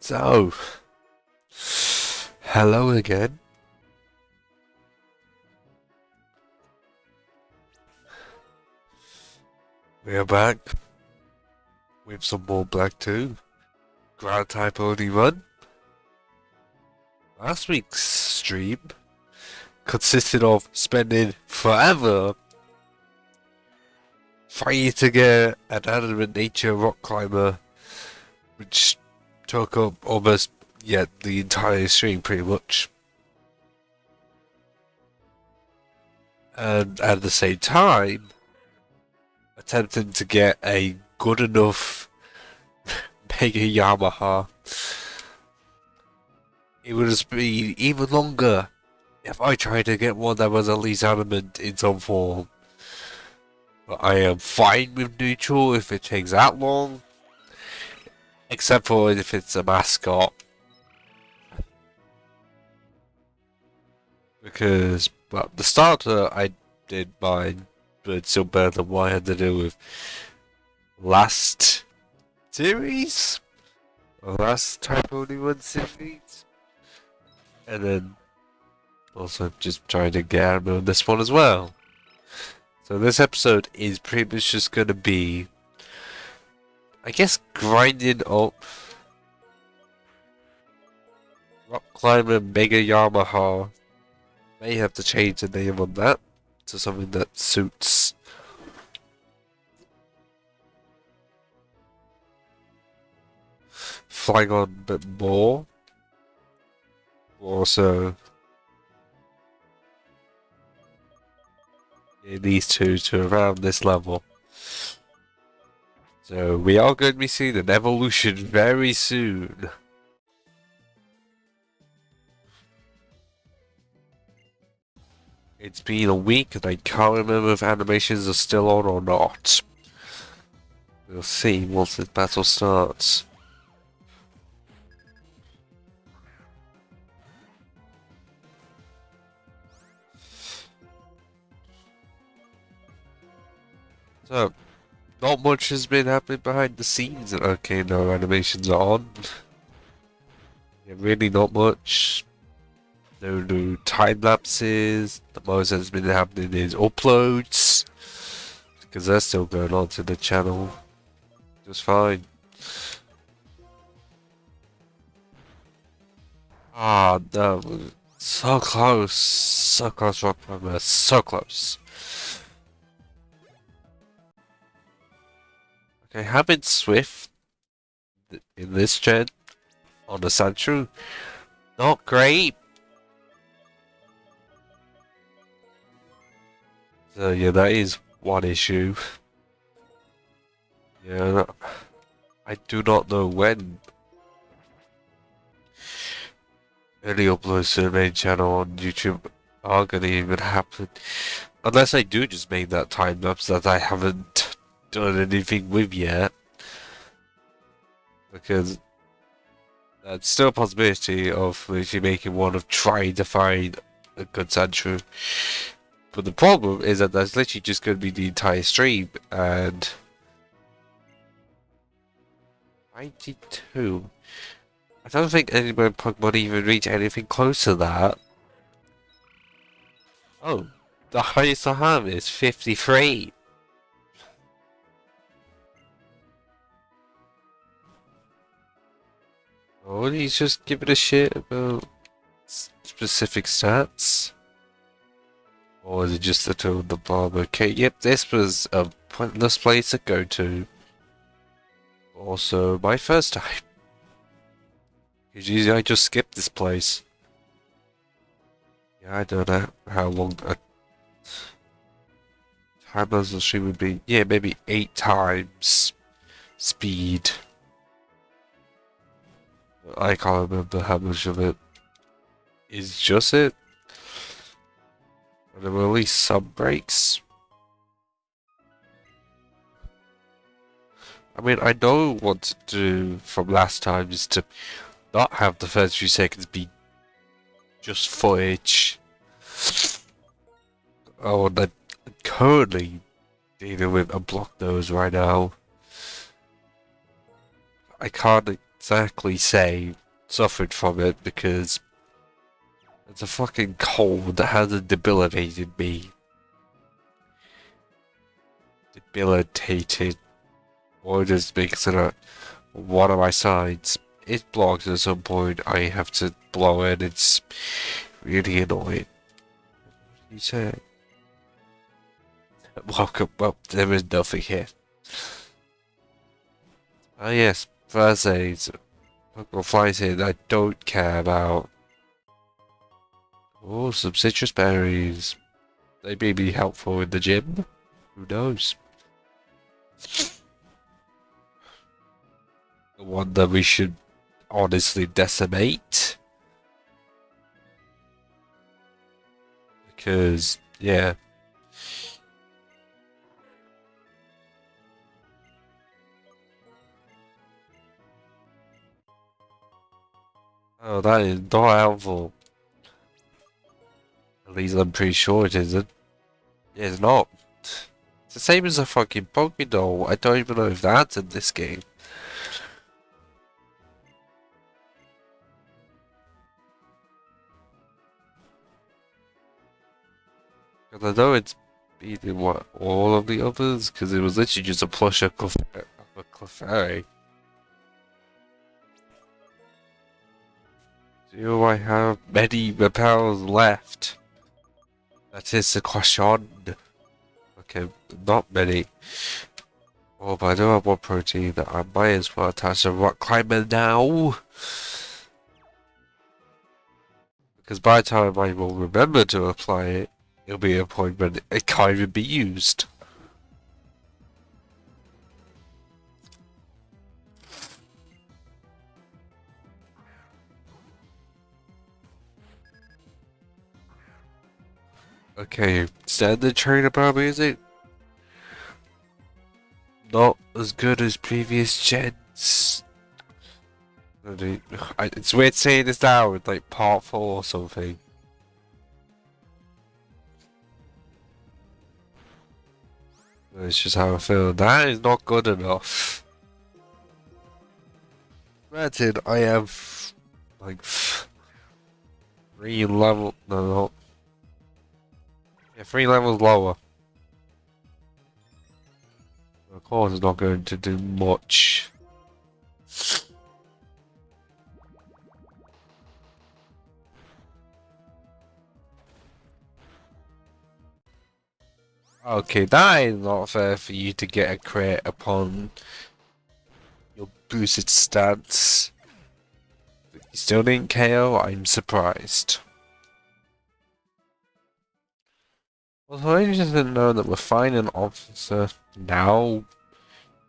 So, hello again. We are back with some more Black 2. Ground type only run. Last week's stream consisted of spending forever trying to get an adamant nature rock climber, which took up almost the entire stream pretty much. And at the same time, attempting to get a good enough Mega Yamaha. It would have been even longer if I tried to get one that was at least adamant in some form. But I am fine with neutral if it takes that long. Except for if it's a mascot. Because, well, the starter I did mine, but still better than what I had to do with last series? Or last Type Only One series? And then also just trying to get out on this one as well. So this episode is pretty much just going to be, I guess, grinding up Rock Climber Mega Yamaha. May have to change the name on that to something that suits. Flying on a bit more. Also, in these two to around this level. So we are going to be seeing an evolution very soon. It's been a week and I can't remember if animations are still on or not. We'll see once this battle starts. So, not much has been happening behind the scenes. Okay, no animations are on. Yeah, really not much. No new time lapses. The most that's been happening is uploads. Because they're still going on to the channel. Just fine. Ah, no. So close. So close, Rock Climber. So close. Okay, having Swift in this gen on the Sandshrew, not great. So yeah, that is one issue. Yeah, I do not know when early uploads to the main channel on YouTube are gonna even happen. Unless I do just make that time lapse that I haven't done anything with yet. Because that's still a possibility of actually making one of trying to find a good Sandshrew. But the problem is that that's literally just going to be the entire stream, and 92. I don't think anyone Pokemon even reach anything close to that. Oh, the highest I have is 53. Oh, he's just giving a shit about specific stats. Or is it just the two of the bomb? Okay, yep, this was a pointless place to go to. Also, my first time. Usually I just skip this place. Yeah, I don't know how long a time as the stream would be. Yeah, maybe 8 times speed. I can't remember how much of it is just it. And there were at least some breaks. I mean, I know what to do from last time is to not have the first few seconds be just footage. Oh, and I'm currently dealing with a block nose right now. I can't exactly say suffered from it because it's a fucking cold that hasn't debilitated me. Debilitated. Or just makes it one of my sides. It blocks at some point. I have to blow it. It's really annoying. You say, welcome. Well, there is nothing here. Ah, yes, first aids. Pokemon flies in. I don't care about. Oh, some citrus berries. They may be helpful in the gym. Who knows? The one that we should honestly decimate. Because, yeah. Oh, that is not helpful. At least I'm pretty sure it isn't. Yeah, it's not. It's the same as a fucking Pokédoll. I don't even know if that's in this game. Because I know it's beating what all of the others, because it was literally just a plush of a Clefairy. Do I have many repels left? That is the question. Okay, not many. Oh, but I do have one protein that I might as well attach to rock climber now. Because by the time I will remember to apply it, it'll be a point when it can't even be used. Okay, standard trainer power music. Not as good as previous gens. It's weird saying this now with like part 4 or something. It's just how I feel. That is not good enough. Granted, I have like 3 level. No. Yeah, 3 levels lower. Of course, it's not going to do much. Okay, that is not fair for you to get a crit upon your boosted stats. You still didn't KO? I'm surprised. Also, I just didn't know that we're finding an officer now.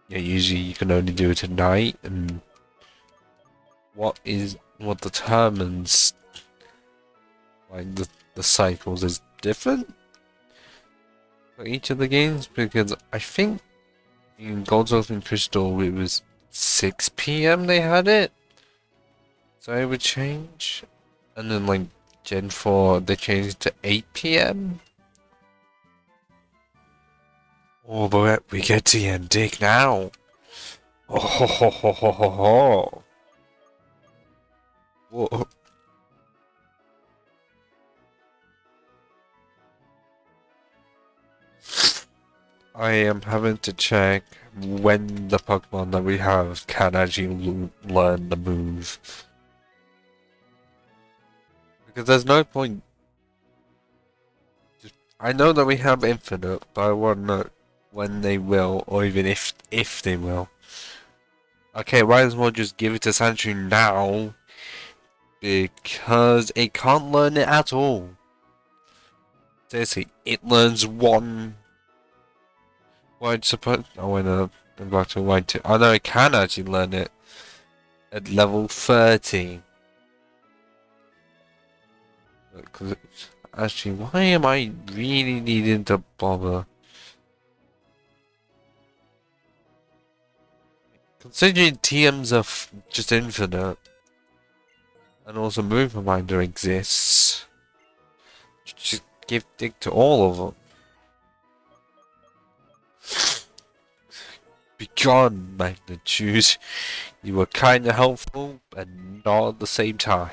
Yeah, usually you can only do it at night, and what determines like the cycles is different for each of the games, because I think in Gold, Silver, and Crystal it was 6 PM they had it, so it would change, and then like Gen 4 they changed to 8 PM. Oh, but we get to the ending now. Oh ho ho ho ho ho ho. Whoa. I am having to check when the Pokemon that we have can actually learn the move. Because there's no point. I know that we have Infinite, but I want to know when they will, or even if they will. Okay, might as well just give it to Sandshrew now, because it can't learn it at all. Seriously, it learns one. Well, it's supposed. Oh, wait, no, I'm back to line 2. I know it can actually learn it at level 30. Because actually, why am I really needing to bother? Considering TMs are just infinite, and also Move Reminder exists, just give Dig to all of them. Begone, magnitude. You were kinda helpful, and not at the same time.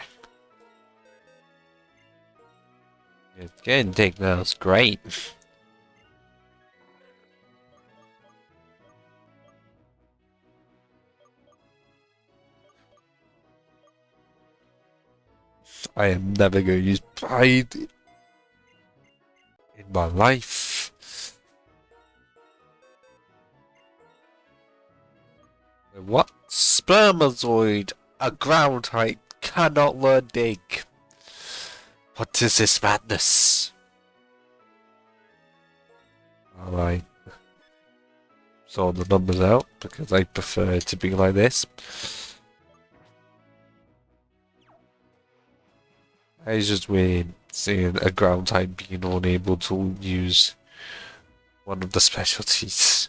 It's getting taken out, it's great. I am never going to use pride in my life. What? Spermazoid, a ground type, cannot learn dig. What is this madness? Alright. Sort the numbers out because I prefer it to be like this. It's just weird seeing a ground type being unable to use one of the specialties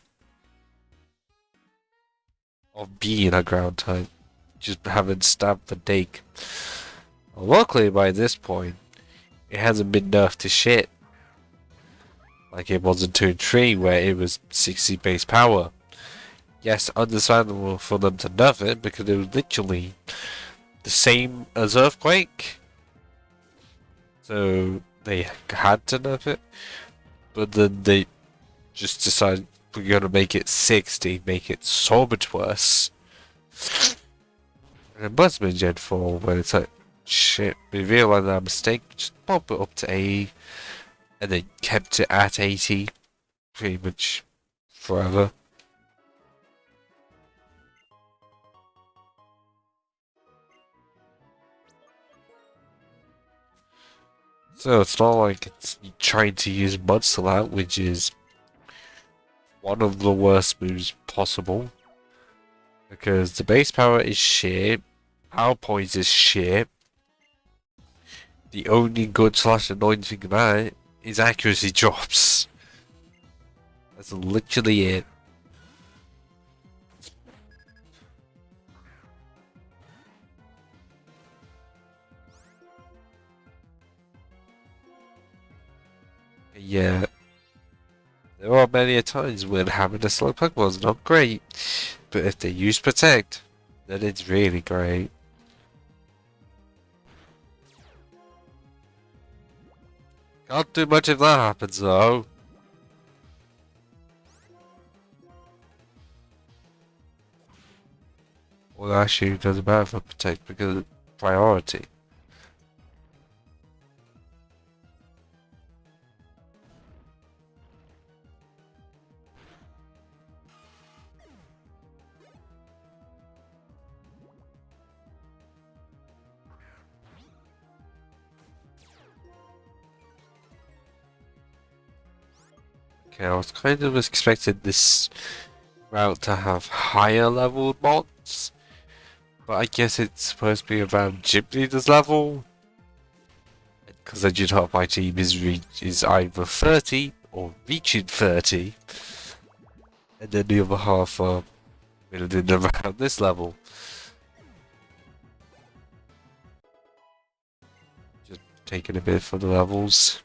of being a ground type. Just having stabbed the dig. Well, luckily by this point, it hasn't been nerfed to shit. Like it was in Turn 3 where it was 60 base power. Yes, understandable for them to nerf it because it was literally the same as Earthquake. So they had to nerf it. But then they just decided we're gonna make it 60, make it so much worse. And it must have been Gen 4 when it's like, shit, we realised our mistake, just bump it up to 80. And they kept it at 80 pretty much forever. So it's not like it's trying to use Mudslap out, which is one of the worst moves possible. Because the base power is shit, power points is shit. The only good / annoying thing about it is accuracy drops. That's literally it. Yeah. There are many a times when having a slow Pokemon is not great, but if they use Protect, then it's really great. Can't do much if that happens though. Well, actually, it doesn't matter for Protect because it's priority. Okay, I was kind of expecting this route to have higher level mods, but I guess it's supposed to be around Gym Leader's level. Because I did half my team is either 30 or reaching 30, and then the other half are building around this level. Just taking a bit for the levels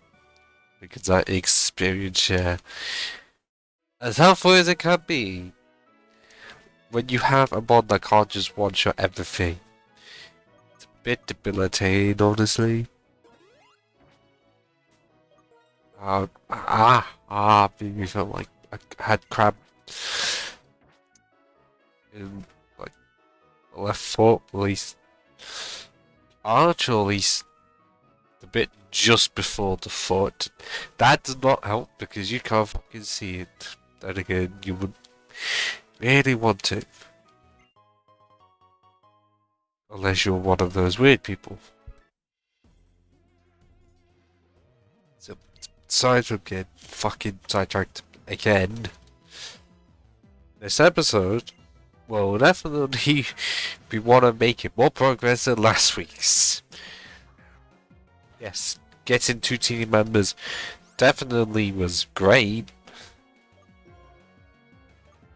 because that experience share, as helpful as it can be, when you have a mod that can't just one-shot everything, it's a bit debilitating, honestly. Made me felt like I had crab in like the left foot, at least. Arch, or at least the bit just before the foot. That does not help because you can't fucking see it. Then again, you would really want to. Unless you're one of those weird people. So, aside from getting fucking sidetracked again, this episode will definitely we want to make it more progress than last week's. Yes, getting 2 team members definitely was great,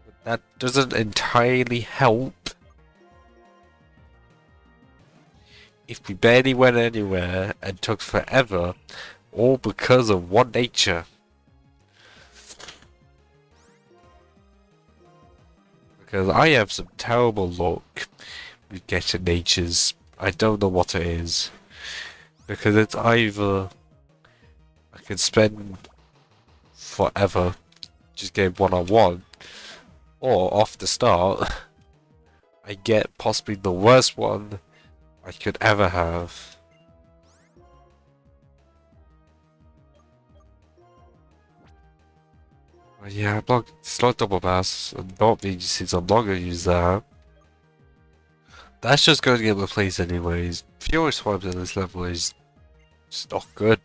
but that doesn't entirely help if we barely went anywhere and took forever, all because of one nature. Because I have some terrible luck with getting natures. I don't know what it is. Because it's either I can spend forever just getting one I want, or off the start, I get possibly the worst one I could ever have. But yeah, it's not double bass, and not being since I'm not going to use that. That's just going to get replaced anyways. Fewer swipes at this level is just not good.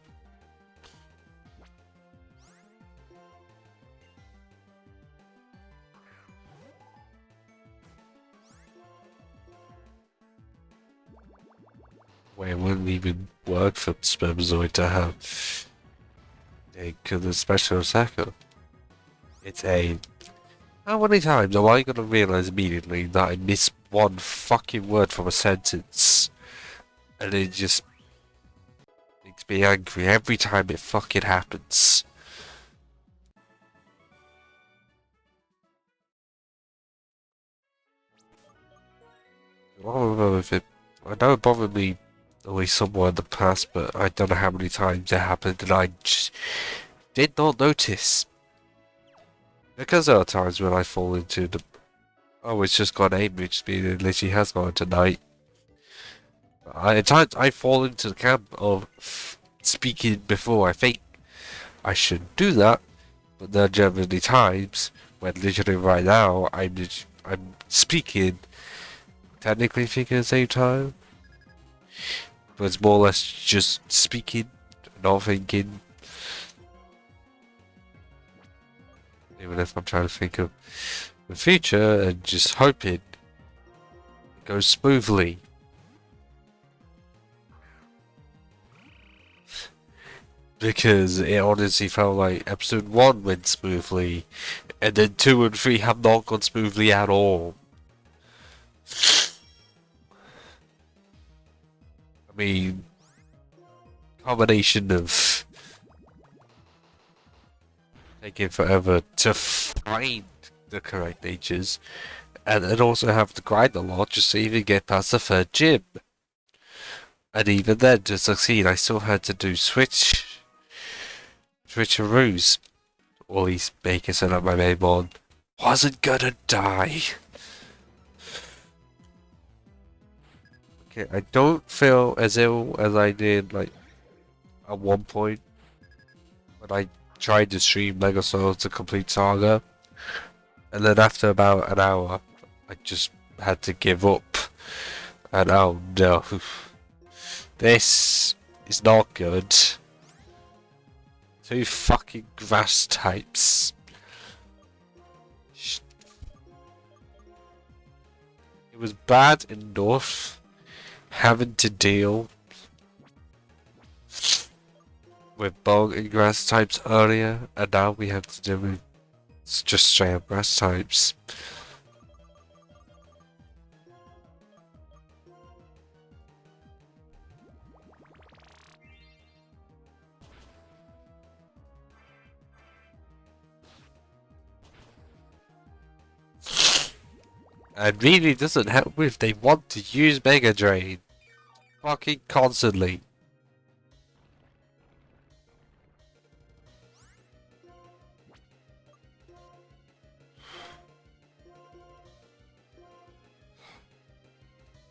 Wait, it wouldn't even work for Spermazoid to have a special attacker. It's a... How many times am I gonna realize immediately that I missed one fucking word from a sentence? And it just makes me angry every time it fucking happens. I don't know if it... I know it bothered me only somewhere in the past, but I don't know how many times it happened and I just did not notice. Because there are times when I fall into the... Oh, it's just got aim, which means it literally has gone tonight. At times I fall into the camp of speaking before I think I should do that, but there are generally times when literally right now I'm speaking, technically thinking at the same time, but it's more or less just speaking, not thinking. Even if I'm trying to think of the future and just hoping it goes smoothly. Because it honestly felt like episode 1 went smoothly, and then 2 and 3 have not gone smoothly at all. I mean, combination of taking forever to find the correct natures, and then also have to grind a lot just to even get past the 3rd gym. And even then, to succeed, I still had to do switcheroos. Or at least make it so that my main one wasn't gonna die. Okay, I don't feel as ill as I did, like, at one point when I tried to stream Lego Souls to complete Saga. And then after about an hour, I just had to give up. And oh no. This is not good. 2 fucking grass types. It was bad enough having to deal with bog and grass types earlier, and now we have to deal with just straight up grass types. And really doesn't help if they want to use Mega Drain. Fucking constantly.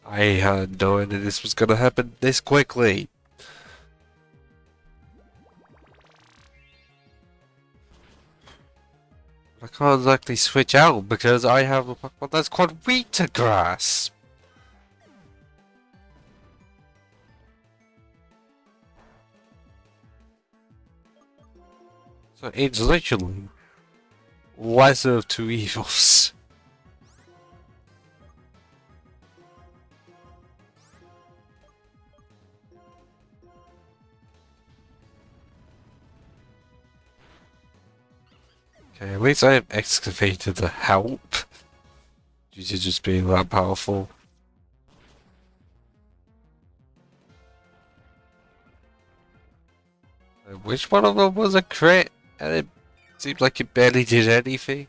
I had no idea this was gonna happen this quickly. I can't exactly switch out because I have a Pokemon that's called Wheater Grass. So it's literally lesser of 2 evils. Okay, at least I have Excavator to help. Due to just being that powerful. Which one of them was a crit? And it seemed like it barely did anything.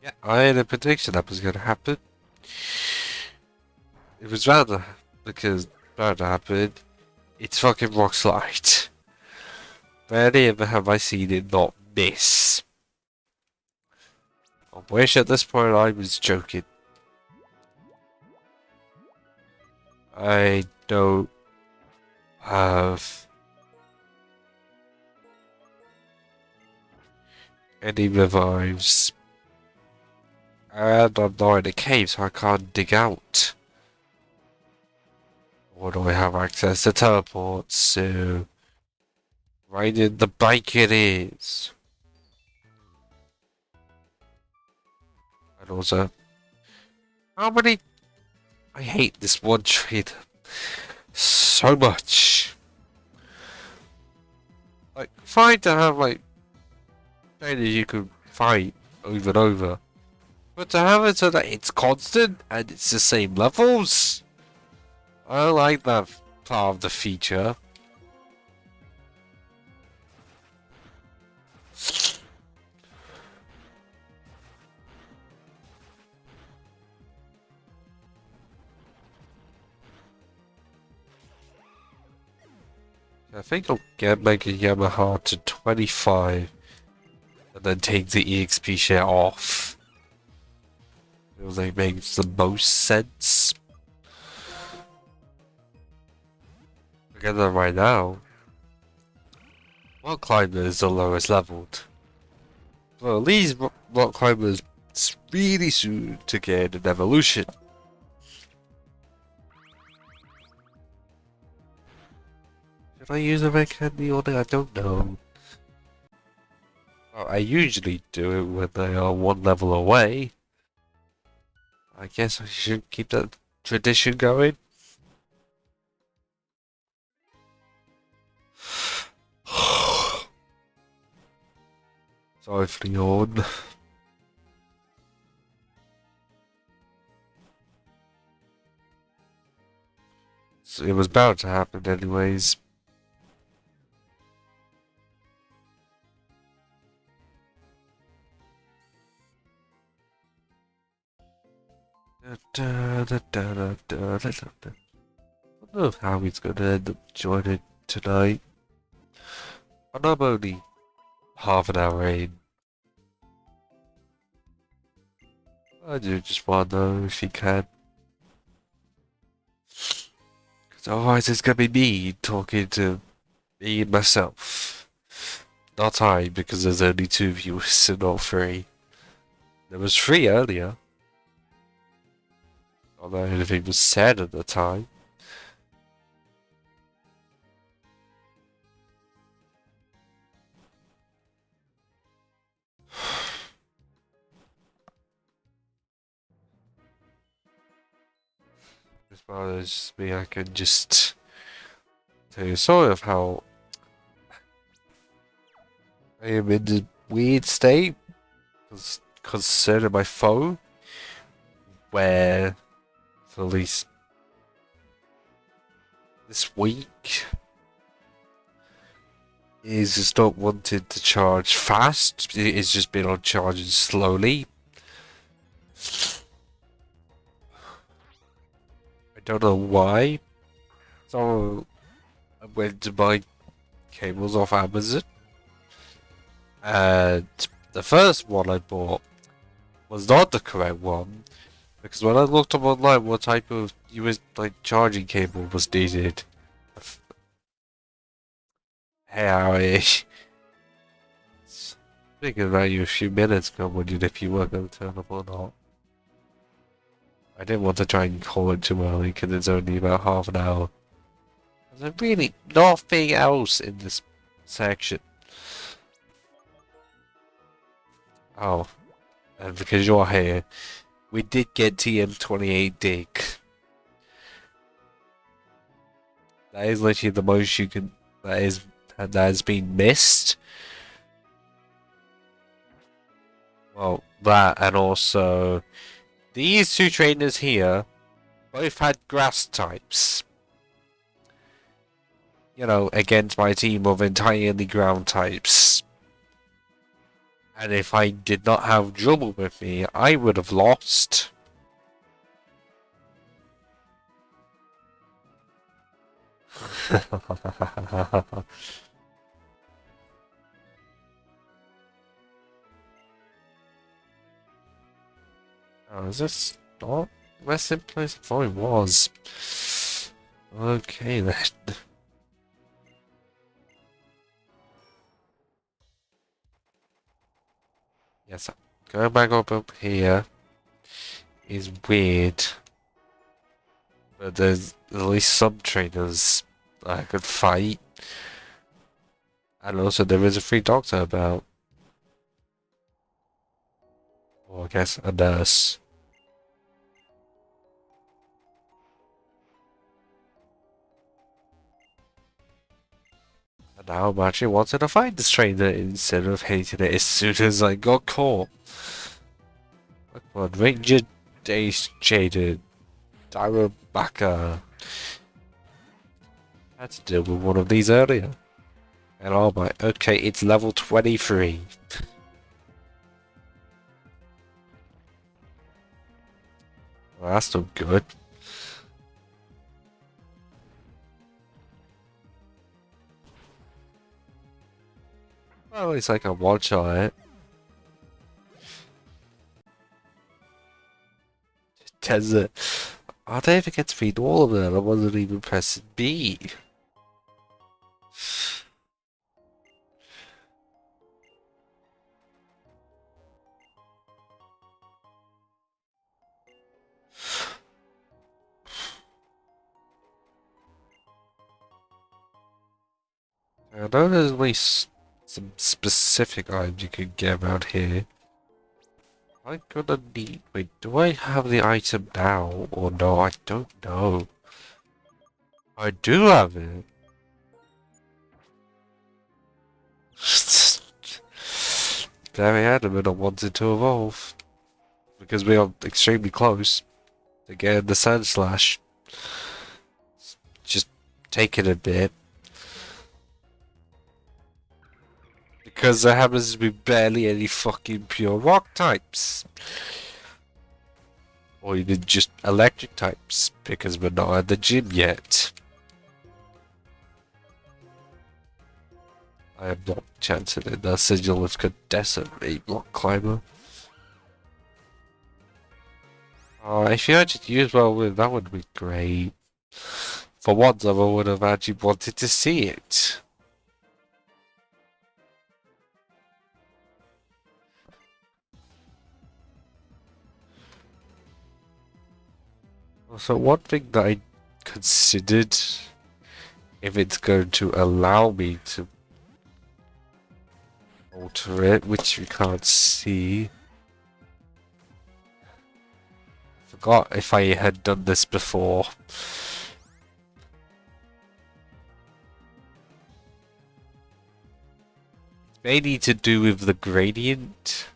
Yeah, I had a prediction that was going to happen. It was rather because bound to happen. It's fucking rock slide. Rarely ever have I seen it not miss. I wish at this point I was joking. I don't have any revives. And I'm not in a cave, so I can't dig out. Or do I have access to teleports? So, right in the bike it is. And also, how many? I hate this one trader so much. Like, fine to have like traders you can fight over and over, but to have it so that it's constant and it's the same levels, I like that part of the feature. I think I'll make a Yamaha to 25 and then take the EXP share off. Feels like makes the most sense. Again, right now, rock climber is the lowest leveled. Well, these rock climbers really soon to get an evolution. Should I use a red candy on it? I don't know. Well, I usually do it when they are one level away. I guess I should keep that tradition going. Sorry for the yawn. It was bound to happen anyways. I don't know how he's gonna end up joining tonight. And I'm only half an hour in. I do just want to know if he can. Because otherwise it's gonna be me talking to me and myself. Not I, because there's only 2 viewers and not 3. There was 3 earlier. Although anything was said at the time. As far as me, I can just tell you sort of how I am in a weird state. Concerning my phone. Where, for at least this week, is just not wanting to charge fast. It's just been on charging slowly. I don't know why. So I went to buy cables off Amazon, and the first one I bought was not the correct one, because when I looked up online what type of US charging cable was needed, hey, thinking about you a few minutes ago, wondering if you were going to turn up or not. I didn't want to try and call it too early because it's only about half an hour. There's really nothing else in this section. Oh, and because you're here, we did get TM28 dig. That is literally the most you can. That has been missed. Well, that and also these 2 trainers here both had grass types. You know, against my team of entirely ground types. And if I did not have Dribble with me, I would have lost. Oh, is this not where simplest? I thought it was. Okay then. Yes, going back up here is weird. But there's at least some trainers I could fight. And also there is a free doctor about. Or I guess a nurse. And now I'm actually wanting to fight this trainer instead of hating it as soon as I got caught. Come on, Ranger Days Jaded. Baka. I had to deal with one of these earlier. And oh my, okay, it's level 23. Well, that's not good. Well, it's like a one-shot it. Desert. I don't even get to read all of them. I wasn't even pressing B. I know there's at least some specific items you can get around here. I'm gonna need. Wait, do I have the item now or no? I don't know. I do have it. Very adamant I wanted to evolve. Because we are extremely close to getting the Sand Slash. Just taking a bit. Because there happens to be barely any fucking pure rock types. Or even just electric types. Because we're not at the gym yet. I am not chancing it. That Sigil could decimate Block Climber. If you actually use well with that would be great. For once I would have actually wanted to see it. So one thing that I considered, if it's going to allow me to alter it, which you can't see. Forgot if I had done this before. It may need to do with the gradient.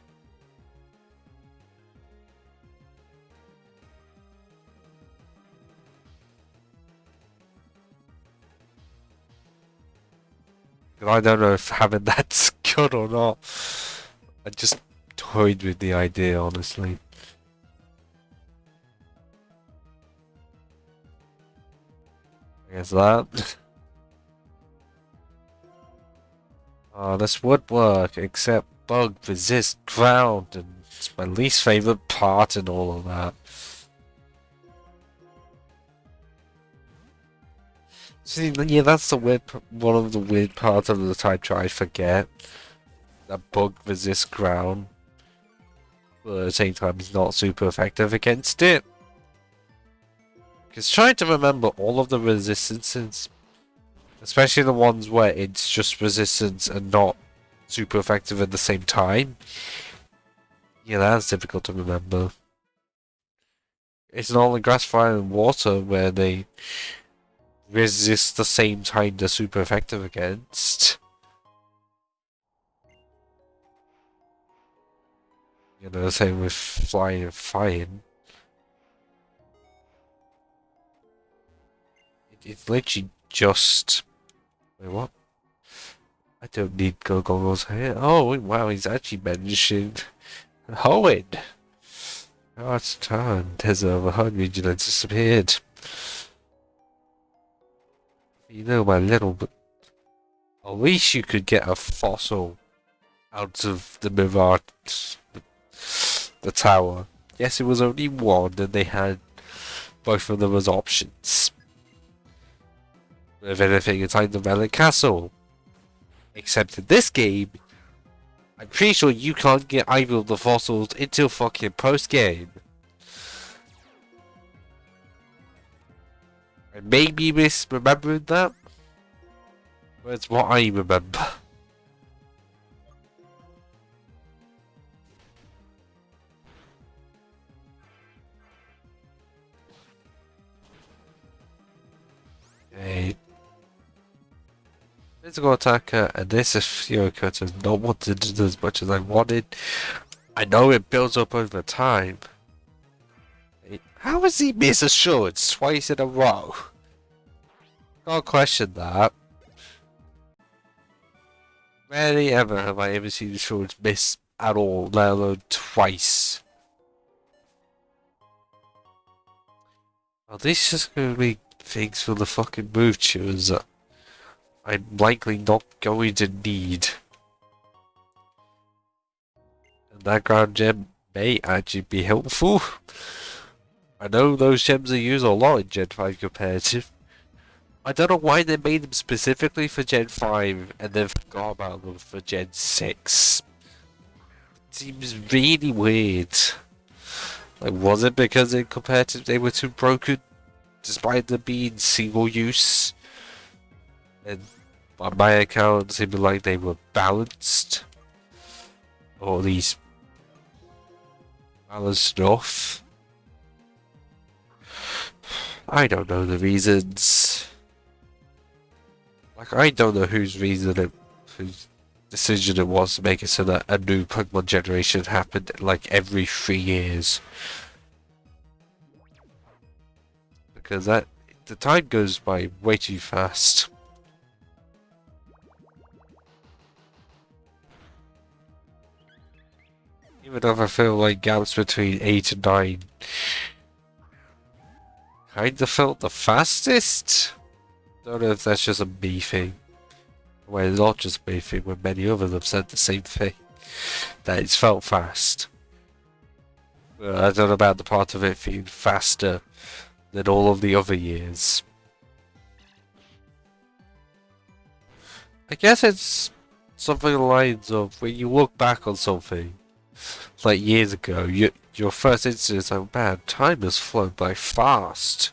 I don't know if having that's good or not. I just toyed with the idea, honestly. I guess that. This would work, except bug resist ground, and it's my least favorite part in all of that. See, yeah, that's the weird, one of the weird parts of the type try I forget. That bug resist ground, but at the same time, it's not super effective against it. Because trying to remember all of the resistances, especially the ones where it's just resistance and not super effective at the same time. Yeah, that's difficult to remember. It's not only grass, fire, and water where they resist the same time they're super effective against. You know, same with flying and fighting. It's literally just... Wait, what? I don't need go goggles here. Oh, wow, he's actually mentioned Hoenn. Oh, it's time. There's a Hoenn region that disappeared. You know, my little... At least you could get a fossil out of the Mirage, the tower. Yes, it was only one, and they had both of them as options. If anything, inside the Relic Castle. Except in this game, I'm pretty sure you can't get either of the fossils until fucking post-game. I may be misremembering that, but it's what I remember. Okay. Physical attacker, and this is Furycut has not wanted to do as much as I wanted. I know it builds up over time. How has he missed assurance twice in a row? Can't question that. Rarely ever have I ever seen assurance miss at all, let alone twice. Are these just going to be things for the fucking move tuners that I'm likely not going to need? And that ground gem may actually be helpful. I know those gems are used a lot in Gen 5 competitive. I don't know why they made them specifically for Gen 5 and then forgot about them for Gen 6. It seems really weird. Like, was it because in competitive they were too broken? Despite them being single use? And on my account, it seemed like they were balanced. Or at least balanced enough. I don't know the reasons. Like, I don't know whose decision it was to make it so that a new Pokemon generation happened like every 3 years. Because the time goes by way too fast. Even if I feel like gaps between 8 and 9 kinda felt the fastest. Don't know if that's just a me thing. Well, it's not just me thing, when many others have said the same thing. That it's felt fast. But I don't know about the part of it feeling faster than all of the other years. I guess it's something along the lines of when you look back on something like years ago, your first instinct is like, man, time has flown by fast.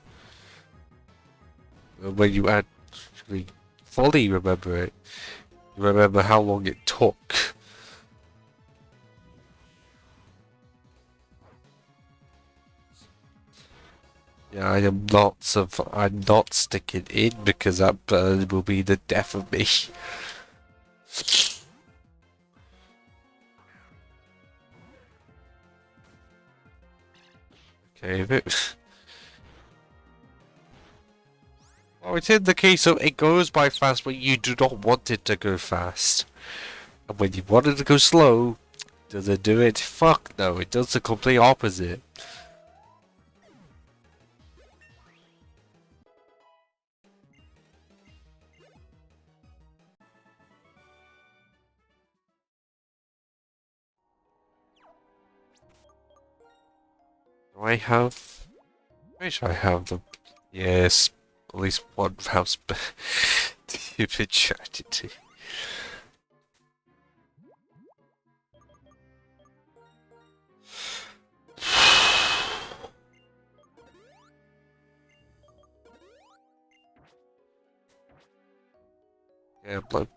And when you actually fully remember it, you remember how long it took. Yeah, I'm not sticking in because that burn will be the death of me. Okay, well, it's in the case of it goes by fast when you do not want it to go fast. And when you want it to go slow, does it do it? Fuck no, it does the complete opposite. Do I have... Wish I have them. Yes, at least one house stupid tragedy. Yeah, but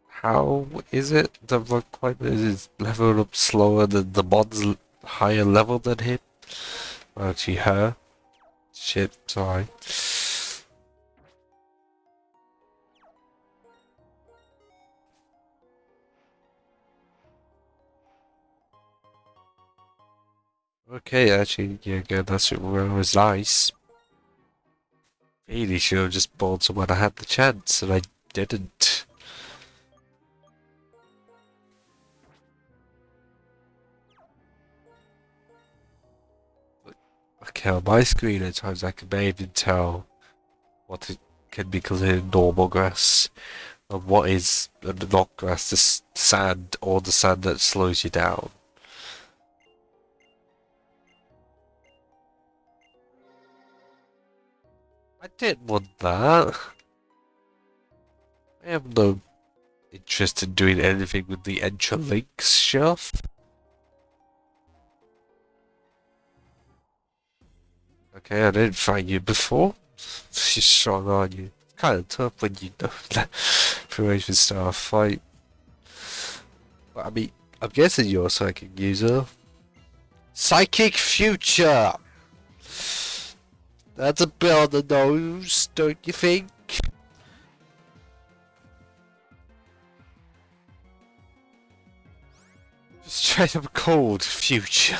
how is it the rock climber is leveled up slower than the mod's higher level than him? Well, actually, her. Shit, sorry. Okay, actually, yeah, good. That's it. Was nice. Really should have just bought some when I had the chance, and I didn't. tell my screen, at times I can even tell what it can be considered normal grass and what is not grass, the sand or the sand that slows you down. I didn't want that. I have no interest in doing anything with the Links shelf. Okay, I didn't find you before. You're strong, aren't you? It's kind of tough when you know that information start a fight. But I mean, I'm guessing you're a psychic user. Psychic Future! That's a bit on the nose, don't you think? Straight up cold Future.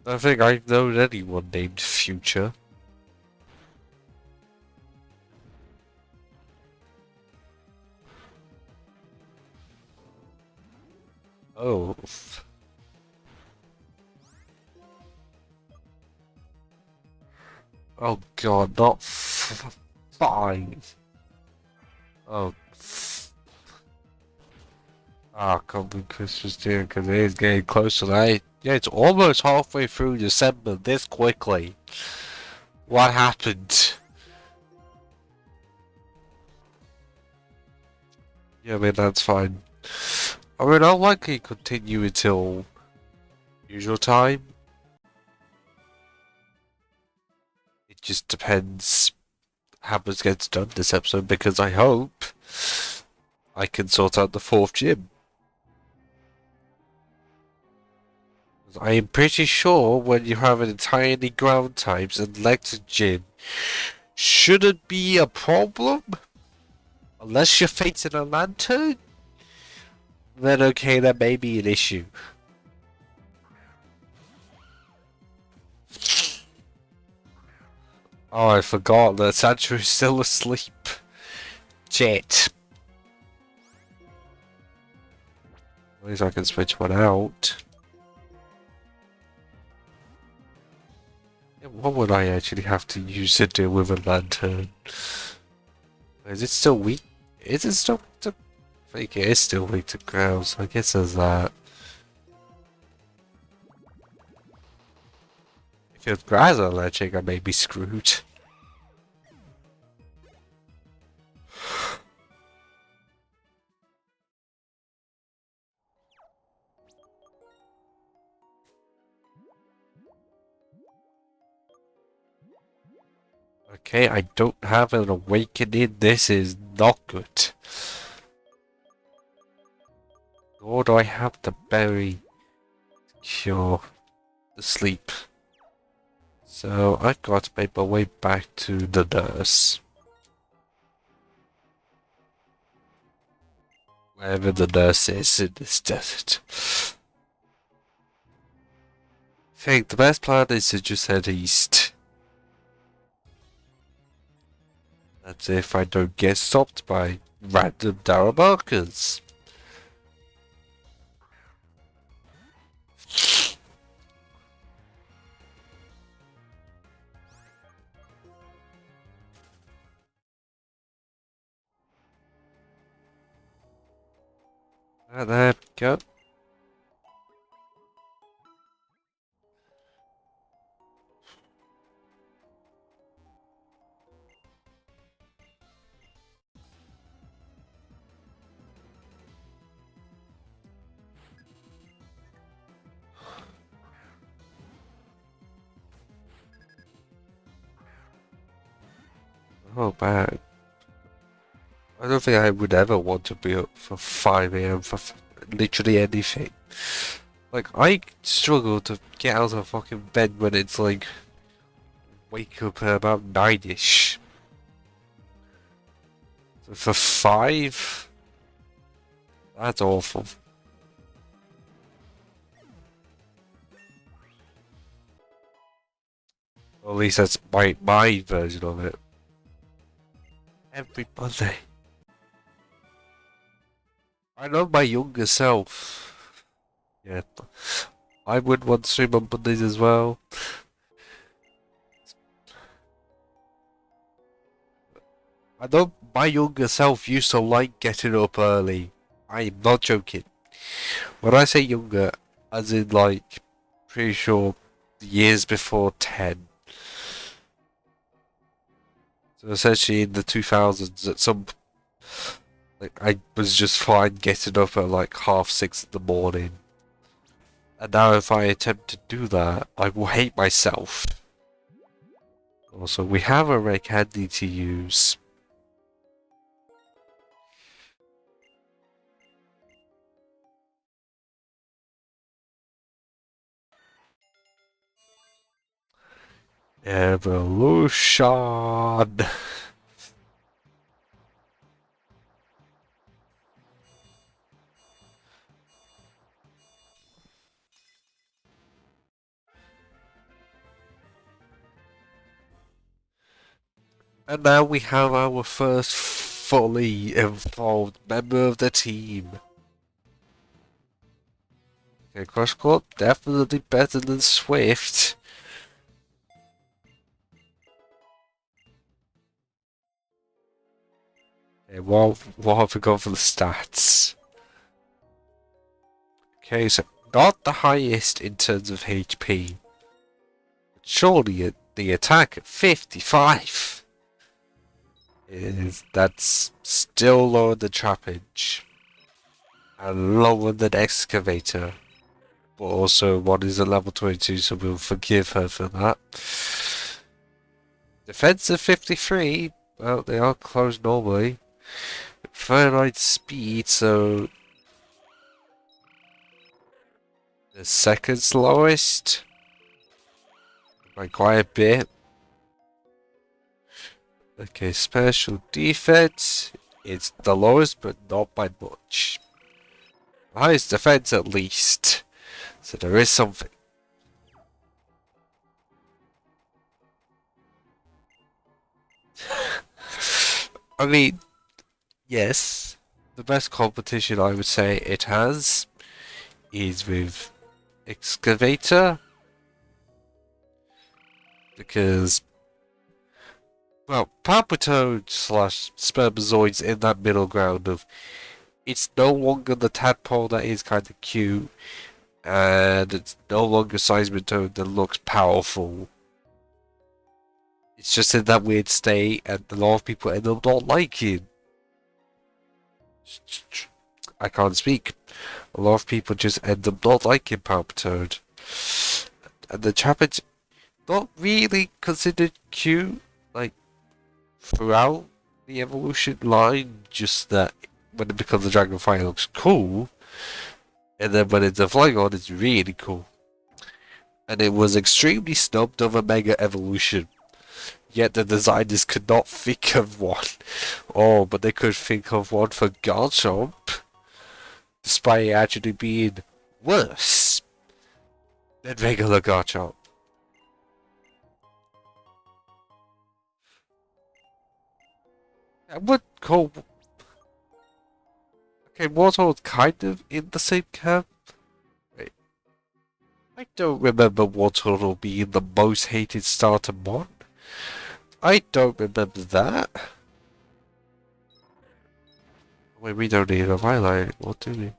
I don't think I've known anyone named Future. Oh. Oh god, not 5. Oh. Ah, can't believe Christmas here because it is getting closer. Yeah, it's almost halfway through December this quickly. What happened? Yeah, I mean, that's fine. I mean, I'll likely continue until usual time. It just depends how much gets done this episode because I hope I can sort out the 4th gym. I am pretty sure when you have an entirely ground types and electric gym shouldn't be a problem. Unless you're facing a lantern, then okay, that may be an issue. Oh, I forgot that Sancho is still asleep. Jet. At least I can switch one out. Yeah, what would I actually have to use to deal with a lantern? Is it still weak? Is it still weak to... I think it is still weak to ground, so I guess there's that. If it's grass allergic, I may be screwed. Okay, I don't have an awakening. This is not good. Nor do I have the berry to cure the sleep. So I've got to make my way back to the nurse. Wherever the nurse is in this desert. I think the best plan is to just head east. That's if I don't get stopped by random Daramarkers. There we go. Oh, bad. I don't think I would ever want to be up for 5 AM for literally anything. Like, I struggle to get out of fucking bed when it's like, wake up at about 9ish. So for 5? That's awful. Or at least that's my version of it. Every Monday. I know my younger self. Yeah, I would want to stream on Mondays as well. I know my younger self used to like getting up early. I am not joking. When I say younger, as in like, pretty sure years before 10. So essentially in the 2000s, at some, like, I was just fine getting up at like 6:30 in the morning. And now if I attempt to do that, I will hate myself. Also, we have a rare candy to use. Evolution! And now we have our first fully involved member of the team. Okay, Crush Corp, definitely better than Swift. Okay, what have we got for the stats? Okay, so not the highest in terms of HP. Surely the attack at 55 that's still lower than Trapinch and lower than Excavator. But also one is a level 22, so we'll forgive her for that. Defense of 53, well, they are closed normally. 39 speed, so the second slowest by quite a bit. Okay, special defense, it's the lowest, but not by much. Highest defense at least, so there is something. I mean, yes, the best competition I would say it has is with Excavator, because, well, Palpitoad slash Spermazoid's in that middle ground of it's no longer the tadpole that is kind of cute, and it's no longer Seismitoad that looks powerful. It's just in that weird state, and a lot of people end up not liking. I can't speak. A lot of people just end up not liking Palpitoad. And the Trapinch, not really considered cute, like, throughout the evolution line, just that when it becomes a Dragonfly it looks cool, and then when it's a Flygon it's really cool. And it was extremely snubbed of a Mega Evolution. Yet the designers could not think of one. Oh, but they could think of one for Garchomp, despite it actually being worse than regular Garchomp. I would call... Okay, Wartortle's kind of in the same camp. Wait. I don't remember Wartortle being the most hated starter mod. I don't remember that. Wait, we don't need a highlight. What do we?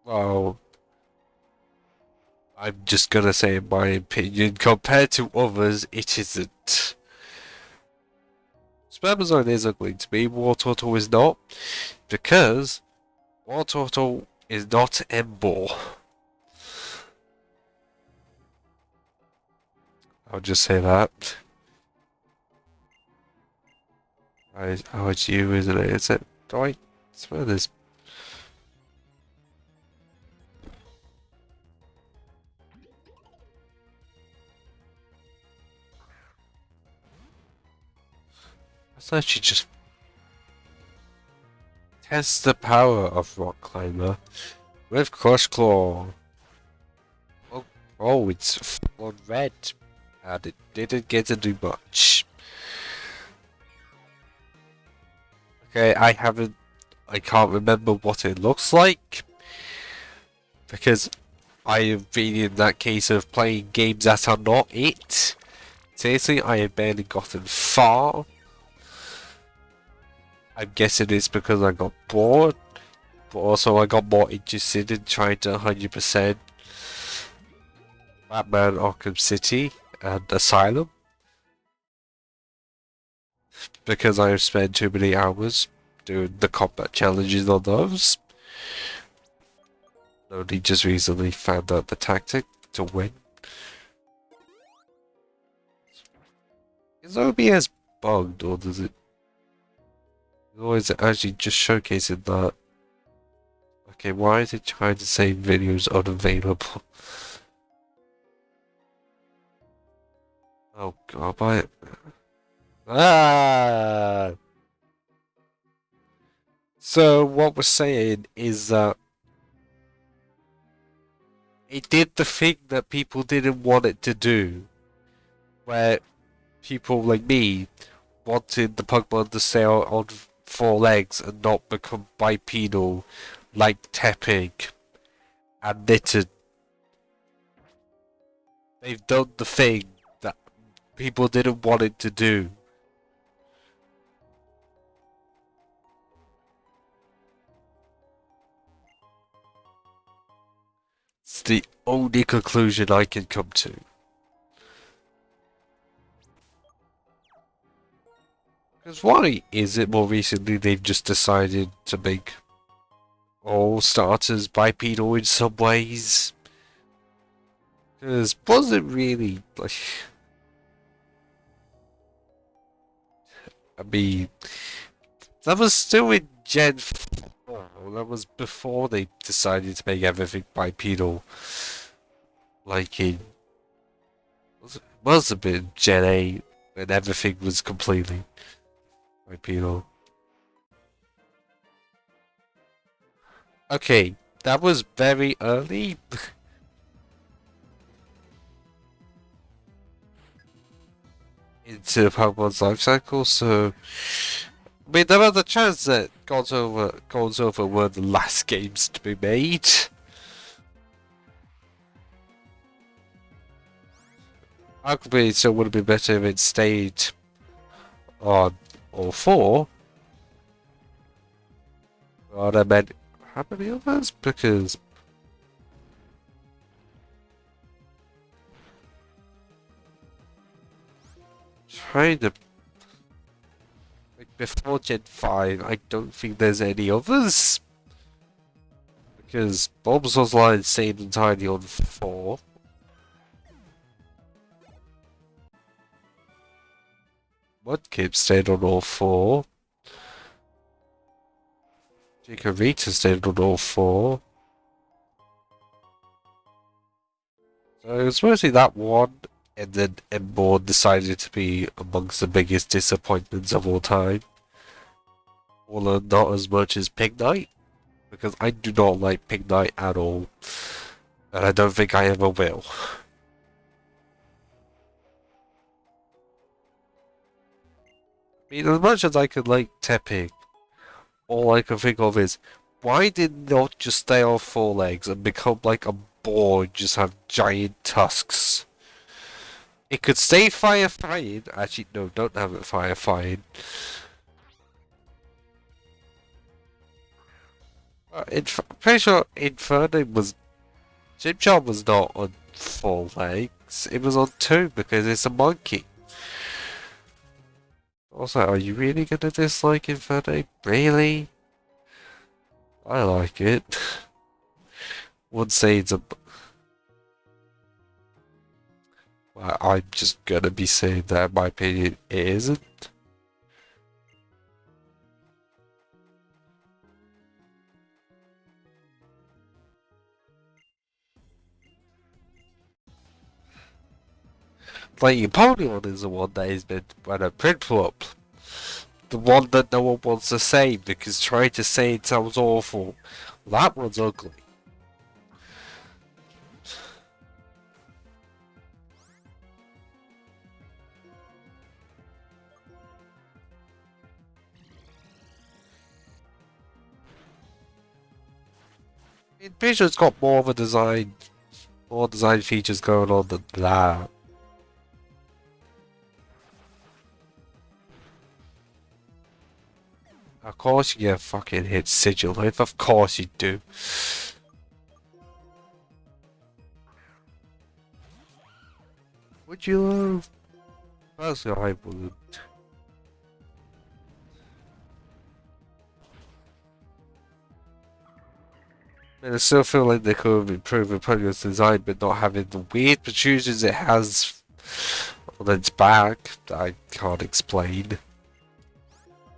Well, I'm just gonna say, in my opinion, compared to others, it isn't. Spermazoid is ugly to me, Wartortle is not, because Wartortle is not Emboar. I'll just say that. Oh, it's you, isn't it? Is it? Do I swear this? Let's actually just test the power of Rock Climber with Crush Claw. Oh, it's full on red, and it didn't get to do much. Okay, I can't remember what it looks like because I have been in that case of playing games that are not it. Seriously, I have barely gotten far. I'm guessing it's because I got bored, but also I got more interested in trying to 100% Batman Arkham City and Asylum because I have spent too many hours doing the combat challenges on those. Only just recently found out the tactic to win. Is OBS bugged or does it? Or is it actually just showcasing that? Okay, why is it trying to say videos unavailable? Oh god, why? Ah! So what we're saying is that it did the thing that people didn't want it to do, where people like me wanted the Pokemon to stay on four legs and not become bipedal, like Tepig and Knitted. They've done the thing that people didn't want it to do. It's the only conclusion I can come to. Because why is it more recently they've just decided to make all starters bipedal in some ways? Because was it really like? I mean, that was still in Gen 4. That was before they decided to make everything bipedal. Like in must have been Gen 8 when everything was completely bipedal. Okay, that was very early. Into Pokemon's life cycle, so I mean there was a chance that Gods Over were the last games to be made. Arguably it still would have been better if it stayed on all four. But I meant how many others? Because trying to like before Gen 5, I don't think there's any others. Because Bulbasaur's line stayed entirely on 4. Mudkip stayed on all 4. Chikorita stayed on all 4. So it was mostly that one, and then Emborn decided to be amongst the biggest disappointments of all time. Although not as much as Pignite, because I do not like Pignite at all. And I don't think I ever will. I mean, as much as I could like Tepig, all I can think of is, why did not just stay on 4 legs and become like a boar and just have giant tusks? It could stay firefighting. Actually, no, don't have it firefighting. I'm pretty sure Inferno was... Chimchar was not on 4 legs. It was on 2 because it's a monkey. Also, are you really gonna dislike Inferno? Really? I like it. Would say it's a... Well, I'm just gonna be saying that in my opinion it isn't. Like, Empoleon is the one that has been when a print up. The one that no one wants to say because trying to say it sounds awful. That one's ugly. I'm pretty sure it's got more of a design, more design features going on than that. Of course you get fucking hit sigil. Of course you do. Would you? Personally, I wouldn't. And I still feel like they could have improved upon its design, but not having the weird protrusions it has on its back that I can't explain.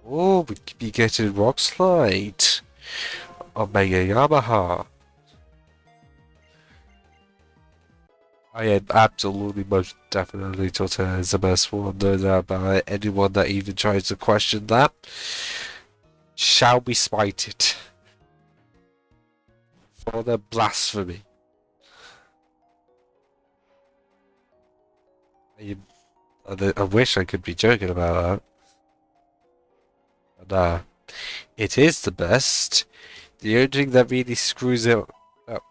Oh, we could be getting Rock Slide. Omega Yamaha. I am absolutely, most definitely Torterra is the best one. No doubt about it. Anyone that even tries to question that shall be smited for their blasphemy. I wish I could be joking about that. And, it is the best. The only thing that really screws it up.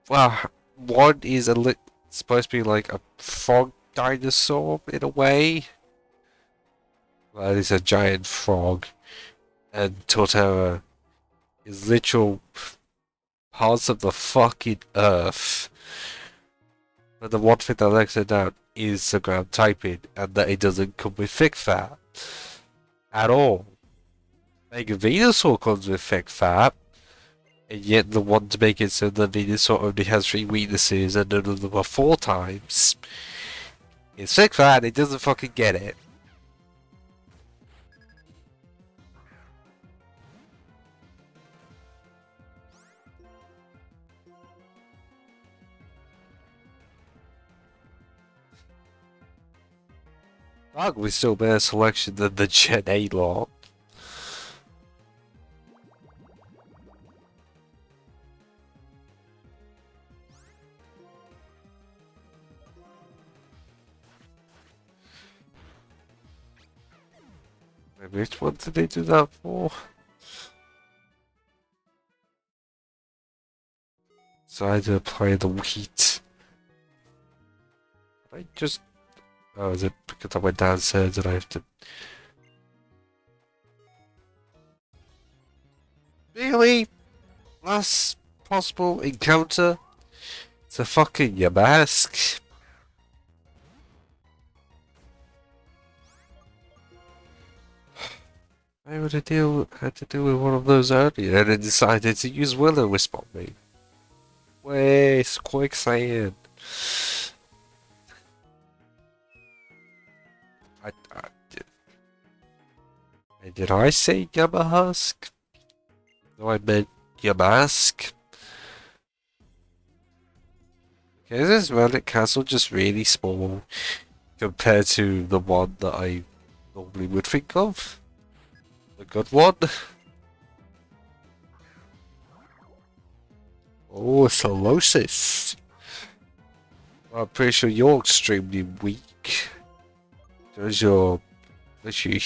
Well, one is supposed to be like a frog dinosaur in a way. Well, it's a giant frog. And Torterra is literal parts of the fucking earth. But the one thing that lets it down is the ground typing, and that it doesn't come with thick fat. At all. Mega Venusaur comes with thick fat, and yet the one to make it so that Venusaur only has 3 weaknesses and none of them are 4 times. It's thick fat, it doesn't fucking get it. Arguably still better selection than the Gen 8 lot. Which one did they do that for? So I had to apply the wheat. I just... Oh, is it because I went downstairs and I have to... Really? Last possible encounter? It's a fucking Yamask. I would have had to deal with one of those earlier and then decided to use Will-O-Wisp on me. Wait, quicksand. I did I say Yamahusk? No, I meant Yamask. Okay, is this Relic Castle just really small compared to the one that I normally would think of? The good one? Oh, Solosis. Well, I'm pretty sure you're extremely weak. There's your... Literally...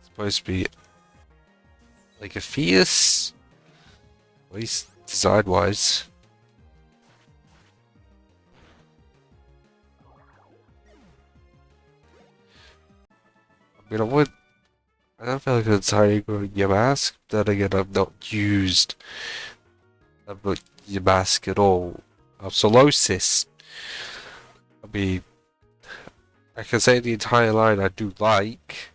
Supposed to be... Like a fierce? At least design-wise. I mean, I don't feel like it's Tiger Yamask. Then again, I've not used Yamask at all. Solosis. I mean, I can say the entire line I do like.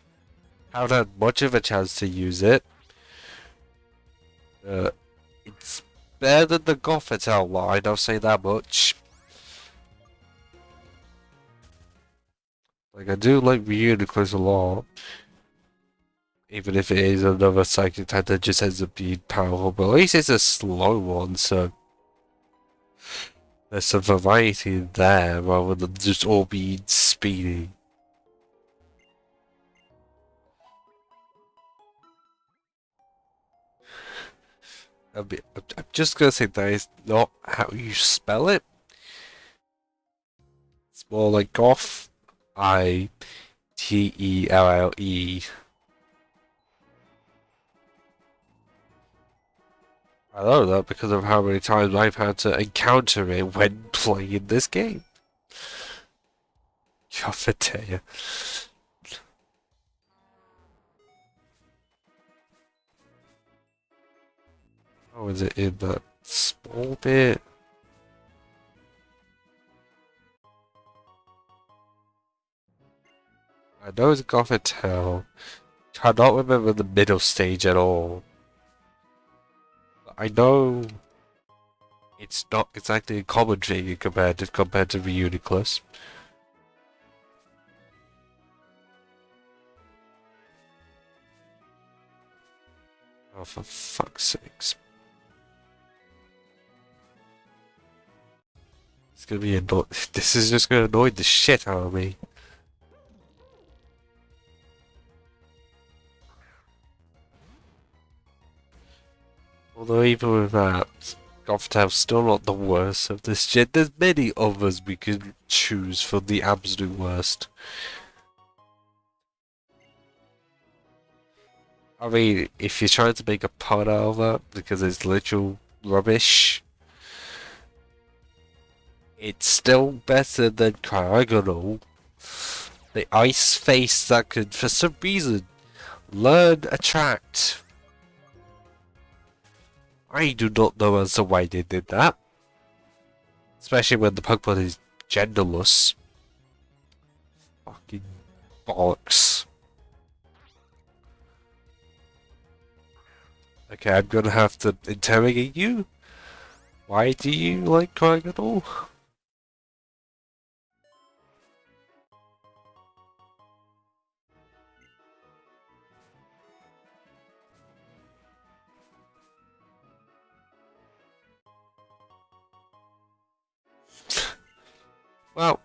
Haven't had much of a chance to use it. It's better than the Gothitelle line, I'll say that much. Like, I do like Mythicals a lot. Even if it is another psychic type that just ends up being powerful, but at least it's a slow one, so there's some variety there rather than just all being speedy. I'm just gonna say that is not how you spell it. It's more like Goth. Itelle. I know that because of how many times I've had to encounter it when playing this game. Cafeteria. How is it in that small bit? I know it's Gothic Town. Cannot remember the middle stage at all. I know it's not exactly a common thing compared to the Uniclus. Oh, for fuck's sakes. It's gonna be annoying. This is just gonna annoy the shit out of me. Although even with that, Gothtown's still not the worst of this shit. There's many others we could choose for the absolute worst. I mean, if you're trying to make a pun out of that because it's literal rubbish, it's still better than Triagonal. The ice face that could, for some reason, learn Attract. I do not know as to why they did that. Especially when the Pokemon is genderless. Fucking bollocks. Okay, I'm gonna have to interrogate you. Why do you like Triagonal? Well,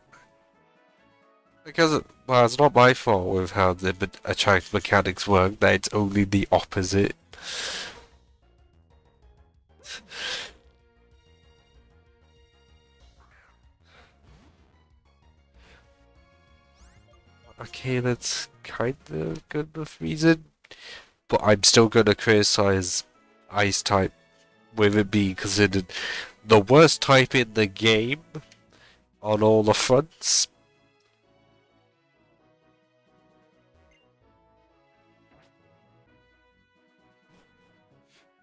because well, it's not my fault with how the attract mechanics work. That it's only the opposite. Okay, that's kind of good enough reason, but I'm still gonna criticize Ice type with it being considered the worst type in the game on all the fronts.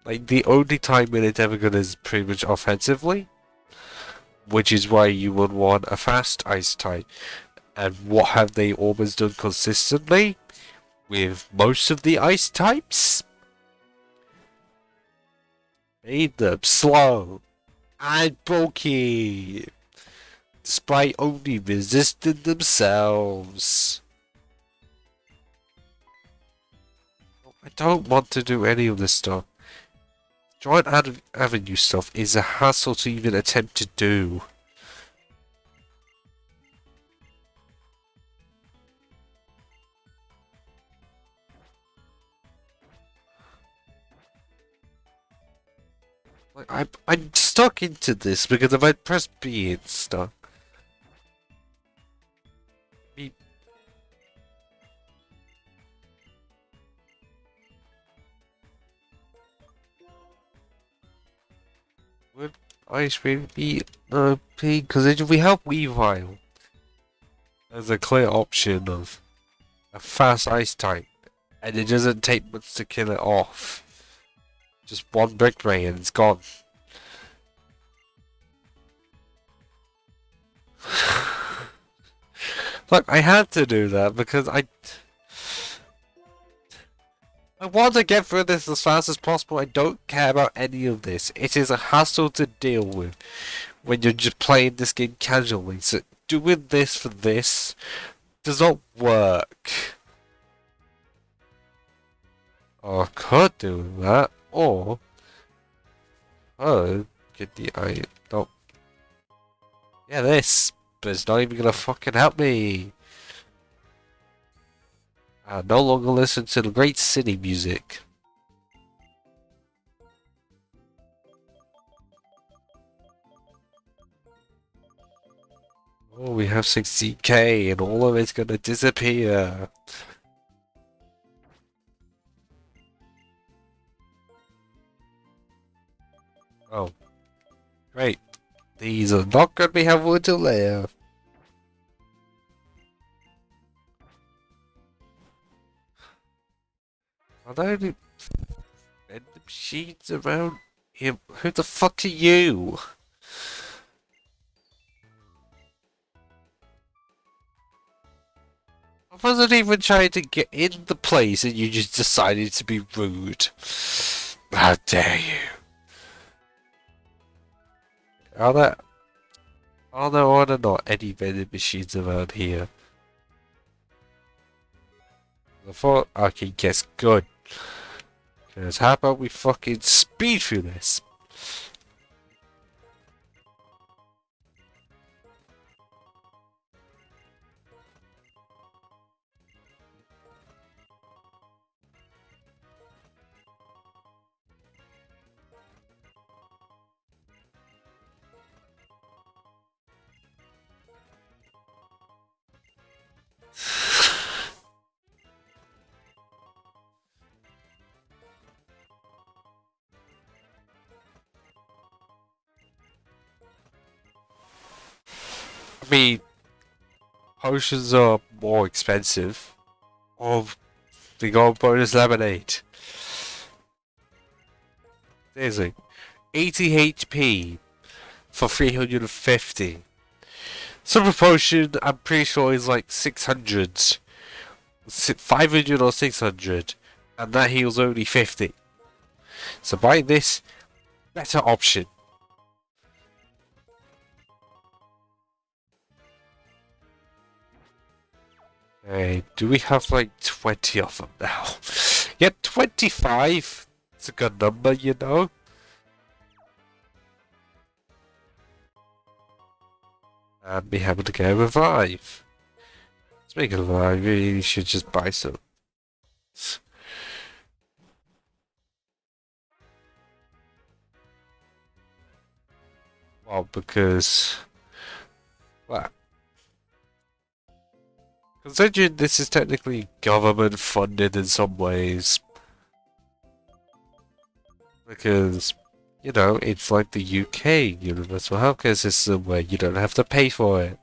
Like the only time when it's ever good is pretty much offensively, which is why you would want a fast Ice type. And what have they always done consistently with most of the Ice types? Made them slow and bulky, despite only resisting themselves. I don't want to do any of this stuff. Giant Avenue stuff is a hassle to even attempt to do. Like I'm stuck into this because if I press B, it's stuck. B. Would Ice Cream be P? Because we have Weavile as a clear option of a fast ice type, and it doesn't take much to kill it off. Just one Brick Ray and it's gone. Look, I had to do that because I want to get through this as fast as possible. I don't care about any of this. It is a hassle to deal with when you're just playing this game casually. So doing this for this does not work. Or I could do that, or get the I don't. Yeah, this, but it's not even gonna fucking help me. I no longer listen to the great city music. Oh, we have 60k and all of it's gonna disappear. These are not going to be helpful until later. Are there any vending machines around here? Who the fuck are you? I wasn't even trying to get in the place and you just decided to be rude. How dare you? Are there not any vending machines around here? I thought, okay, guess good. Because how about we fucking speed through this? I mean, potions are more expensive. Or the gold bonus lemonade. Seriously. 80 HP for 350. Super potion, I'm pretty sure is like 600. 500 or 600. And that heals only 50. So buy this, better option. Hey, do we have like 20 of them now? Yeah, 25. It's a good number, you know? And be able to get a revive. Speaking of that, I really should just buy some. Well, because... Well... Considering this is technically government funded in some ways. Because, you know, it's like the UK universal healthcare system where you don't have to pay for it.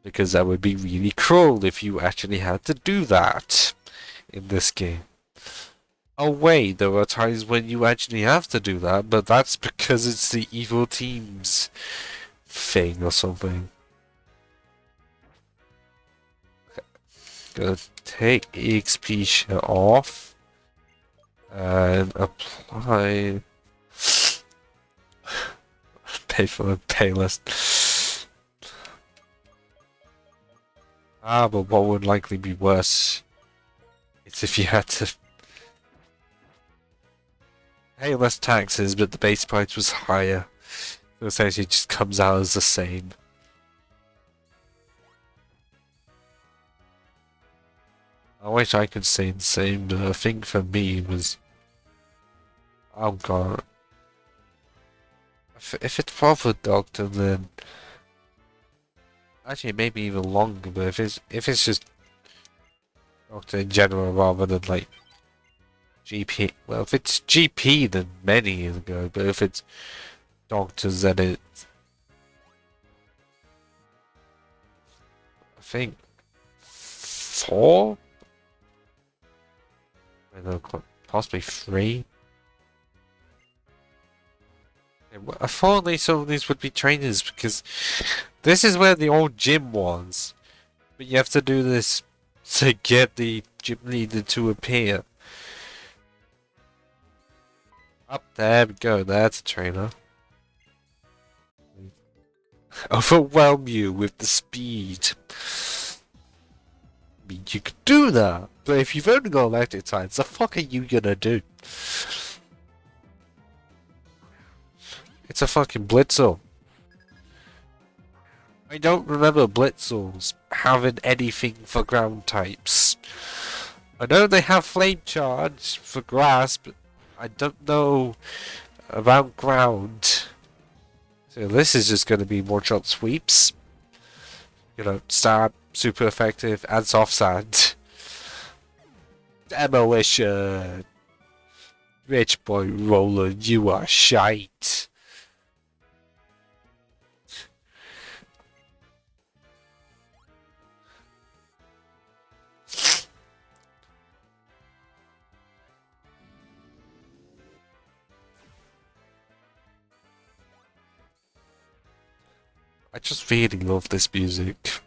Because that would be really cruel if you actually had to do that in this game. Oh wait, there are times when you actually have to do that, but that's because it's the evil teams thing or something. Gonna take EXP share off and apply pay for the pay list. Ah, but what would likely be worse is if you had to pay less taxes, but the base price was higher. So essentially, it just comes out as the same. I wish I could say the same, but the thing for me was... Oh god. If it's proper doctor, then... Actually, maybe even longer, but if it's just doctor in general rather than like GP... Well, if it's GP, then many years ago, but if it's doctors, then it's... I think... 4? I don't know, possibly 3? I thought at least some of these would be trainers because this is where the old gym was. But you have to do this to get the gym leader to appear. Up there we go, that's a trainer. Overwhelm you with the speed. I mean, you could do that, but if you've only got electric tides, the fuck are you gonna do? It's a fucking Blitzel. I don't remember Blitzels having anything for ground types. I know they have Flame Charge for grass, but I don't know about ground. So this is just going to be more shot sweeps. You know, stab, super effective, and soft sand. Demolition! Rich boy roller, you are shite. I just really love this music.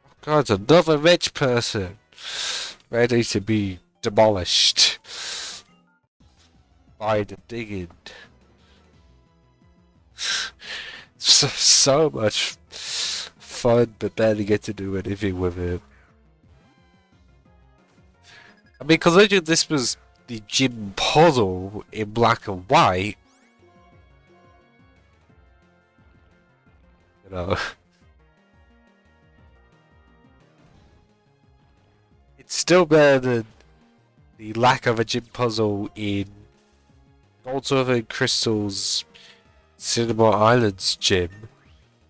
Oh God, another rich person ready to be demolished by the digging. So much fun, but barely get to do anything with it. I mean, considering this was the gym puzzle in black and white, you know, it's still better than the lack of a gym puzzle in Gold, Silver, and Crystal's Cinema Islands gym,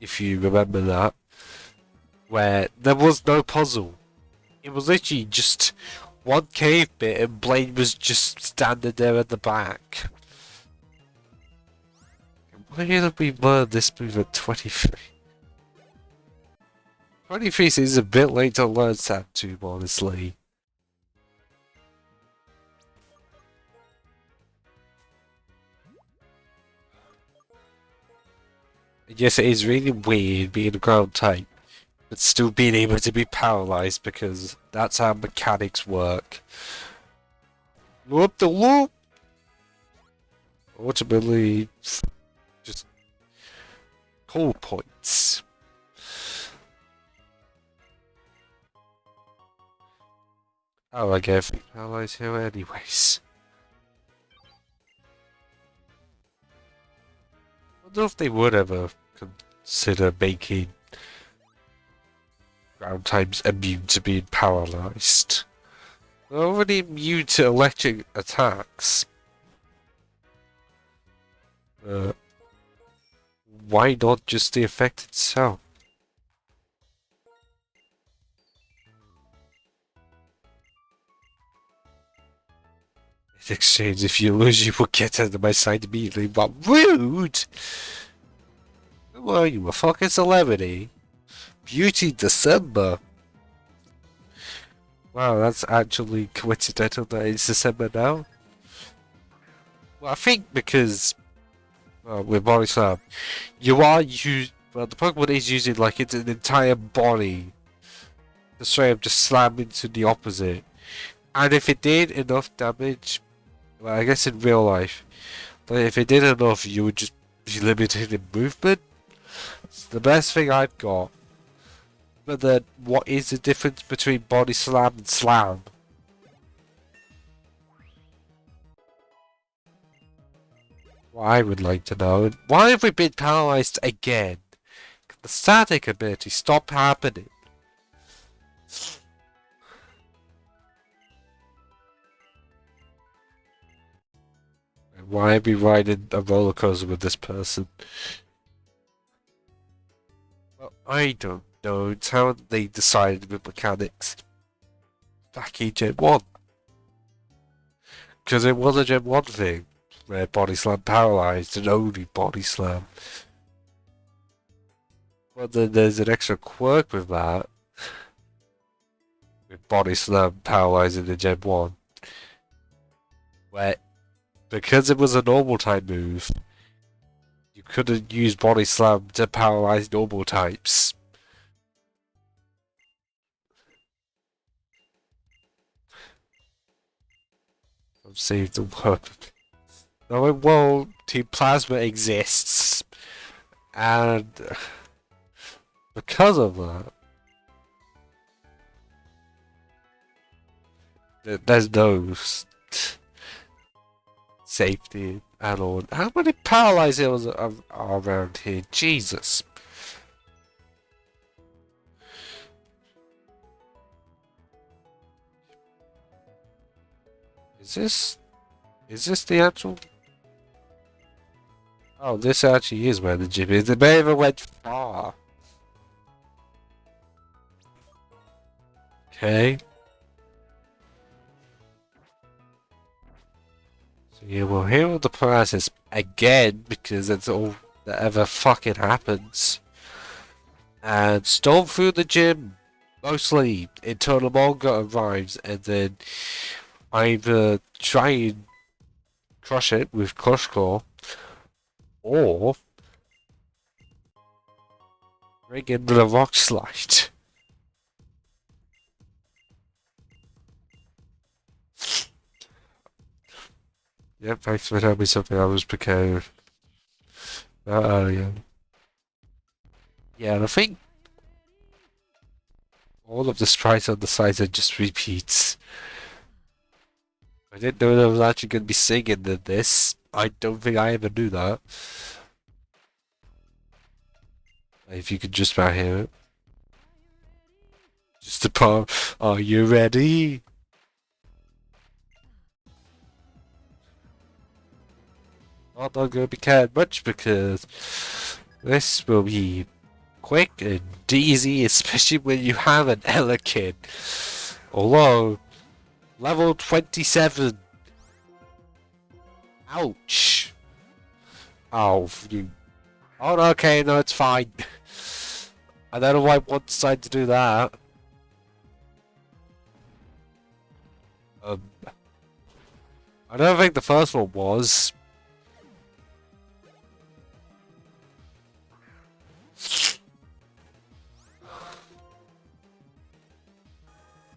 if you remember that, where there was no puzzle. It was literally just one cave bit and Blaine was just standing there at the back. Why did we learn this move at 23? 23 seems a bit late to learn Sab-Tube, honestly. Yes, it is really weird being a ground type, but still being able to be paralyzed because that's how mechanics work. Loop the loop! Ultimately, just cool points. Oh, I get paralyzed here anyways. I wonder if they would ever consider making ground types immune to being paralyzed. They're already immune to electric attacks. Why not just the effect itself? In exchange, if you lose, you will get out of my sight immediately. But rude! Who are you, a fucking celebrity? Beauty December. Wow, that's actually coincidental that it's December now. Well, I think because with Body Slam, you are well, the Pokemon is using like it's an entire body to straight up just slam into the opposite. And if it did enough damage, well, I guess in real life, but if it did enough, you would just be limited in movement. It's the best thing I've got. But then, what is the difference between Body Slam and Slam? What I would like to know. Why have we been paralyzed again? Can the static ability stop happening? And why are we riding a roller coaster with this person? Well, I don't know. It's how they decided with mechanics back in Gen 1. Because it was a Gen 1 thing, where Body Slam paralyzed and only Body Slam. But then there's an extra quirk with that. With Body Slam paralyzing the Gen 1. Where, because it was a normal type move, you couldn't use Body Slam to paralyze normal types. I've saved the word. No, it won't. Team Plasma exists. And because of that, there's no safety at all. How many paralyzed hills are around here? Jesus. Is this the actual? Oh, this actually is where the gym is. The never went far. Okay. So yeah, we'll heal the process again because that's all that ever fucking happens. And storm through the gym, mostly until the manga arrives, and then either try and crush it with Crush Core, or Bring in the rock slide. Yep, thanks for telling me something I was prepared earlier. Yeah, and I think all of the sprites on the sides are just repeats. I didn't know there was actually going to be singing in this. I don't think I ever knew that. If you could just about hear it. Just a part. Are you ready? Not going to be cared much because this will be quick and easy, especially when you have an Ella kid. Although, level 27. Ouch. Oh, you. Oh, okay, no, it's fine. I don't know why one decided to do that. I don't think the first one was.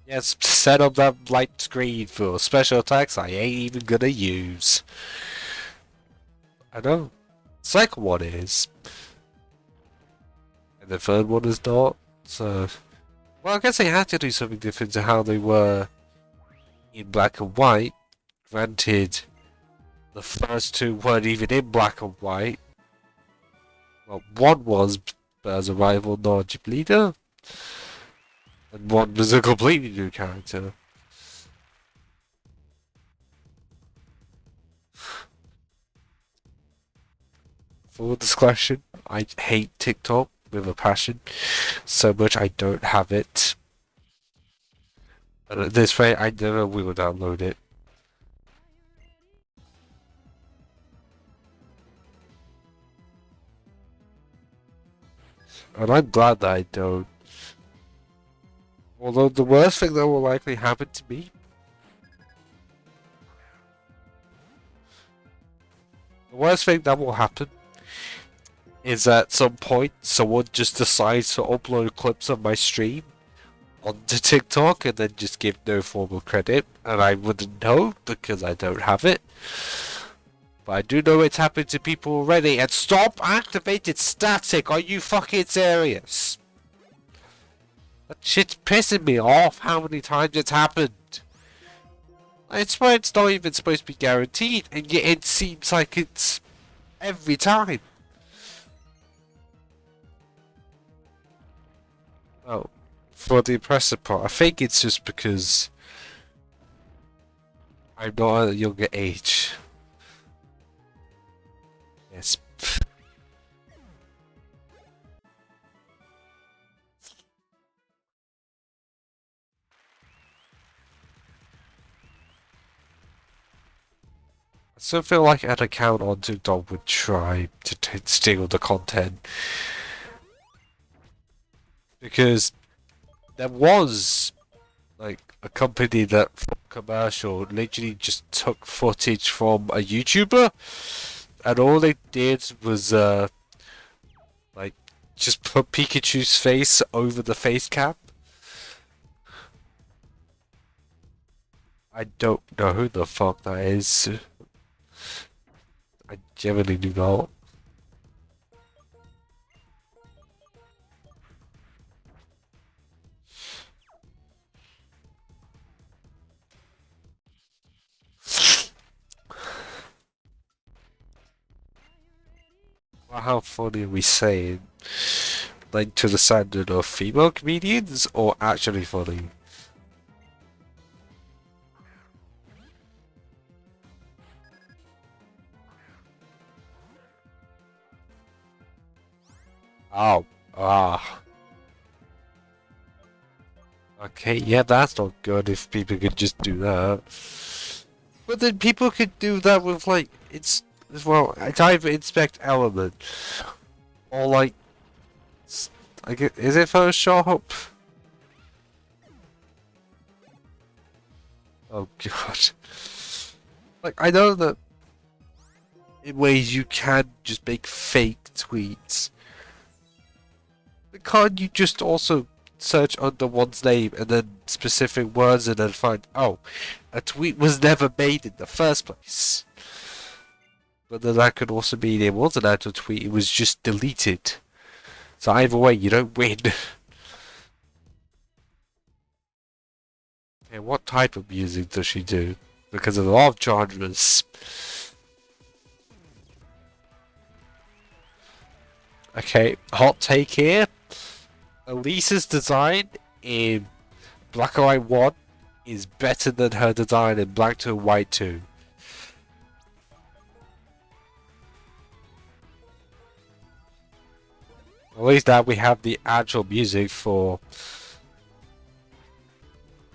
Yes, set up that light screen for special attacks I ain't even gonna use. I know. Second one is. And the third one is not. So. Well, I guess they had to do something different to how they were in black and white. Granted, the first two weren't even in black and white. Well, one was as a rival non-chip leader. And one was a completely new character. For discussion, I hate TikTok with a passion. So much I don't have it. And at this rate, I never will download it. And I'm glad that I don't. Although the worst thing that will likely happen to me. The worst thing that will happen is at some point someone just decides to upload clips of my stream onto TikTok and then just give no formal credit, and I wouldn't know because I don't have it. But I do know it's happened to people already, and stop activated static, are you fucking serious? That shit's pissing me off how many times it's happened. I swear it's not even supposed to be guaranteed, and yet it seems like it's every time. Oh, for the impressive part, I think it's just because I'm not at a younger age. Yes. I still feel like an account on TikTok would try to steal the content. Because there was, like, a company that, for commercial, literally just took footage from a YouTuber, and all they did was, like, just put Pikachu's face over the face cap. I don't know who the fuck that is. I genuinely do not. Well, how funny are we saying? Like, to the standard of female comedians, or actually funny? Oh, ah. Okay, yeah, that's not good if people could just do that. But then people could do that with, like, it's, well, it's either Inspect Element, or, like, is it Photoshop? Oh, God. Like, I know that in ways you can just make fake tweets. Can't you just also search under one's name and then specific words and then find, oh, a tweet was never made in the first place? But then that could also mean it wasn't an actual tweet, it was just deleted. So either way, you don't win. Okay, what type of music does she do? Because of a lot of genres. Okay, hot take here. Elisa's design in Black and White 1 is better than her design in Black 2 and White 2. At least now we have the actual music for,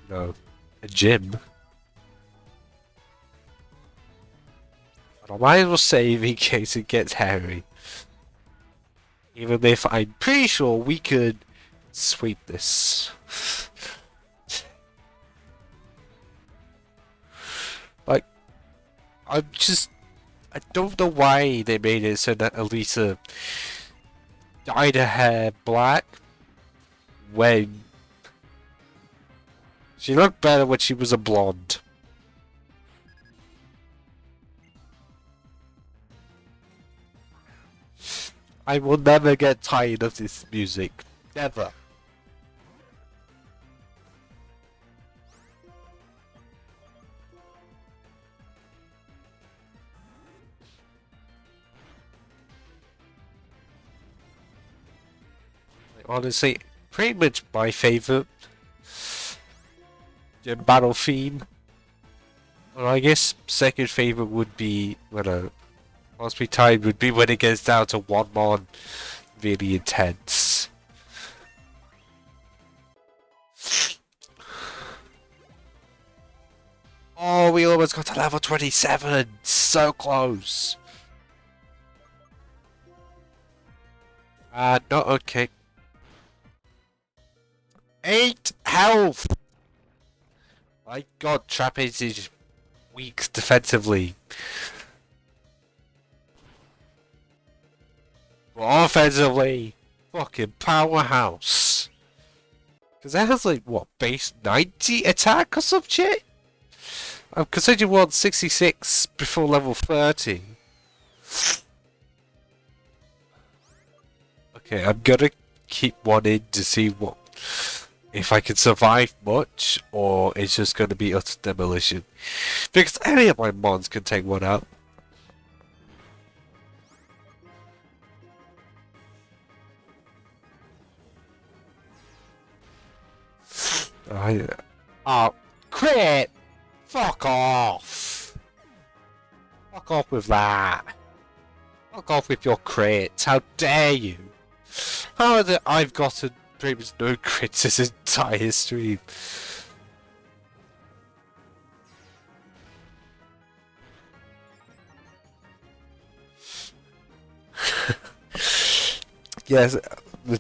you know, a gym. But I might as well save in case it gets hairy. Even if I'm pretty sure we could sweep this. Like, I don't know why they made it so that Elisa dyed her hair black when she looked better when she was a blonde. I will never get tired of this music. Never. Honestly, pretty much my favorite battle theme. Well, I guess second favorite would be must be tied would be when it gets down to one mon, really intense. Oh, we almost got to level 27. So close. Not okay. 8 health. My God, Trapeze is weak defensively. But offensively, fucking powerhouse. Because it has like, what, base 90 attack or some shit? I'm considering 166 before level 30. Okay, I'm gonna keep one in to see what if I can survive much, or it's just gonna be utter demolition. Because any of my mons can take one out. Oh, crit! Fuck off! Fuck off with that! Fuck off with your crits! How dare you! How that I've gotten pretty much no crits this entire stream. Yes,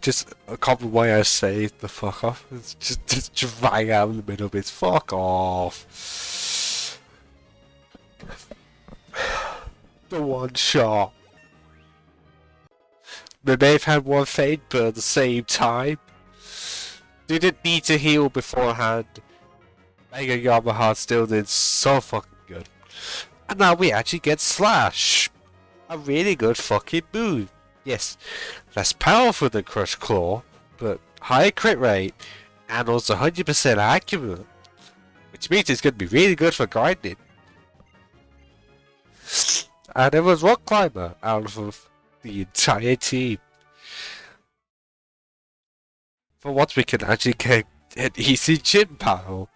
just a common way I say the fuck off. It's just drag out in the middle of it. Fuck off. The one shot. They may have had one fade, but at the same time, didn't need to heal beforehand. Mega Yamaha still did so fucking good. And now we actually get Slash. A really good fucking move. Yes, less powerful than Crush Claw, but higher crit rate, and also 100% accurate. Which means it's going to be really good for grinding. And it was Rock Climber out of the entire team. For once we can actually get an easy gym battle.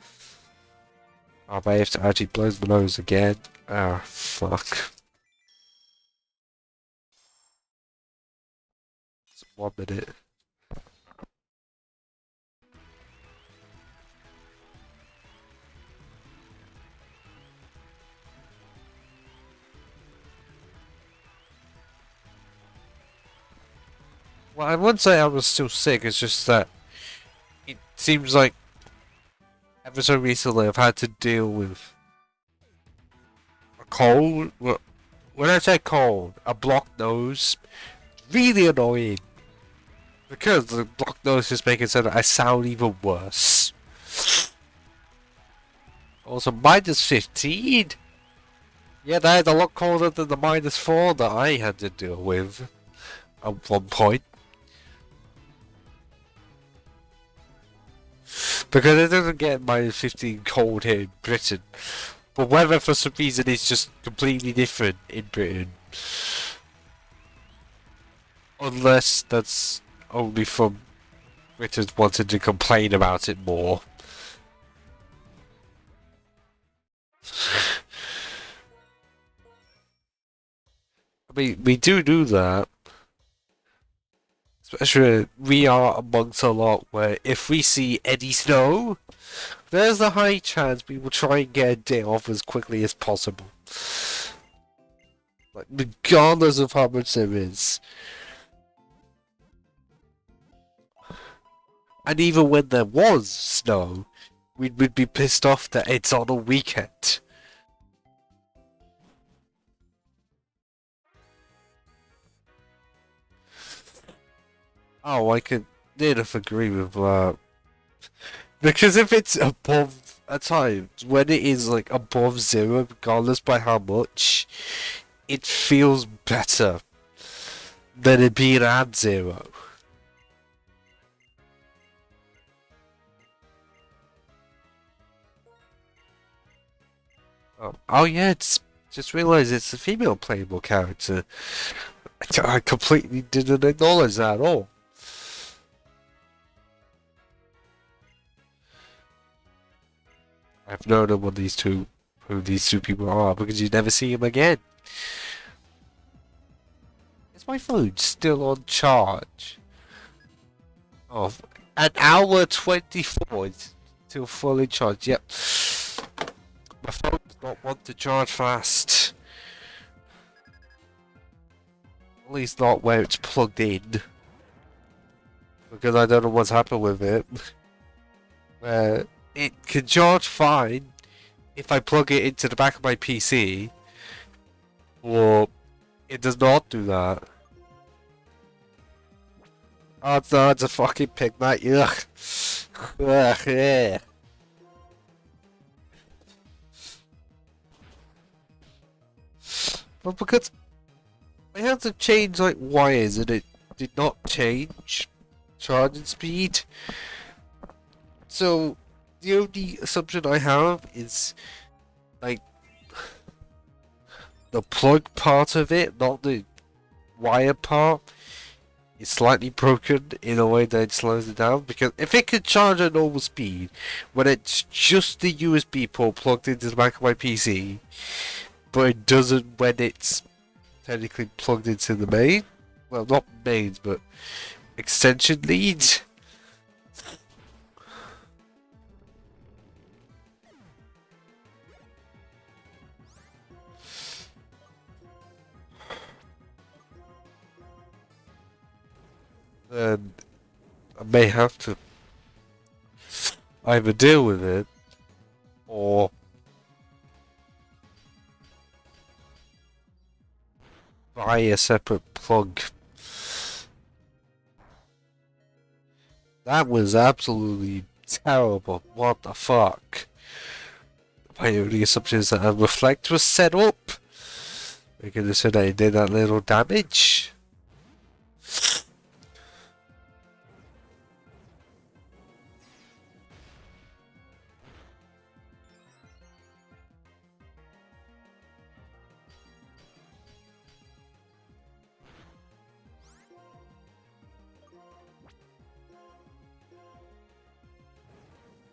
Oh, I have to actually blow my nose again. Oh, fuck. 1 minute. Well, I wouldn't say I was still sick, it's just that it seems like ever so recently I've had to deal with a cold. Well, when I say cold, a blocked nose. Really annoying. Because the block nose is making so that I sound even worse. Also, minus 15? Yeah, that is a lot colder than the minus 4 that I had to deal with at one point. Because it doesn't get minus 15 cold here in Britain. But weather for some reason is just completely different in Britain. Unless that's only from Britons wanting to complain about it more. I mean, we do that. Especially, we are amongst a lot where if we see any snow, there's a high chance we will try and get a day off as quickly as possible. Like, regardless of how much there is. And even when there was snow, we'd be pissed off that it's on a weekend. Oh, I could enough agree with that. Because if it's above, at times, when it is like above 0, regardless by how much, it feels better than it being at 0. Oh yeah, just realised it's a female playable character. I completely didn't acknowledge that at all. I've known who these two people are because you never see them again. Is my phone still on charge? Oh, an hour 24 it's still fully charged. Yep. My phone does not want to charge fast. At least not where it's plugged in. Because I don't know what's happened with it. Where it can charge fine if I plug it into the back of my PC. Or it does not do that. Oh no, it's a fucking pig night. Ugh. Ugh, yeah. But because I had to change like wires and it did not change charging speed. So the only assumption I have is like the plug part of it, not the wire part, is slightly broken in a way that it slows it down. Because if it could charge at normal speed when it's just the USB port plugged into the back of my PC, but it doesn't when it's technically plugged into the main. Well, not mains, but extension leads. Then I may have to either deal with it or buy a separate plug. That was absolutely terrible. What the fuck? My only assumption is that a reflect was set up. We could have said I did that little damage.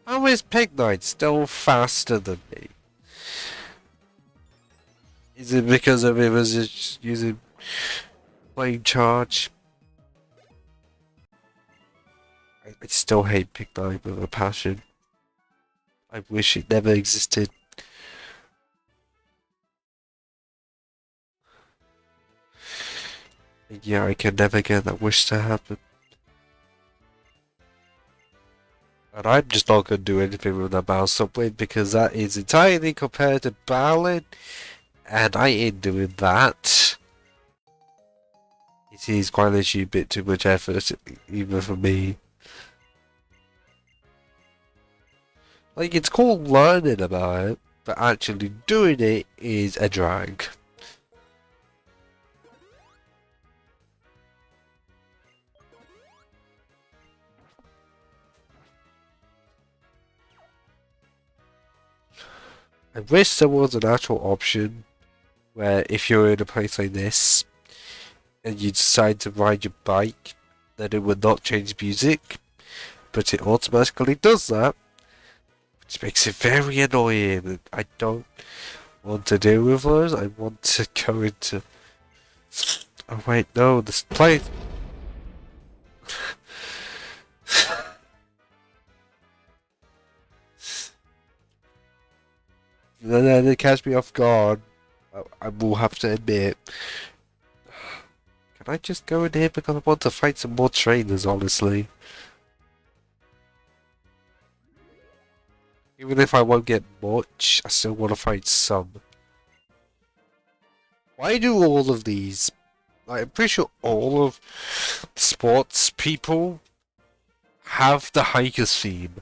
How is Pig Knight still faster than me? Is it because of it was just using plain charge? I still hate Pig Knight with a passion. I wish it never existed. Yeah, I can never get that wish to happen. And I'm just not going to do anything with that mouse upgrade because that is entirely compared to Bowling. And I ain't doing that. It is quite literally a bit too much effort, even for me. Like, it's cool learning about it, but actually doing it is a drag. I wish there was an actual option where if you're in a place like this and you decide to ride your bike, then it would not change music, but it automatically does that, which makes it very annoying. I don't want to deal with those. I want to go into... Oh wait, no, this place... Then it catch me off guard. I will have to admit. Can I just go in here because I want to fight some more trainers, honestly? Even if I won't get much, I still want to fight some. Why do all of these... Like, I'm pretty sure all of the sports people have the Hikers theme.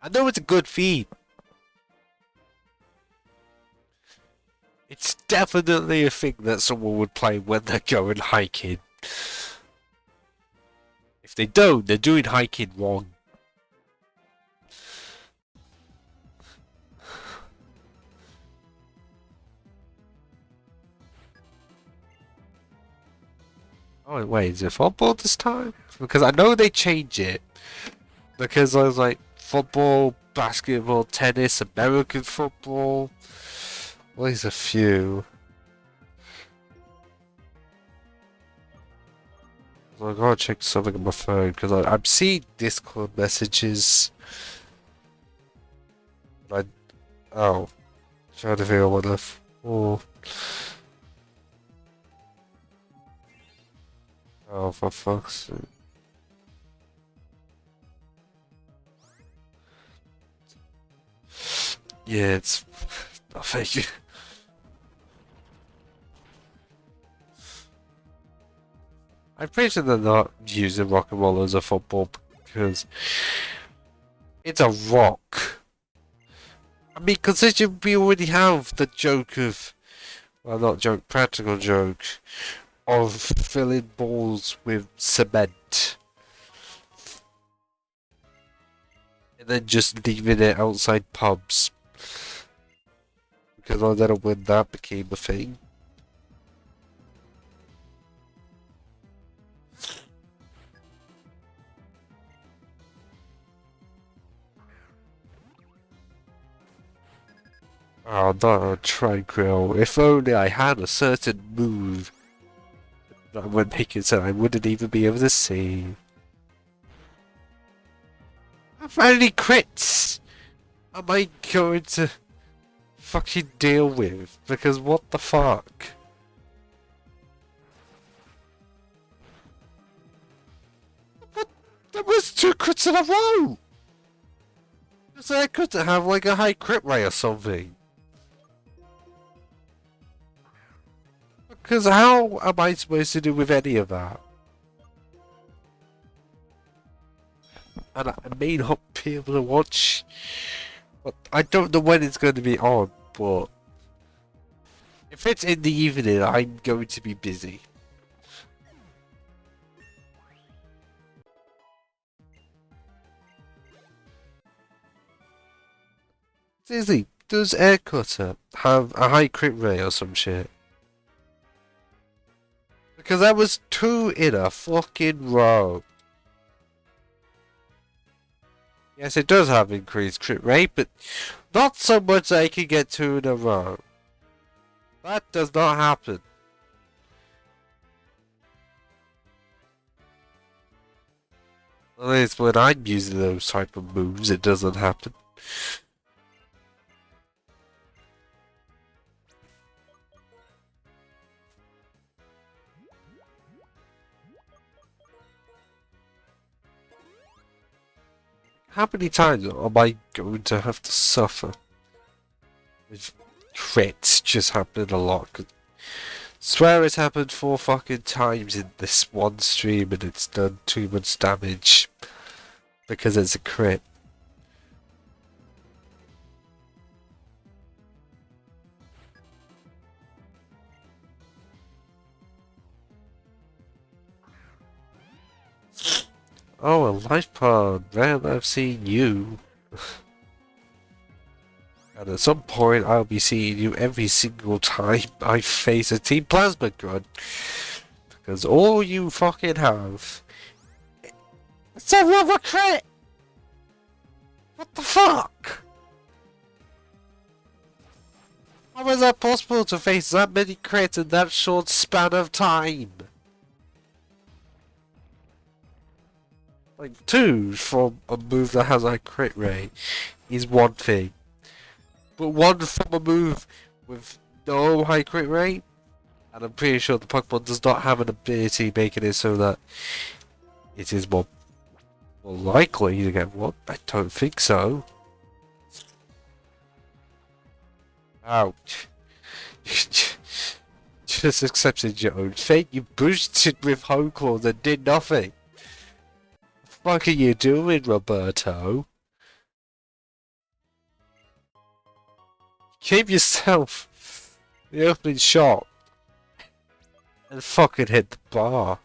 I know it's a good theme. It's definitely a thing that someone would play when they're going hiking. If they don't, they're doing hiking wrong. Oh wait, is it football this time? Because I know they change it. Because I was like, football, basketball, tennis, American football. Well, there's a few. I gotta check something on my phone because I'm seeing Discord messages. Oh, trying to figure out what the. Oh, for fuck's sake. Yeah, it's nothing. I'm pretty sure they're not using rock and roll as a football because it's a rock. I mean, considering we already have the joke of, well, not joke, practical joke of filling balls with cement and then just leaving it outside pubs. Because I don't know when that became a thing. Oh no, tranquil. If only I had a certain move that would make it so I wouldn't even be able to see. How many crits am I going to fucking deal with? Because what the fuck? But there was 2 crits in a row! So I could have like a high crit rate or something. Because how am I supposed to do with any of that? And I may not be able to watch. But I don't know when it's going to be on, but if it's in the evening, I'm going to be busy. Seriously, does Air Cutter have a high crit rate or some shit? Because that was 2 in a fucking row. Yes, it does have increased crit rate, but not so much that I can get 2 in a row. That does not happen. At least when I'm using those type of moves, it doesn't happen. How many times am I going to have to suffer with crits just happening a lot? Swear it's happened 4 fucking times in this one stream and it's done too much damage. Because it's a crit. Oh, a life pod. Man, I've seen you. And at some point, I'll be seeing you every single time I face a Team Plasma Grunt. Because all you fucking have... It's another crit! What the fuck? How is that possible to face that many crits in that short span of time? Like, 2 from a move that has a crit rate is one thing. But 1 from a move with no high crit rate, and I'm pretty sure the Pokemon does not have an ability making it so that it is more likely to get one. I don't think so. Ouch. Just accepted your own fate. You boosted with Home Claws and did nothing. What are you doing, Roberto? Keep yourself the opening shot and fucking hit the bar.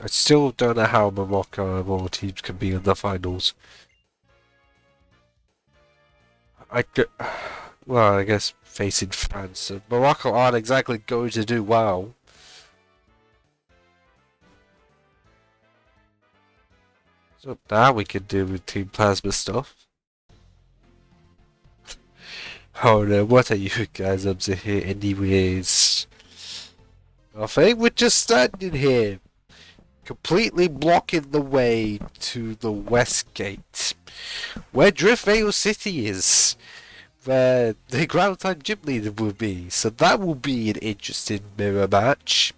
I still don't know how Morocco and all teams can be in the finals. Well, I guess facing France. Morocco aren't exactly going to do well. So now we can do with Team Plasma stuff. Oh no, what are you guys up to here anyways? Nothing, we're just standing here. Completely blocking the way to the west gate. Where Driftvale City is. Where the ground time gym leader will be. So that will be an interesting mirror match.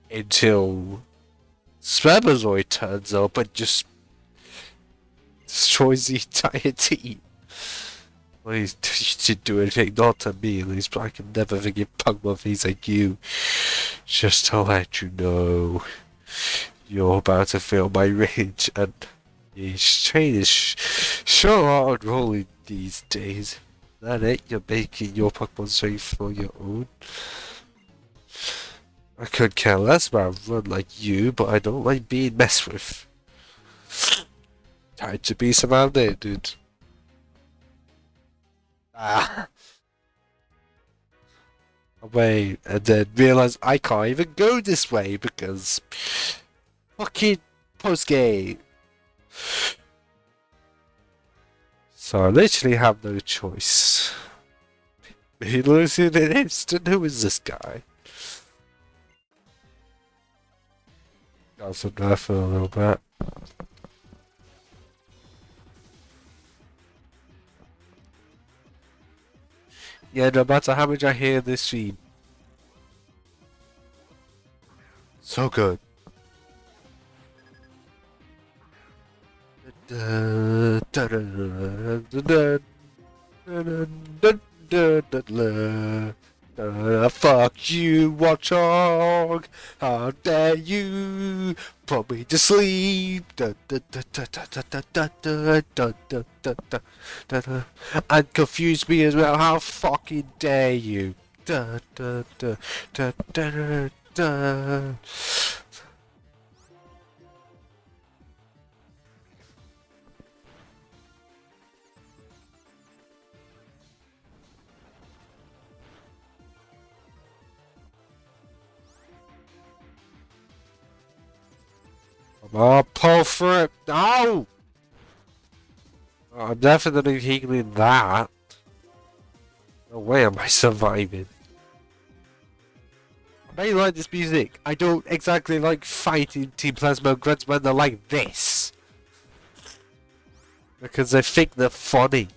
Until Spermazoid turns up and just destroys the entire team. Well, he didn't do anything, not to me at least, but I can never forgive Pokemon things like you. Just to let you know, you're about to feel my rage, and his train is sure hard rolling these days. That it, you're making your Pokemon safe for your own. I could care less about a run like you, but I don't like being messed with. Time to be surrounded, dude. Away, and then realize I can't even go this way because fucking post-game. So I literally have no choice. He loses in an instant. Who is this guy? Got some nerf for a little bit. Yeah, no matter how much I hear this stream. So good. Fuck you, Watchog! How dare you put me to sleep? And confuse me as well. How fucking dare you? Oh, pull through it. No! I'm definitely healing that. No way am I surviving. I may like this music. I don't exactly like fighting Team Plasma Grunts when they're like this. Because I think they're funny.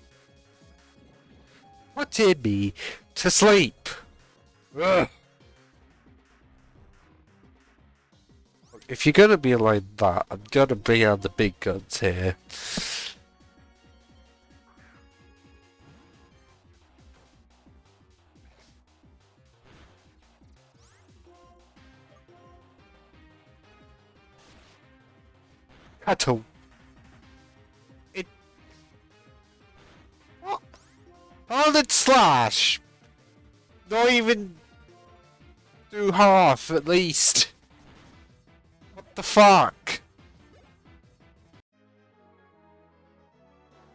Putting me to sleep. Ugh. If you're gonna be like that, I'm gonna bring out the big guns here. Kanto. It. What? How did Slash? Not even do half, at least. What the fuck?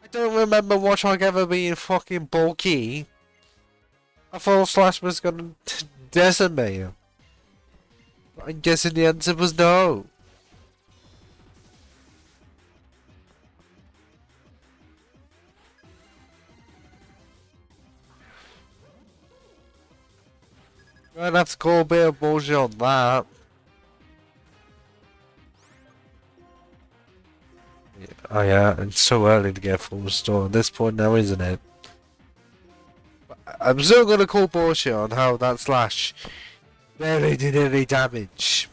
I don't remember Watchog ever being fucking bulky. I thought Slash was gonna decimate him. But I'm guessing the answer was no. I'd have to call a bit of bullshit on that. Yeah. Oh yeah, it's so early to get a full restore at this point now, isn't it? I'm still gonna call bullshit on how that Slash barely did any damage.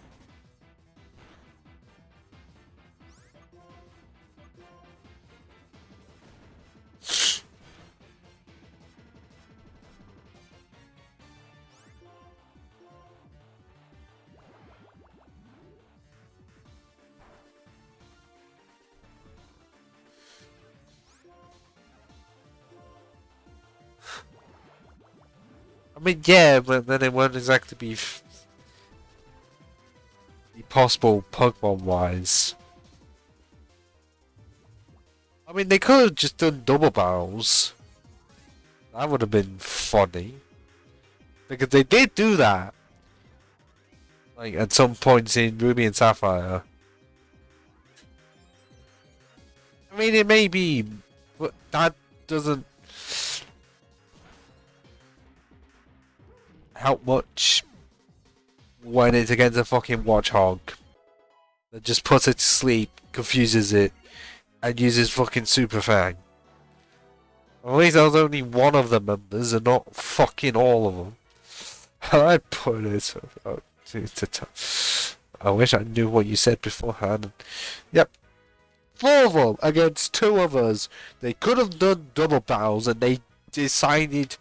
I mean, yeah, but then it won't exactly be possible Pokemon-wise. I mean, they could have just done double barrels. That would have been funny. Because they did do that. Like, at some points in Ruby and Sapphire. I mean, it may be, but that doesn't help much when it's against a fucking Watchog that just puts it to sleep, confuses it, and uses fucking Super Fang. At least that was only one of the members and not fucking all of them. I put it. I wish I knew what you said beforehand. Yep. 4 of them against 2 of us. They could have done double battles and they decided,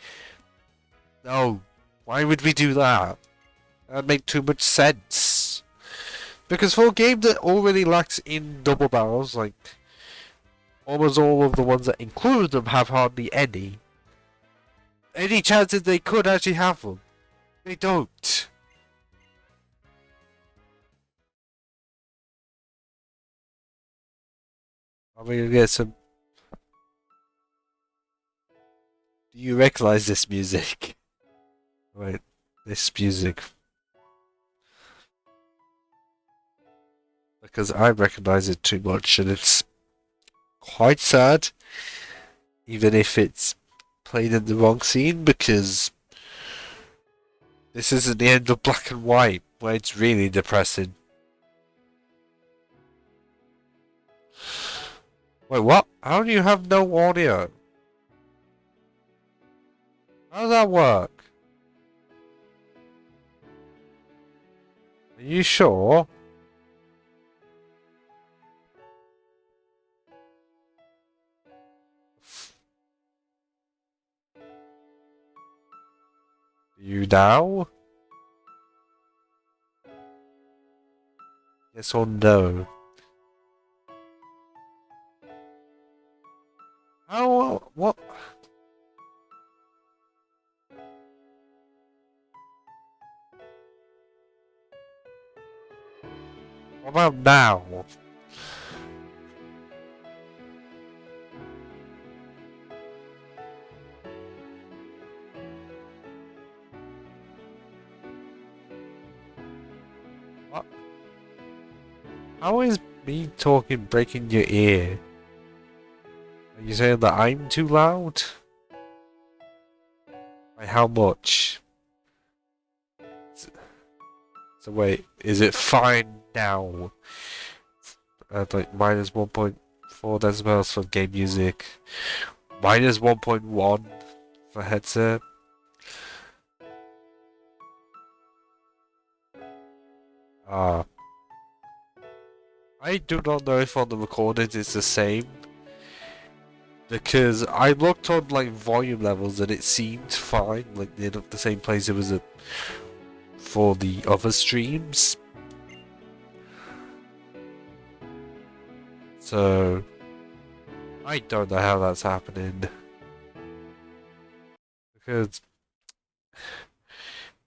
no, why would we do that? That'd make too much sense. Because for a game that already lacks in double barrels, like almost all of the ones that include them have hardly any chances they could actually have them, they don't. I'm gonna get some. Do you recognize this music? Right, this music. Because I recognize it too much and it's quite sad. Even if it's played in the wrong scene, because this isn't the end of Black and White, where it's really depressing. Wait, what? How do you have no audio? How does that work? Are you sure? You now? Yes or no? How? What? What about now? What? How is me talking breaking your ear? Are you saying that I'm too loud? By how much? So wait, is it fine now? At like minus 1.4 decibels for game music, minus 1.1 for headset. Ah. I do not know if on the recordings it's the same. Because I looked on like volume levels and it seemed fine, like they looked the same place it was at for the other streams. So I don't know how that's happening. Because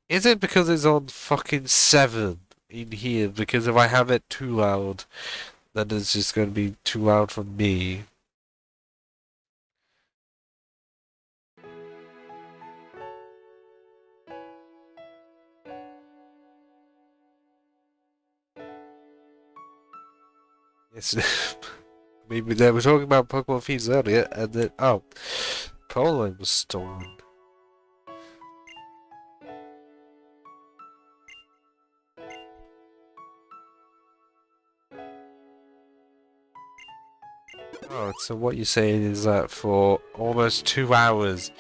is it because it's on fucking 7 in here? Because if I have it too loud, then it's just gonna be too loud for me. Yes. Maybe they were talking about Pokemon thieves earlier, and then Poland was stolen. Oh, so what you're saying is that for almost 2 hours,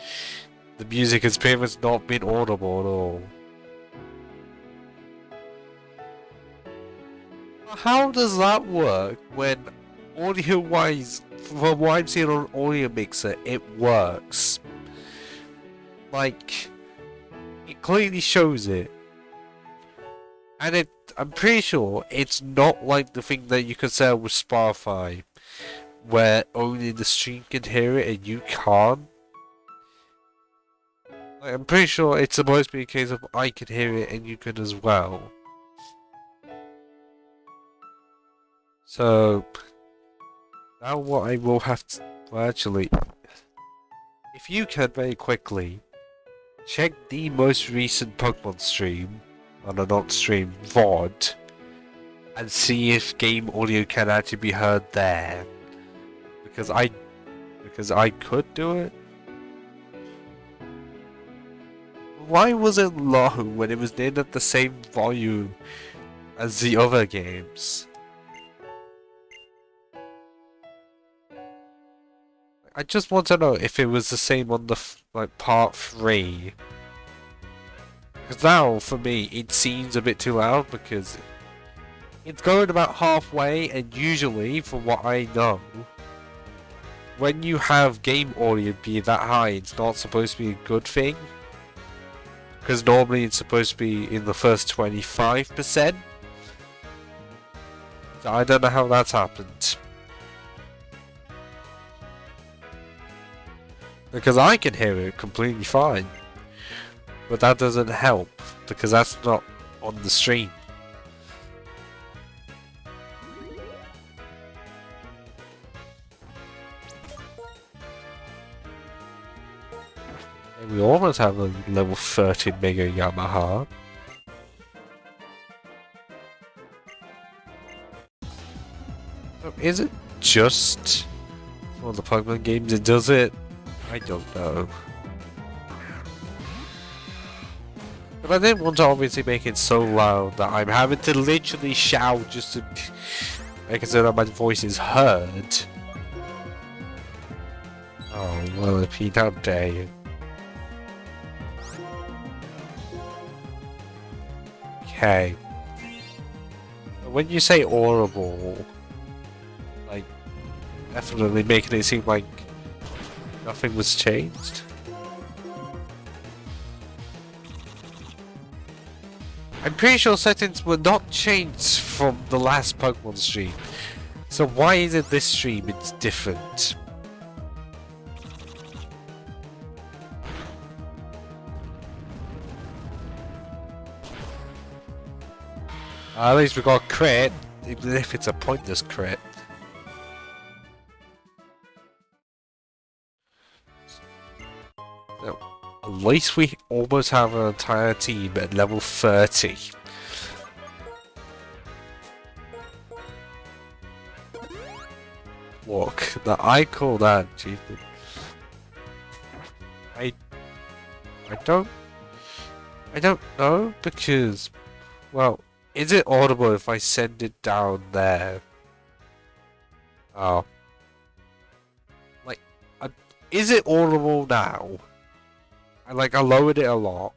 the music has pretty much not been audible at all. How does that work when audio-wise, from what I'm seeing on Audio Mixer, it works? Like, it clearly shows it. And I'm pretty sure it's not like the thing that you can sell with Spotify, where only the stream can hear it and you can't. Like, I'm pretty sure it's supposed to be a case of I can hear it and you can as well. So, now what I will have to... Well, actually, if you can very quickly, check the most recent Pokemon stream, not stream, VOD, and see if game audio can actually be heard there. Because I could do it. Why was it low when it was named at the same volume as the other games? I just want to know if it was the same on the part 3. Because now, for me, it seems a bit too loud because it's going about halfway, and usually, from what I know, when you have game audio be that high, it's not supposed to be a good thing. Because normally it's supposed to be in the first 25%. So I don't know how that's happened. Because I can hear it completely fine. But that doesn't help, because that's not on the stream. And we almost have a level 30 Mega Yamaha. So is it just for the Pokemon games? It does it? I don't know. But I didn't want to obviously make it so loud that I'm having to literally shout just to make it so that my voice is heard. Oh, well, Pete, how dare you. Okay. When you say audible, like, definitely making it seem like nothing was changed. I'm pretty sure settings were not changed from the last Pokemon stream. So why is it this stream it's different? At least we got a crit, even if it's a pointless crit. So, at least we almost have an entire team at level 30. Look, I call that achievement. I don't know because, well, is it audible if I send it down there? Oh. Like, is it audible now? I lowered it a lot.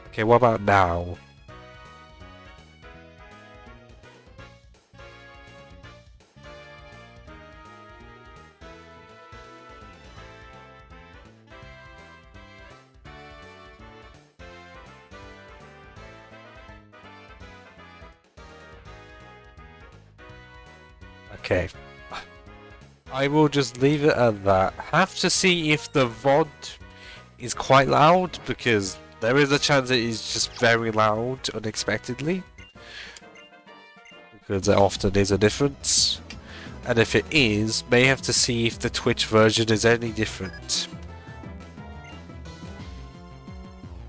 Okay, what about now? Okay. I will just leave it at that. Have to see if the VOD is quite loud, because there is a chance it is just very loud unexpectedly. Because there often is a difference. And if it is, may have to see if the Twitch version is any different.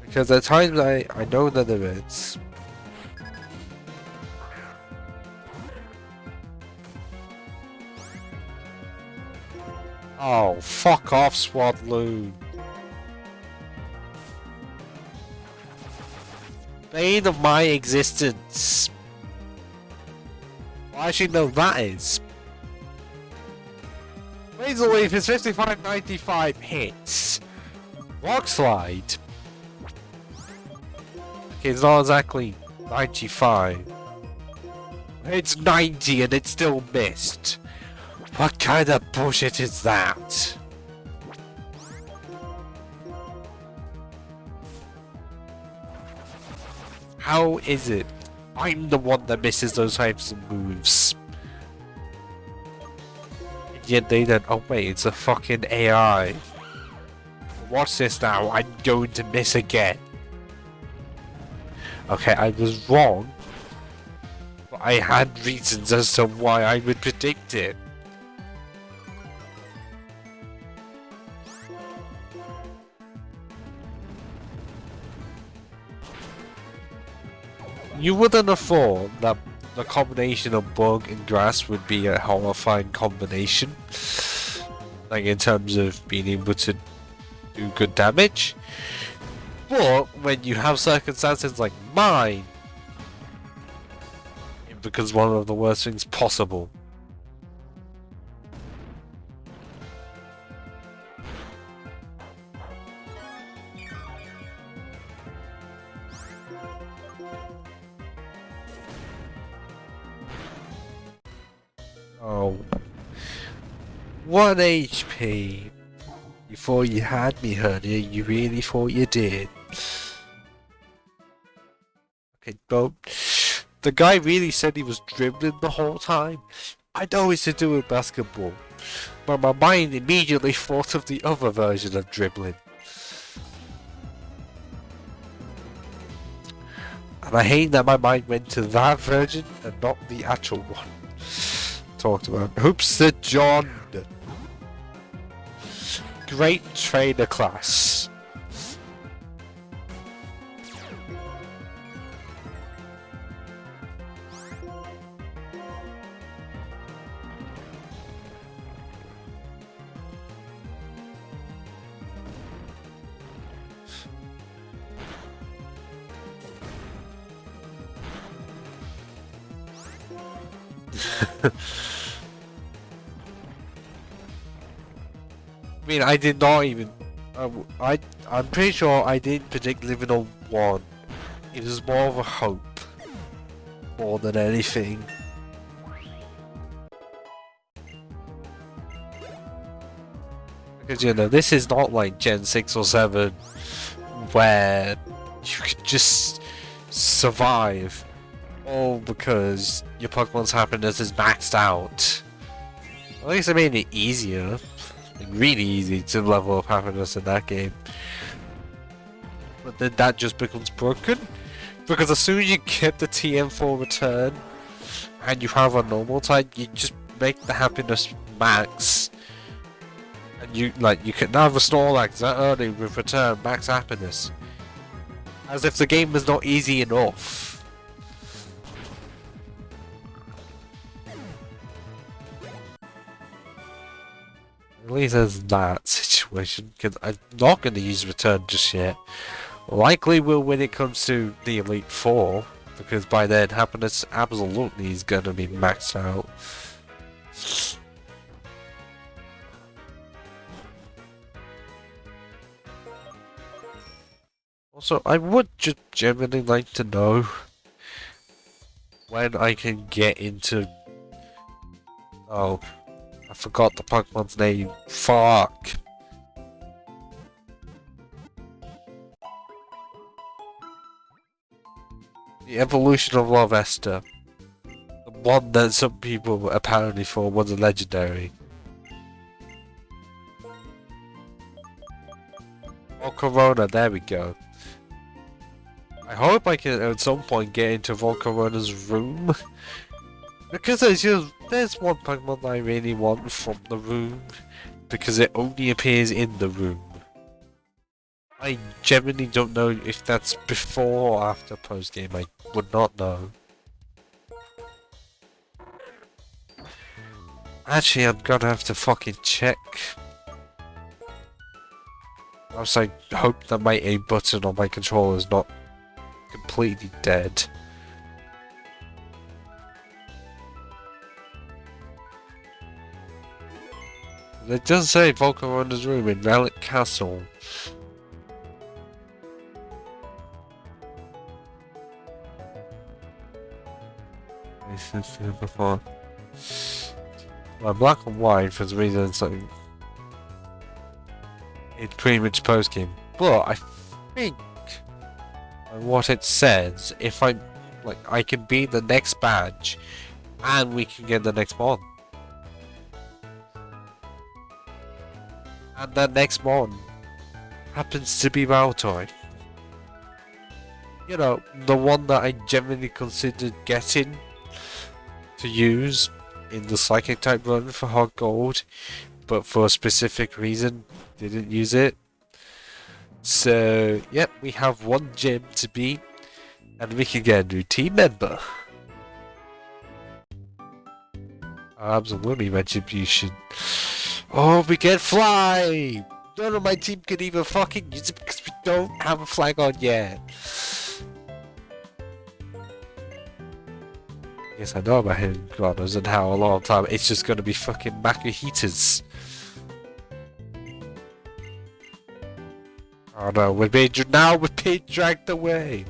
Because at times I know that there is. Oh, fuck off, Swadloon. Bane of my existence. Well, actually, no, that is. Razor Leaf is 55.95 hits. Rock Slide. Okay, it's not exactly 95. It's 90 and it still missed. What kind of bullshit is that? How is it? I'm the one that misses those types of moves. And yet they don't. Oh wait, it's a fucking AI. Watch this now, I'm going to miss again. Okay, I was wrong. But I had reasons as to why I would predict it. You wouldn't have thought that the combination of bug and grass would be a horrifying combination. Like in terms of being able to do good damage. But when you have circumstances like mine, it becomes one of the worst things possible. Oh. 1 HP. You thought you had me, honey. You really thought you did. Okay, don't. The guy really said he was dribbling the whole time. I know it's to do with basketball, but my mind immediately thought of the other version of dribbling. And I hate that my mind went to that version and not the actual one. Talked about. Hoopster John. Great trainer class. I mean, I did not even. I'm pretty sure I didn't predict living on 1. It was more of a hope, more than anything. Because you know, this is not like Gen 6 or 7, where you could just survive, all because your Pokemon's happiness is maxed out. At least it made it easier. Like, really easy to level up happiness in that game. But then that just becomes broken. Because as soon as you get the TM4 return and you have a normal type, you just make the happiness max. And you can now restore like that early with return max happiness. As if the game is not easy enough. At least there's that situation, because I'm not going to use return just yet. Likely will when it comes to the Elite Four, because by then happiness absolutely is going to be maxed out. Also, I would just genuinely like to know when I can get into... Oh, I forgot the Pokemon's name. Fuck. The evolution of Love Esther. The one that some people apparently thought was a legendary. Volcarona, there we go. I hope I can at some point get into Volcarona's room. Because there's one Pokemon that I really want from the room. Because it only appears in the room. I genuinely don't know if that's before or after post game. I would not know. Actually, I'm gonna have to fucking check. I was like, hope that my A button on my controller is not completely dead. It does say Volcarona's room in Relic Castle. Before. Well, black and white for the reason it's like it's pretty much post game. But I think what it says, if I can be the next badge and we can get the next mod. And that next mod happens to be Baltoy. You know, the one that I genuinely considered getting to use in the Psychic type run for Hot Gold, but for a specific reason didn't use it. So, yep, we have one gym to beat, and we can get a new team member. Absolutely, Retribution. Oh, we get Fly! None of my team can even fucking use it because we don't have a flag on yet. Yes, I know about hidden Granos and how a lot of time it's just gonna be fucking Makuhitas. Oh no, we're being dragged away.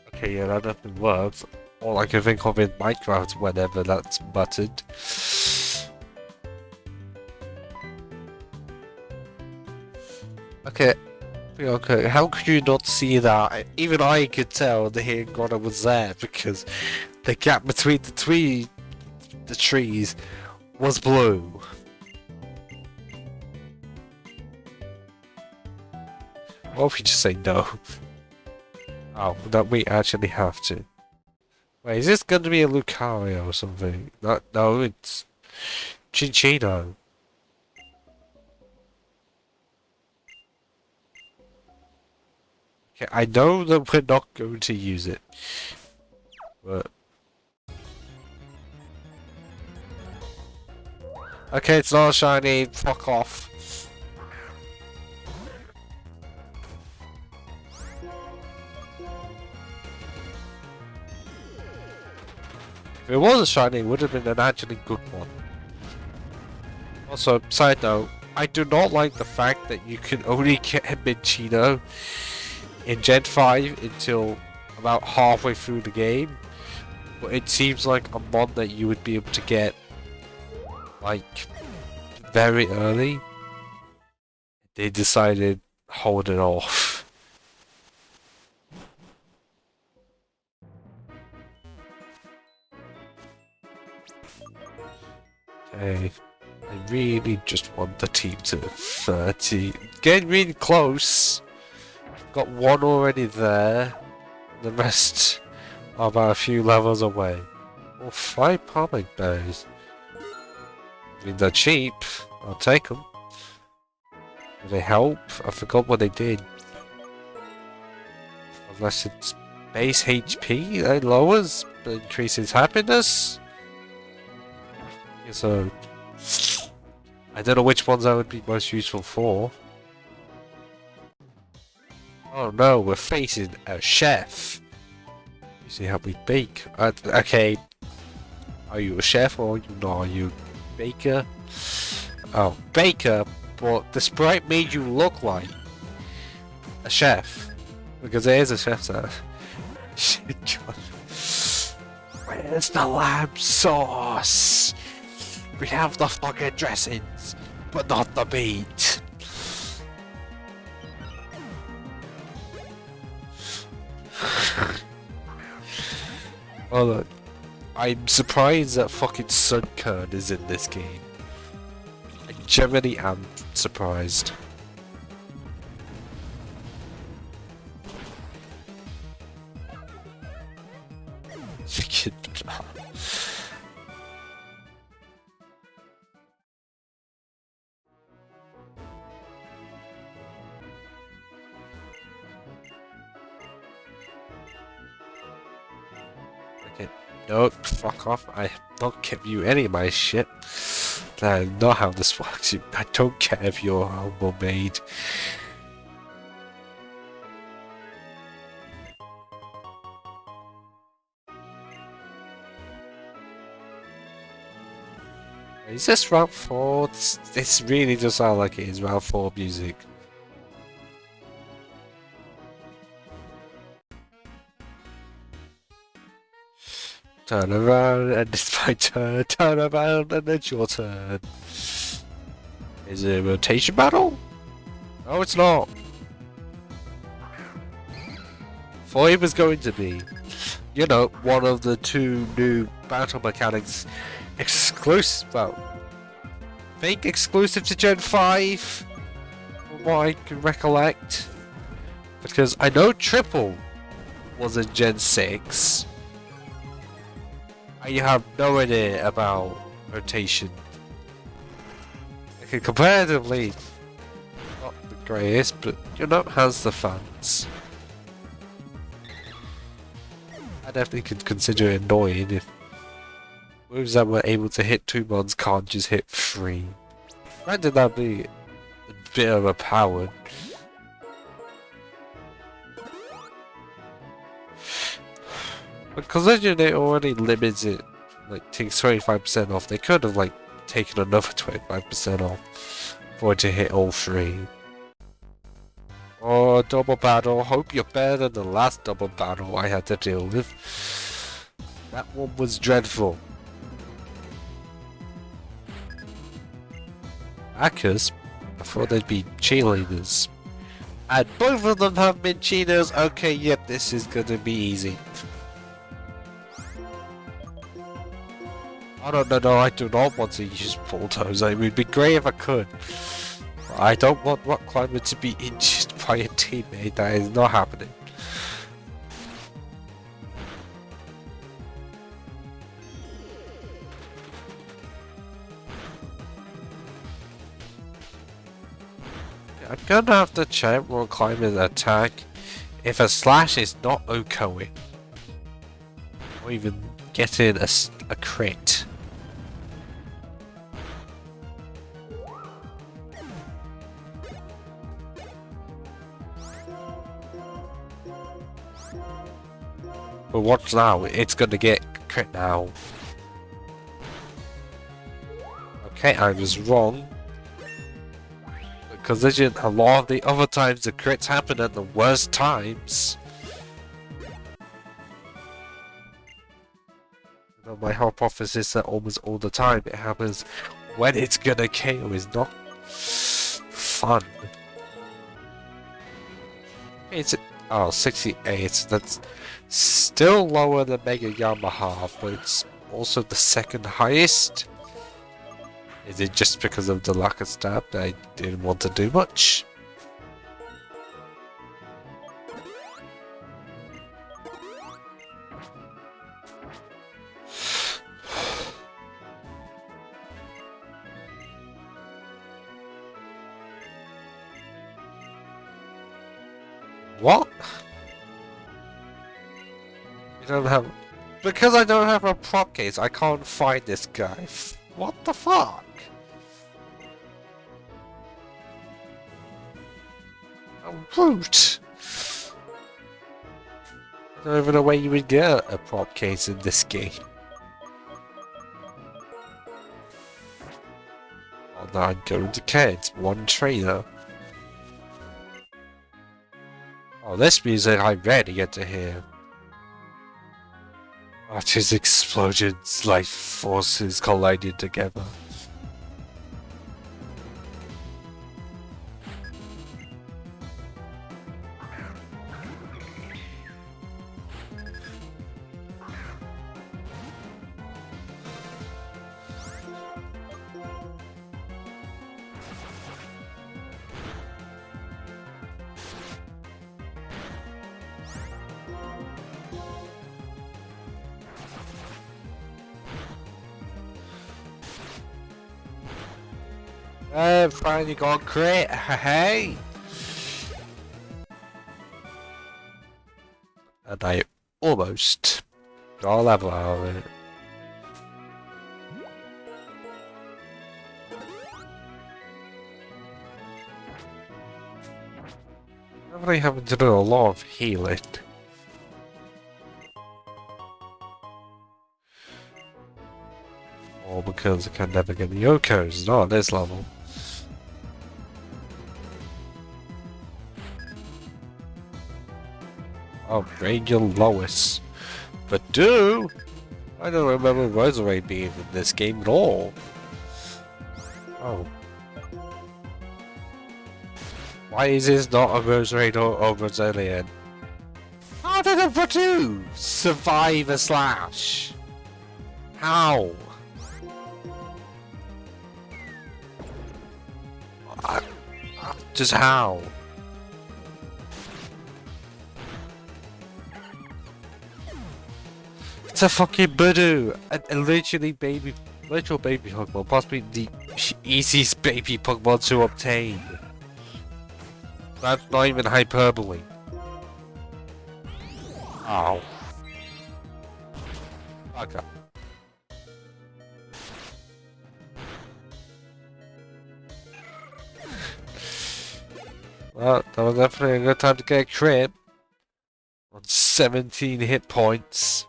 Okay, yeah, that nothing works. All I can think of in Minecraft whenever that's buttoned. Okay, how could you not see that? Even I could tell the hidden Grotto was there because the gap between the trees was blue. What if we just say no? Oh, that we actually have to. Wait, is this going to be a Lucario or something? No, it's Chinchino. Okay, I know that we're not going to use it, but okay, it's not shiny. Fuck off. If it was a shiny, it would have been an actually good one. Also, side note, I do not like the fact that you can only get a Minchino in Gen 5 until about halfway through the game. But it seems like a mod that you would be able to get like very early. They decided hold it off. Okay, I really just want the team to 30. Getting really close. Got one already there. The rest are about a few levels away. Oh, 5 Palmic berries. I mean, they're cheap. I'll take them. Do they help? I forgot what they did. Unless it's base HP that lowers, but increases happiness. So, I don't know which ones I would be most useful for. Oh no, we're facing a chef. You see how we bake. Okay, are you a chef or are you a baker? Oh, baker, but the sprite made you look like a chef. Because there is a chef there. Where's the lamb sauce? We have the fucking dressings, but not the meat. Oh look, I'm surprised that fucking Sunkern is in this game. I genuinely am surprised. Okay, no, fuck off. I'm not giving you any of my shit. That's not how this works. I don't care if you're humble maid. Is this round 4? This really does sound like it is round 4 music. Turn around and it's my turn. Turn around and it's your turn. Is it a rotation battle? No, it's not. Thought it was going to be. You know, one of the 2 new battle mechanics exclusive. Well, fake exclusive to Gen 5. From what I can recollect. Because I know Triple was in Gen 6. I have no idea about rotation. Okay, comparatively, not the greatest, but you know, has the fans. I definitely could consider it annoying if moves that were able to hit 2 mons can't just hit 3. Granted, that'd be a bit overpowered. But considering it already limits it, like takes 25% off, they could have like taken another 25% off for it to hit all 3. Oh, double battle. Hope you're better than the last double battle I had to deal with. That one was dreadful. Hackers? I thought they'd be cheerleaders. And both of them have been cheaters. Okay, yep, this is gonna be easy. Oh no, I do not want to use Bulldoze. It would be great if I could. I don't want Rock Climber to be injured by a teammate. That is not happening. I'm gonna have to check Rock Climber's attack if a slash is not OKOing. Or even getting a crit. But watch now, it's gonna get crit now. Okay, I was wrong. Because a lot of the other times the crits happen at the worst times. You know, my hypothesis that almost all the time it happens when it's gonna KO is not fun. It's oh 68. That's still lower than Mega Yamaha, but it's also the second highest. Is it just because of the lack of stab that I didn't want to do much? What? You don't have... Because I don't have a prop case, I can't find this guy. What the fuck? How rude! I don't even know where you would get a prop case in this game. Oh no, I'm going to kids. One trainer. Oh, this music I rarely get to hear. Artist explosions, life forces colliding together. Finally got a crit, hey! And I almost got a level out of it. I'm really having to do a lot of healing. All because I can never get the Yokos, not at this level. Oh, Ranger Lois. But I don't remember Roserade being in this game at all. Oh. Why is this not a Roserade or Rosalian? How did a Badu survive a slash? How? Just how? It's a fucking Badu! A literally literal baby Pokemon, possibly the easiest baby Pokemon to obtain. That's not even hyperbole. Ow. Fuck up. Well, that was definitely a good time to get a crit. On 17 hit points.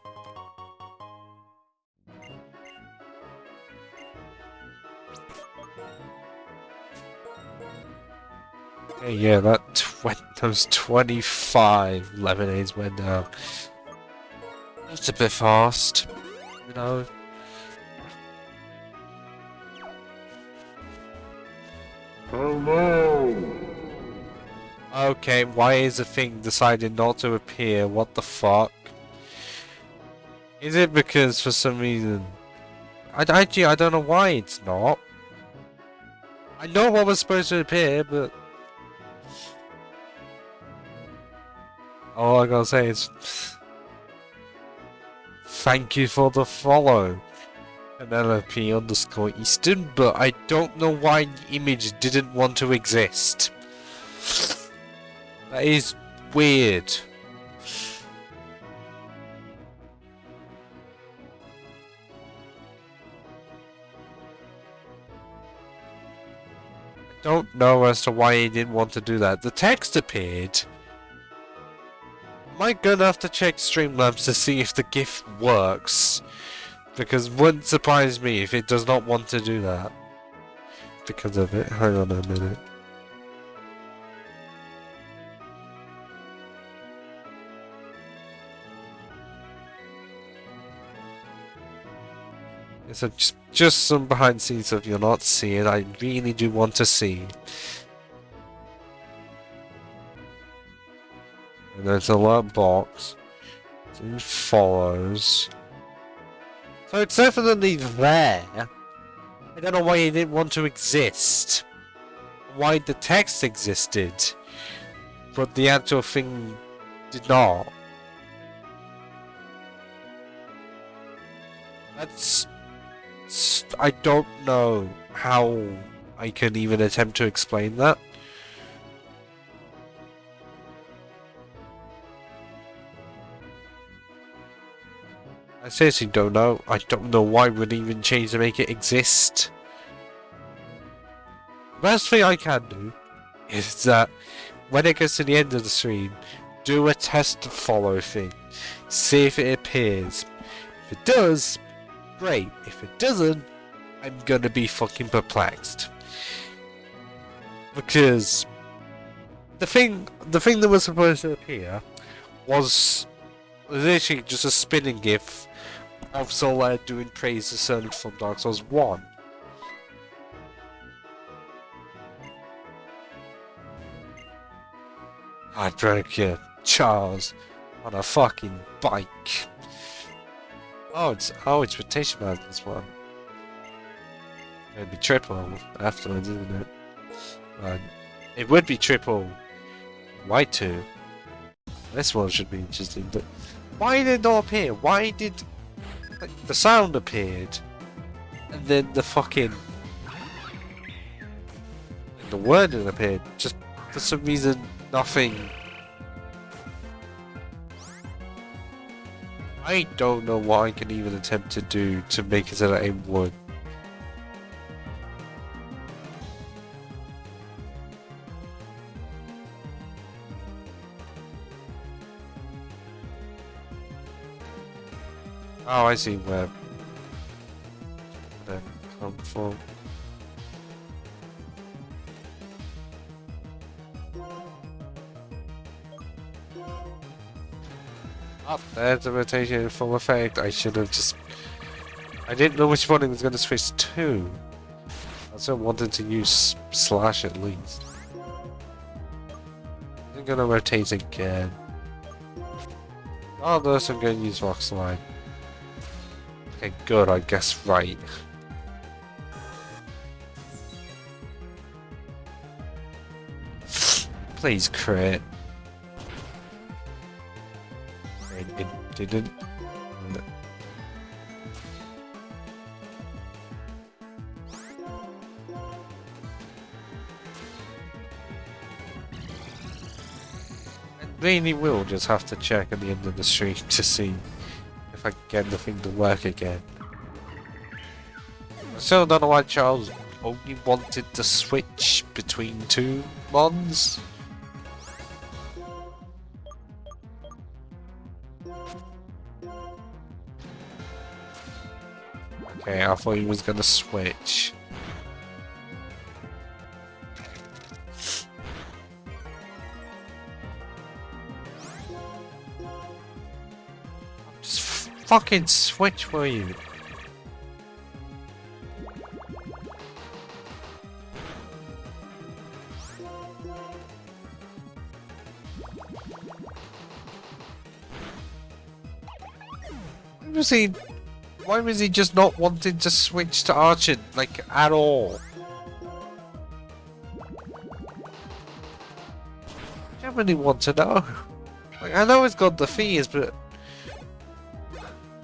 Okay, yeah, those 25 lemonades went down. That's a bit fast, you know. Oh no! Okay, why is the thing decided not to appear? What the fuck? Is it because for some reason... I don't know why it's not. I know what was supposed to appear, but... all I gotta say is... thank you for the follow. Penelope_Easton, but I don't know why the image didn't want to exist. That is weird. I don't know as to why he didn't want to do that. The text appeared. Am I gonna have to check Streamlabs to see if the GIF works? Because it wouldn't surprise me if it does not want to do that. Because of it. Hang on a minute. So just some behind the scenes stuff you're not seeing. I really do want to see. And there's a alert box. It follows. So it's definitely there. I don't know why it didn't want to exist. Why the text existed, but the actual thing did not. I don't know how I can even attempt to explain that. I seriously don't know. I don't know why we'd even change to make it exist. The best thing I can do is that when it gets to the end of the stream, do a test follow thing. See if it appears. If it does, great. If it doesn't, I'm gonna be fucking perplexed. Because the thing that was supposed to appear was literally just a spinning gif of Solar doing praise to Sonic from Dark Souls 1. I drank your Charles on a fucking bike. Oh, it's Rotation Man, this one. It'd be triple afterwards, isn't it? It would be triple white 2. This one should be interesting, but Why did it not appear? Why did like, the sound appeared, and then the fucking the word didn't appear? Just for some reason, nothing. I don't know what I can even attempt to do to make it so that it would. Oh, I see where that come from. Oh, there's a rotation full effect. I should have just... I didn't know which one it was going to switch to. I also wanted to use slash at least. I'm going to rotate again. Oh, no, I'm going to use rock slide. Okay, good, I guess right. Please crit. It didn't. I really will just have to check at the end of the stream to see if I can get the thing to work again. I still don't know why Charles only wanted to switch between two mons. Okay, I thought he was gonna switch. Just fucking switch, will you? Why was he just not wanting to switch to Archer, like, at all? I genuinely want to know. Like, I know it's got the fees, but...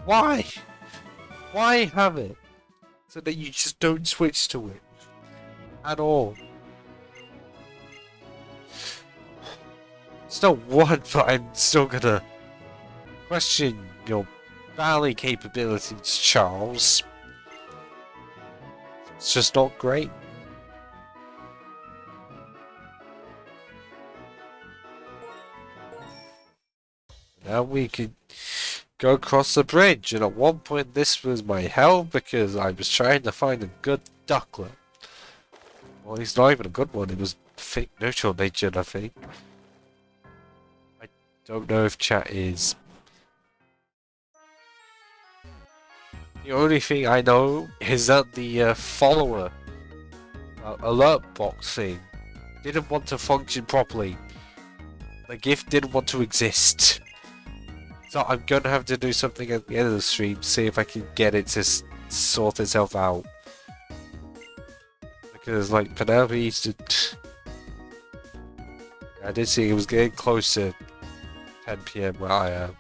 why? Why have it? So that you just don't switch to it. At all. Still won, but I'm still gonna... question your... Valley capabilities, Charles. It's just not great. Now we can go across the bridge, and at one point this was my hell because I was trying to find a good ducklet. Well, it's not even a good one, it was fake neutral nature, I think. I don't know if chat is... The only thing I know is that the follower alert box thing didn't want to function properly. The gift didn't want to exist. So I'm gonna have to do something at the end of the stream to see if I can get it to sort itself out. Because like Penelope used to... I did see it was getting close to 10 PM where I am.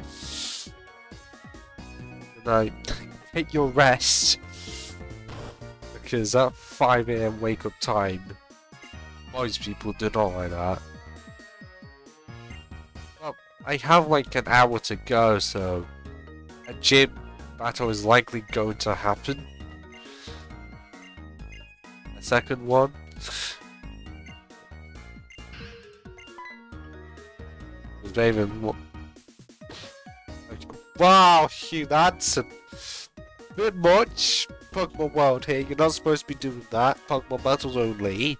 Good night. Take your rest, because that 5 AM wake up time, most people do not like that. Well, I have like an hour to go, so a gym battle is likely going to happen. A second one. Maybe more. Wow, Hugh, that's a bit much. Pokemon World here, you're not supposed to be doing that. Pokemon battles only.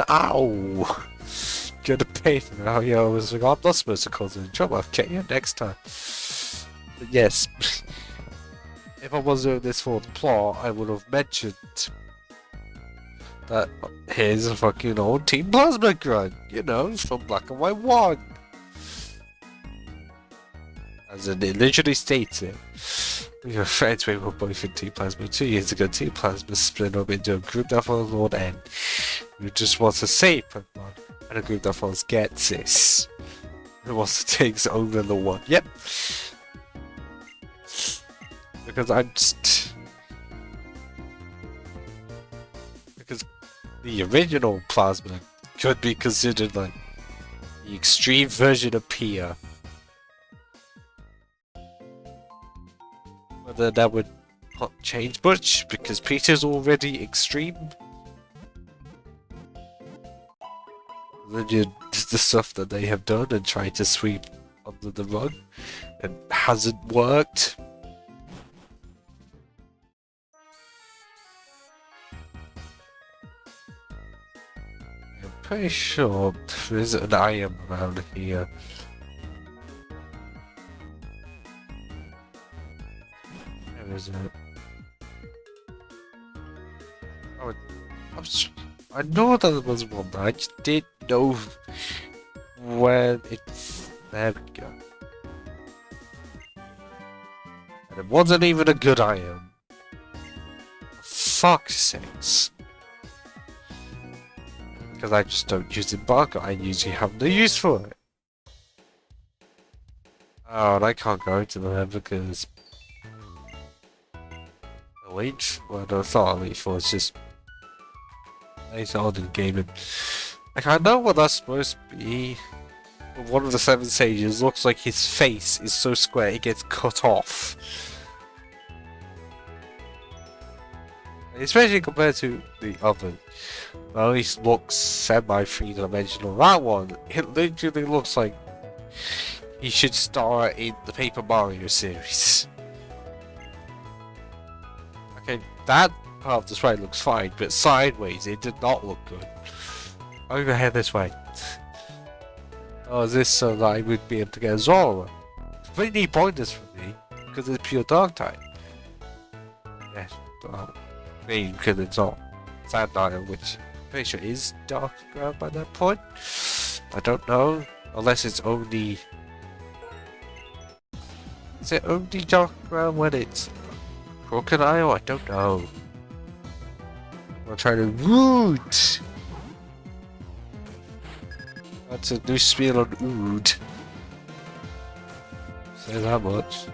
Ow! Gonna pay for now, yo. I was like, I'm not supposed to cause any trouble. I'll get you next time. But yes, if I was doing this for the plot, I would have mentioned that here's a fucking old Team Plasma grunt, you know, from Black and White 1. As in, it literally states it. We were friends, we were both in Team Plasma 2 years ago. Team Plasma split up into a group that follows Lord N, who just wants to save Pokemon, and a group that follows Getsis. It was takes over the one. Yep. Because I just... Because the original plasma could be considered like the extreme version of Pia. Whether that would not change much because Peter's already extreme. Then you the stuff that they have done and tried to sweep under the rug and hasn't worked. I'm pretty sure there is an iron around here. Where is it? Oh, I know that there was one, but I just didn't know when it's... There we go. And it wasn't even a good iron. Fuck's sakes. Because I just don't use it back, I usually have no use for it. Oh, and I can't go into there because... Elite? Well, no, it's not Elite 4, it's just... Later on in the game, and like I know what that's supposed to be, but one of the 7 sages looks like his face is so square it gets cut off. Especially compared to the other. Well, at least looks semi-3-dimensional. That one, it literally looks like he should star in the Paper Mario series. Okay, that part of the sprite looks fine, but sideways it did not look good. Over here this way. Oh, is this so that I would be able to get a Zora? Completely pointless for me, because it's pure dark type. Yes, well, maybe because it's not Sand Iron, which I'm pretty sure is dark ground by that point. I don't know, unless it's only... Is it only dark ground when it's Crocodile? I don't know. I'm trying to root. That's a new spiel on Ood. Say that much.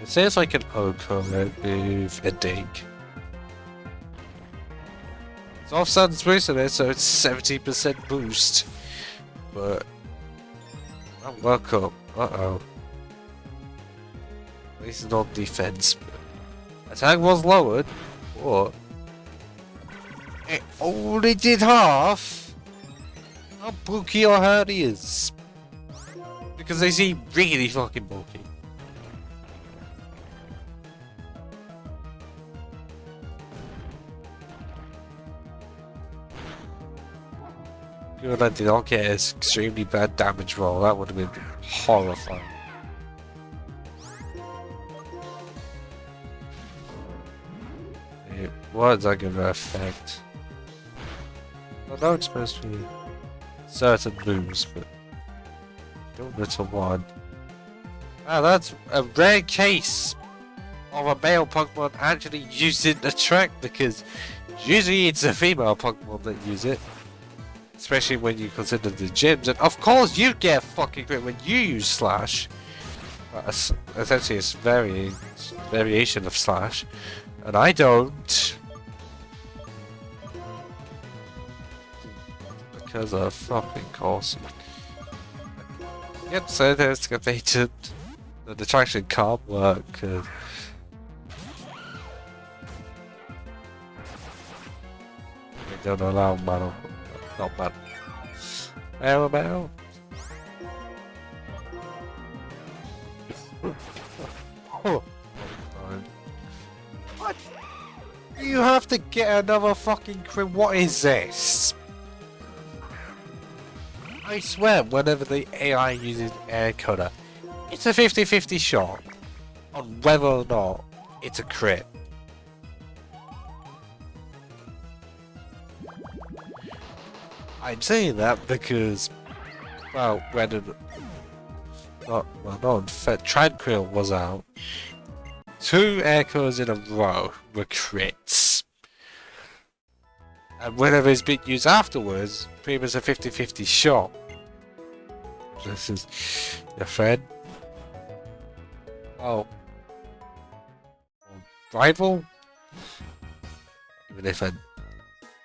It says like an ochre with a dig. It's off Sun's boost in it, so it's 70% boost. But I'll work up. Uh-oh. At least it's not defense. Attack was lowered. What? It only did half? How bulky or hurt he is? Because they seem really fucking bulky. Good, I did not get an extremely bad damage roll. That would have been horrifying. What is that going to affect? I know it's supposed to be certain moves, but don't little one. Ah, that's a rare case of a male Pokemon actually using the track, because usually it's a female Pokemon that use it. Especially when you consider the gyms, and of course you get fucking crit when you use Slash. Essentially it's variation of Slash, and I don't. Because of fucking course. Yep, so there's excavated. The detraction can't work. They don't allow battle. Not bad. Battle. What? You have to get another fucking crit. What is this? I swear, whenever the AI uses air cutter, it's a 50-50 shot on whether or not it's a crit. I'm saying that because, well, when Tranquil was out, 2 air cutters in a row were crits. And whenever it's been used afterwards, pretty much a 50-50 shot. this is your friend. Oh, rival? Even if I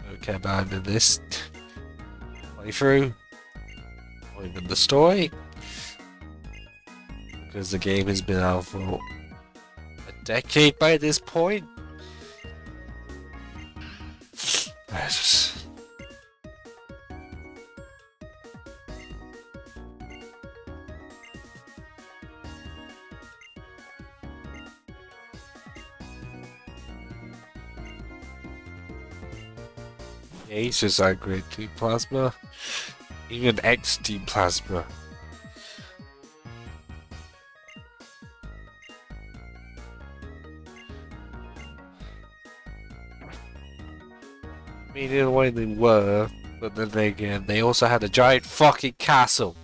don't care about him in this playthrough, or even the story, because the game has been out for a decade by this point. Aces are grade 2 plasma, even XD plasma. I mean, in a way they were, but then again, they also had a giant fucking castle.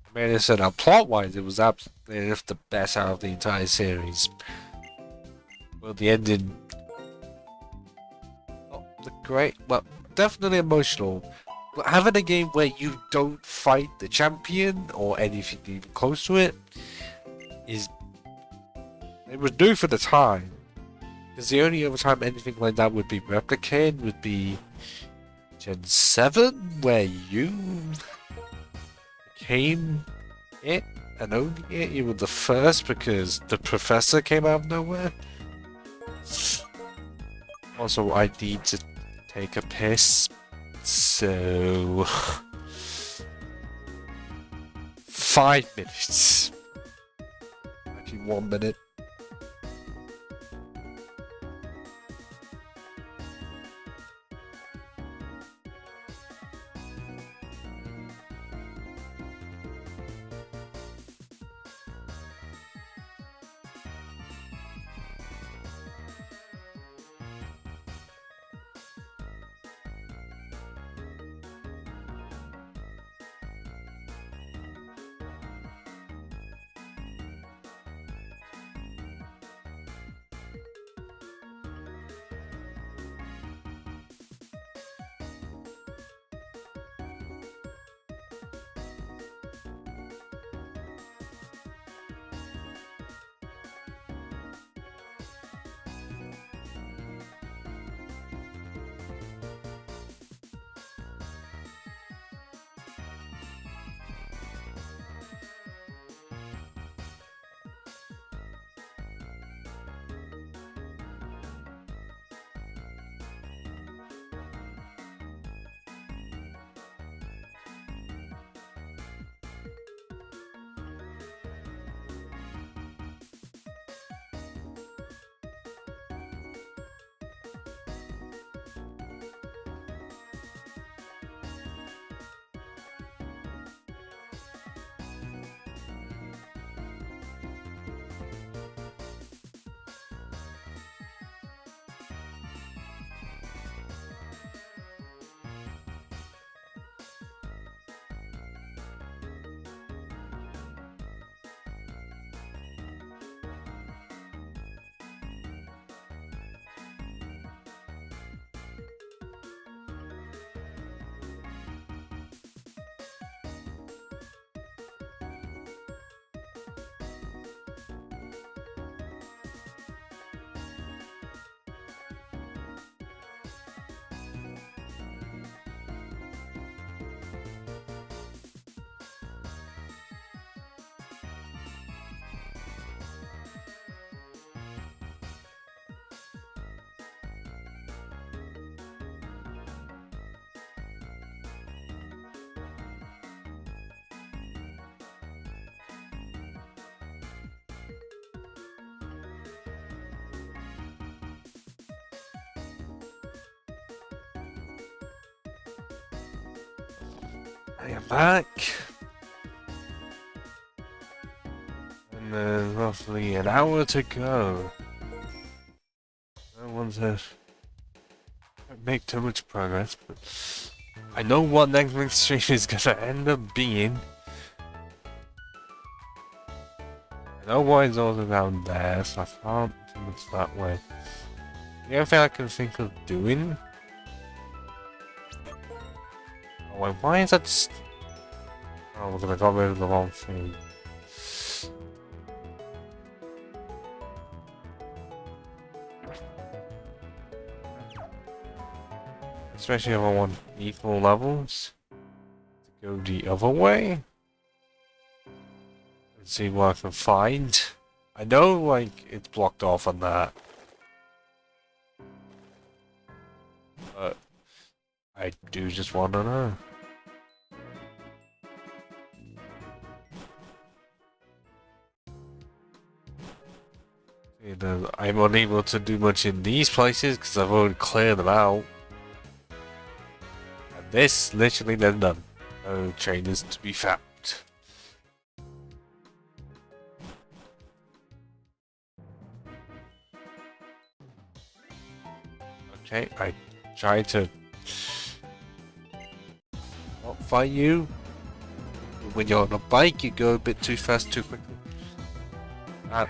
I mean, it's plot-wise, it was absolutely the best out of the entire series. Well, the ending, great, well, definitely emotional. But having a game where you don't fight the champion or anything even close to it it was new for the time. Because the only other time anything like that would be replicated would be Gen 7, where you became it, and only it. You were the first because the professor came out of nowhere. Also, I need to take a piss, so 5 minutes. Actually, 1 minute. I am back. And there's roughly an hour to go. I don't want to make too much progress, but I know what next week's stream is gonna end up being. I know why it's all around there, so I can't do much that way. The only thing I can think of doing... Oh, why is that... Oh, we're gonna go rid of the wrong thing. Especially if I want equal levels. To go the other way. Let's see what I can find. I know, like, it's blocked off on that. But I do just want to know. I'm unable to do much in these places because I've already cleared them out. And this, literally, there's none. No trainers to be found. Okay, I tried to not fight you. When you're on a bike, you go a bit too fast too quickly. That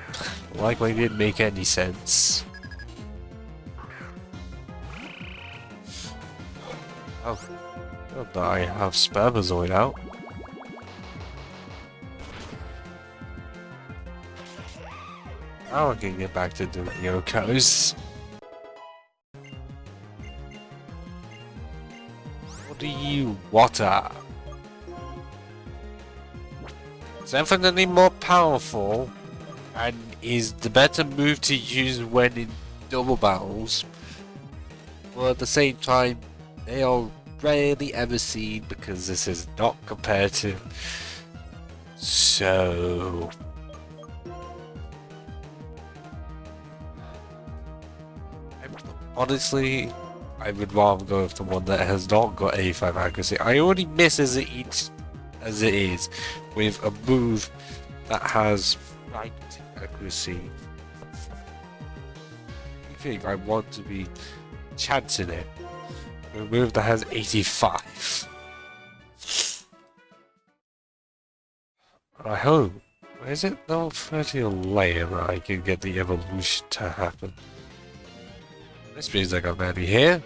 likely didn't make any sense. Oh, good that I have Spermazoid out. Now I can get back to doing Yokos. What do you water? It's definitely more powerful and is the better move to use when in double battles. But at the same time, they are rarely ever seen because this is not competitive. So honestly, I would rather go with the one that has not got 85 accuracy. I already miss as it is with a move that has 90 accuracy. I think I want to be chancing it with a move that has 85. I hope. Is it level 30 or later that I can get the evolution to happen? This means like I'm already here.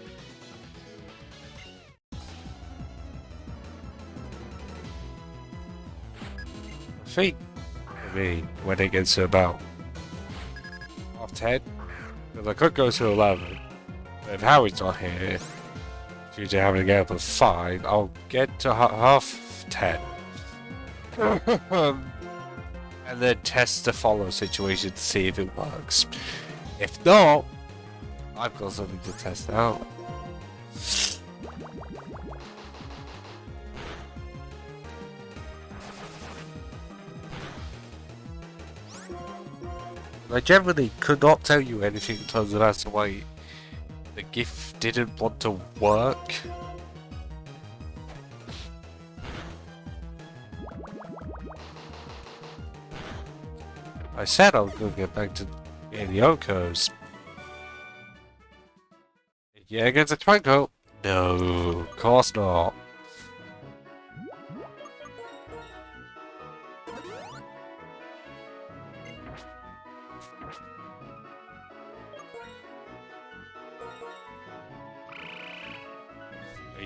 I think, for me, when it gets to about half 10, because I could go to 11, but if Howie's not here, due to having to get up at 5, I'll get to half 10. And then test the follow situation to see if it works. If not, I've got something to test out. I generally could not tell you anything in terms of as to why the gift didn't want to work. I said I was going to get back to getting the Okos. Yeah, against a Kanto? No, of course not.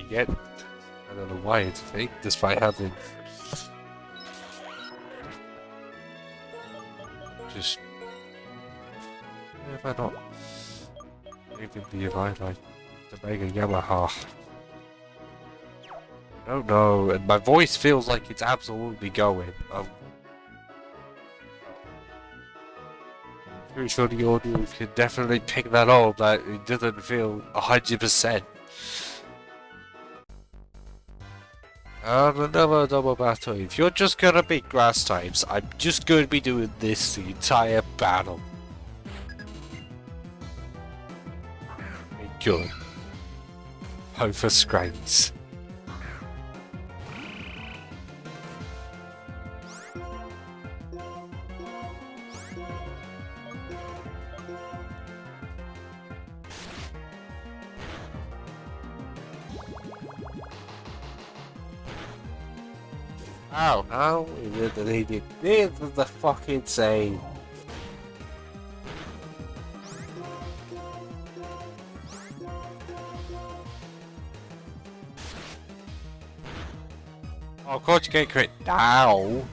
Yet, I don't know why it's fake, despite having just if I not even the advice like to make a Yamaha. I don't know, and my voice feels like it's absolutely going. Pretty sure the audio can definitely pick that up, that it doesn't feel 100%. And another double battle. If you're just gonna be grass types, I'm just going to be doing this the entire battle. Good. Hope for scrains. Ow, how is it that he did this is the fucking same? Oh, of course you get crit now.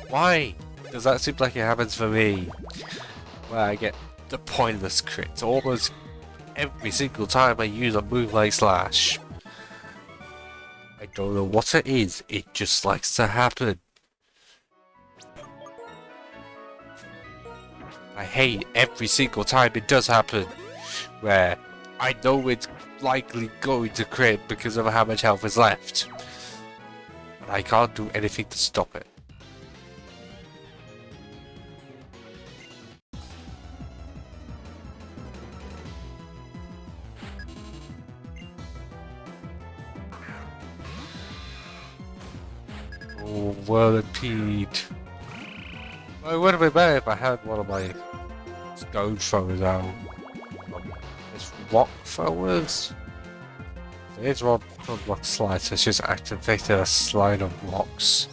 Why does that seem like it happens for me? Where I get the pointless crits almost every single time I use a move like Slash. I don't know what it is, it just likes to happen. I hate every single time it does happen, where I know it's likely going to crit because of how much health is left. And I can't do anything to stop it. Oh, well impede. Well, it would have been better if I had one of my stone throwers out. It's rock throwers? It's rock slide, so it's just activated a slide of rocks.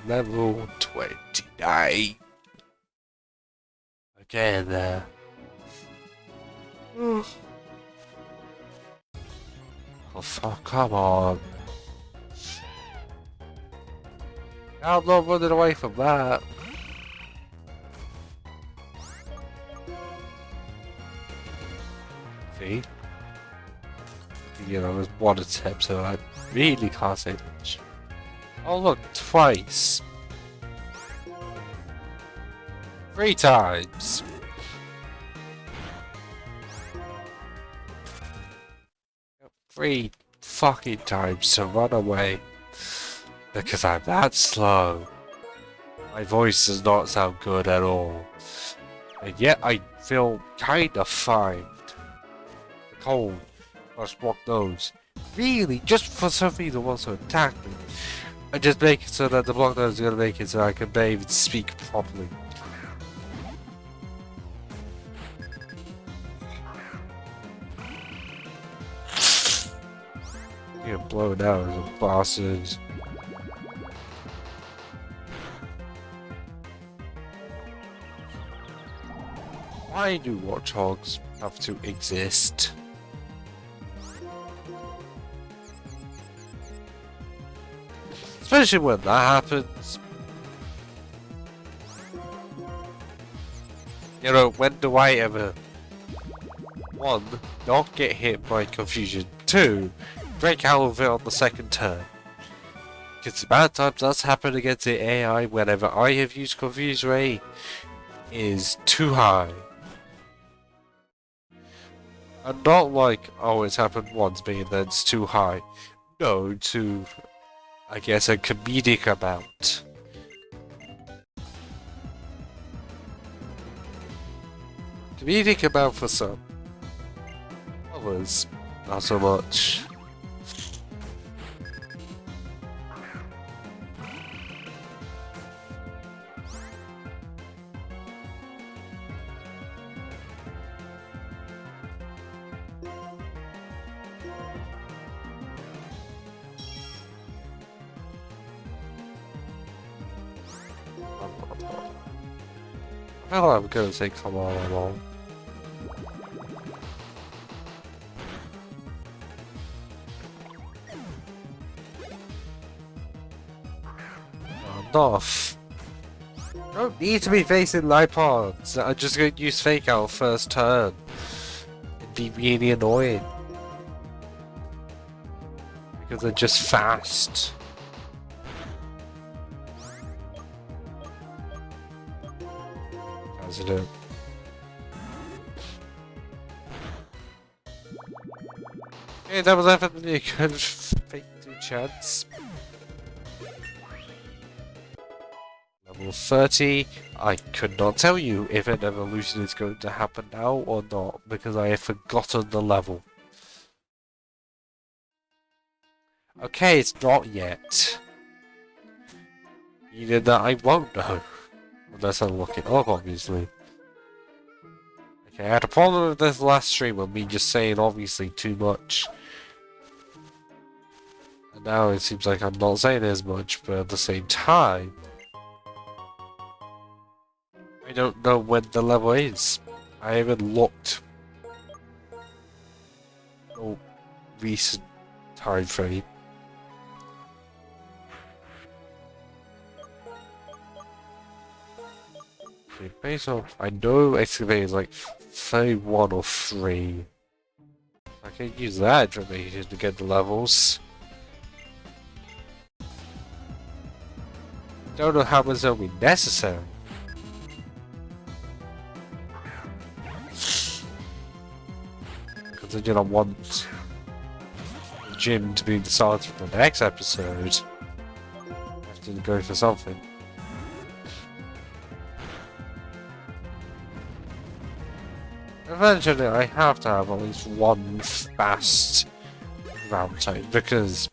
Level 29. Again there. Oh fuck, come on. I'm not running away from that. See? You know, there's one attempt, so I really can't say much. Oh look, twice. 3 times. 3 fucking times to run away. Because I'm that slow. My voice does not sound good at all. And yet I feel kinda fine. The cold must walk those. Really, just for somebody that wants to attack me. I just make it so that the block nose is gonna make it so I can bathe and speak properly. You're blown out as a bastard. Why do warthogs have to exist? Especially when that happens. You know, when do I ever 1. Not get hit by confusion, 2. Break out of it on the second turn. Because the amount of times that's happened against the AI whenever I have used Confuse Ray is too high. And not like, oh, it's happened once, being that it's too high. No, to, I guess, a comedic amount. Comedic amount for some. Others, not so much. I feel like I'm gonna say come on along. Enough. Don't need to be facing Lipods. I'm just gonna use Fake Out first turn. It'd be really annoying. Because they're just fast. How's it do? Okay, that was definitely a good Fake 2 chance. Level 30, I could not tell you if an evolution is going to happen now or not, because I have forgotten the level. Okay, it's not yet. Meaning that I won't know. Unless I look it up, obviously. Okay, I had a problem with this last stream of me just saying obviously too much. And now it seems like I'm not saying as much, but at the same time, I don't know when the level is. I haven't looked. No recent time frame. Okay, based off, I know excavate is like 31 or 3. I can use that information to get the levels. Don't know how much that'll be necessary. Because I do not want the gym to be the start of the next episode. I have to go for something. Eventually, I have to have at least one fast round time because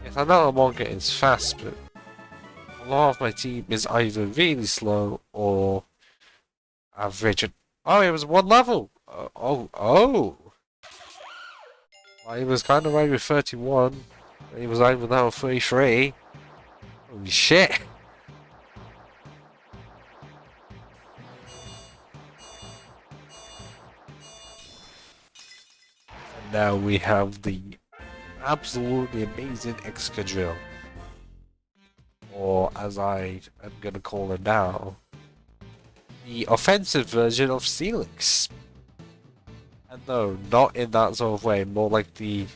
yes, I know I'm not getting fast, but a lot of my team is either really slow or average. Oh, it was one level. Oh. Well, he was kind of right with 31. He was right with now 33. Holy shit. And now we have the absolutely amazing Excadrill. Or as I am going to call it now, the offensive version of Steelix. And no, not in that sort of way, more like the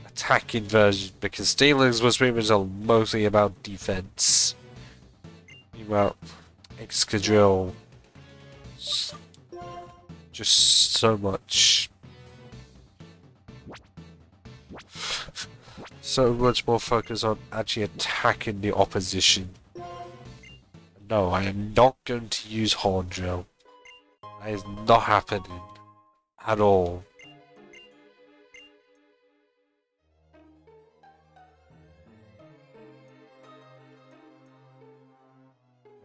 attacking version, because Steelix was pretty much mostly about defense. Meanwhile, Excadrill, just so much. So much more focus on actually attacking the opposition. No, I am not going to use Horn Drill. That is not happening. At all.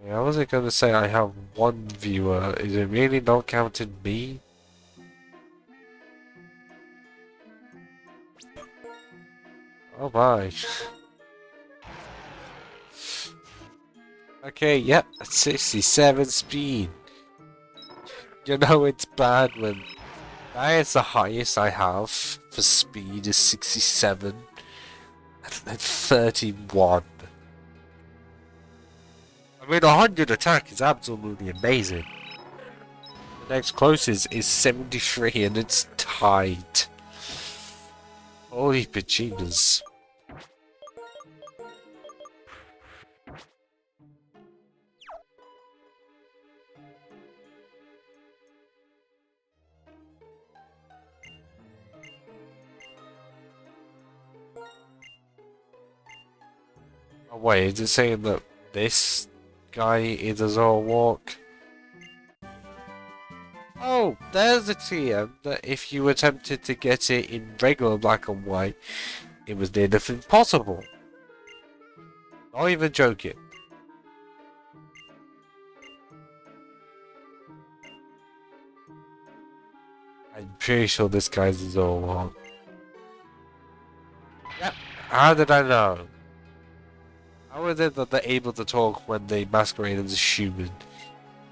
Yeah, I wasn't going to say I have one viewer. Is it really not counting me? Oh my. Okay, yep, 67 speed. You know it's bad when that is the highest I have for speed is 67 and 31. I mean 100 attack is absolutely amazing. The next closest is 73 and it's tied. Holy Paginas. Oh wait, is it saying that this guy is a Zoroark? Oh, there's a TM that if you attempted to get it in regular black and white, it was near nothing possible. Not even joking. I'm pretty sure this guy's a Zoroark. Yep. How did I know? How is it that they're able to talk when they masquerade as a human,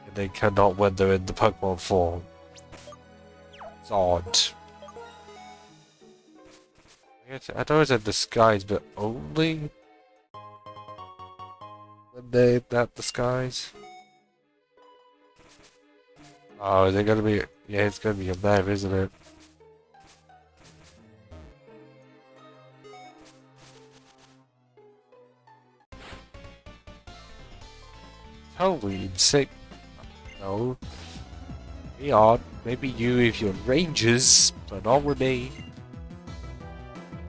and they cannot when they're in the Pokemon form? It's odd. I know it's a disguise, but only when they that disguise. Oh, is it gonna be? Yeah, it's gonna be a map, isn't it? Totally insane. No. Be odd. Maybe you if you're rangers, but not with me.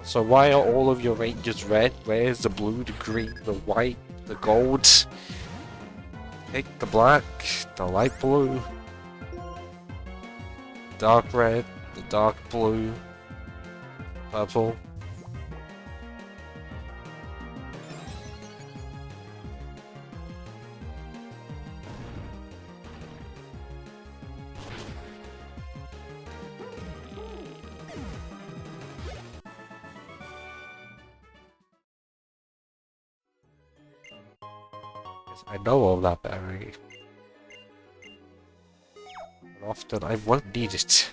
So why are all of your rangers red? Where's the blue, the green, the white, the gold? Pick the black, the light blue, dark red, the dark blue, purple. Yes, I know all that berry. But often I won't need it.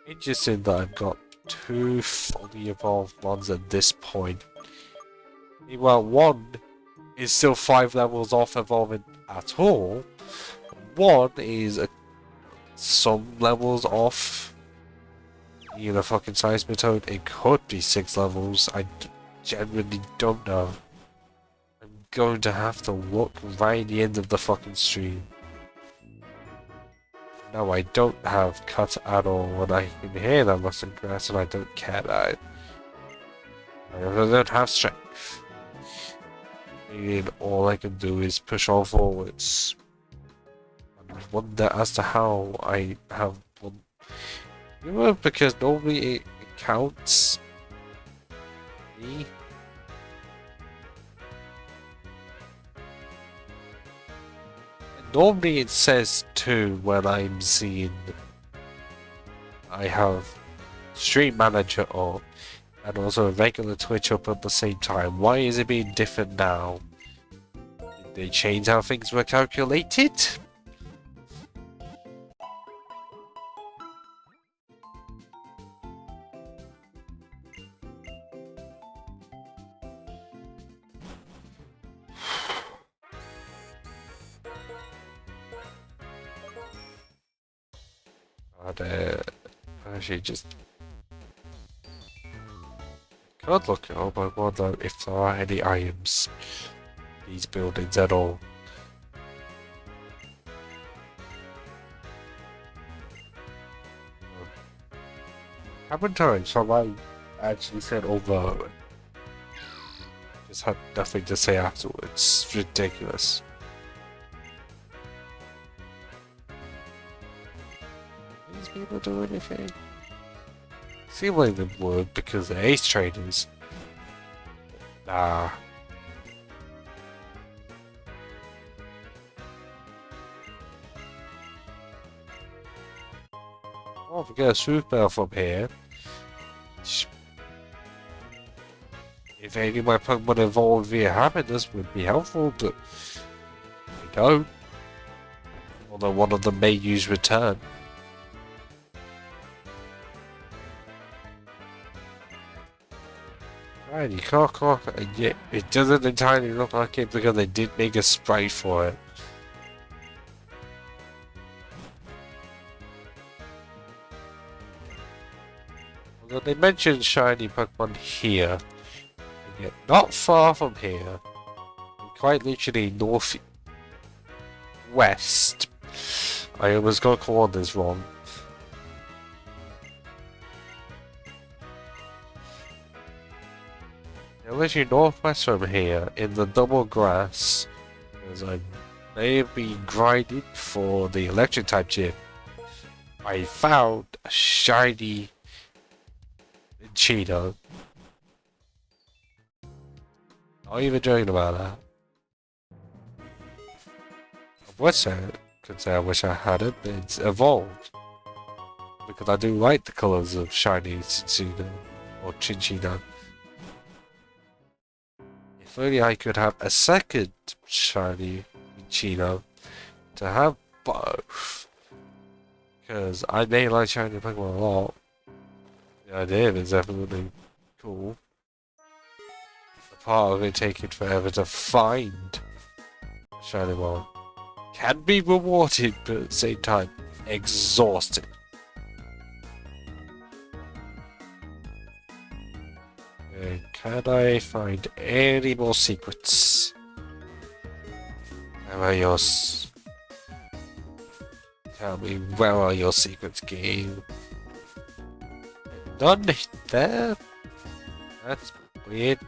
Interesting that I've got 2 fully evolved ones at this point. Meanwhile, one is still 5 levels off evolving at all. One is some levels off. You know, fucking Seismitoad. It could be 6 levels. I genuinely don't know. I'm going to have to look right at the end of the fucking stream. No, I don't have cut at all, and I can hear that mustard grass, and I don't care that. I don't have strength. Meaning all I can do is push on forwards. I wonder as to how I have one. You know, because normally it counts me. Normally it says 2 when I'm seeing I have Stream Manager up and also a regular Twitch up at the same time. Why is it being different now? Did they change how things were calculated? Actually just can't look it up. I wonder if there are any items in these buildings at all. How many times have I actually said over? Just had nothing to say afterwards. It's ridiculous. These people do anything? Seem like they would because they're ace traders. Nah. Oh, we get a super from here. If any of my Pokemon evolved via happiness would be helpful, but they don't. Although one of them may use return. Right, you can't clock it, and yet it doesn't entirely look like it because they did make a sprite for it. Although they mentioned shiny Pokemon here, and yet not far from here, quite literally northwest. I almost got coordinates wrong. Literally northwest from here, in the double grass, because I may have been grinding for the electric type gym, I found a shiny Cheeto. Not even joking about that. Could say I wish I had it, but it's evolved. Because I do like the colours of shiny Tsutsuna, or Chinchino. If only I could have a second shiny Chino to have both. Because I may like shiny Pokemon a lot. The idea of it is definitely cool. The part of it taking forever to find a shiny one can be rewarded, but at the same time, exhausting. Can I find any more secrets? Where are yours? Tell me, where are your secrets, game? None there? That's weird.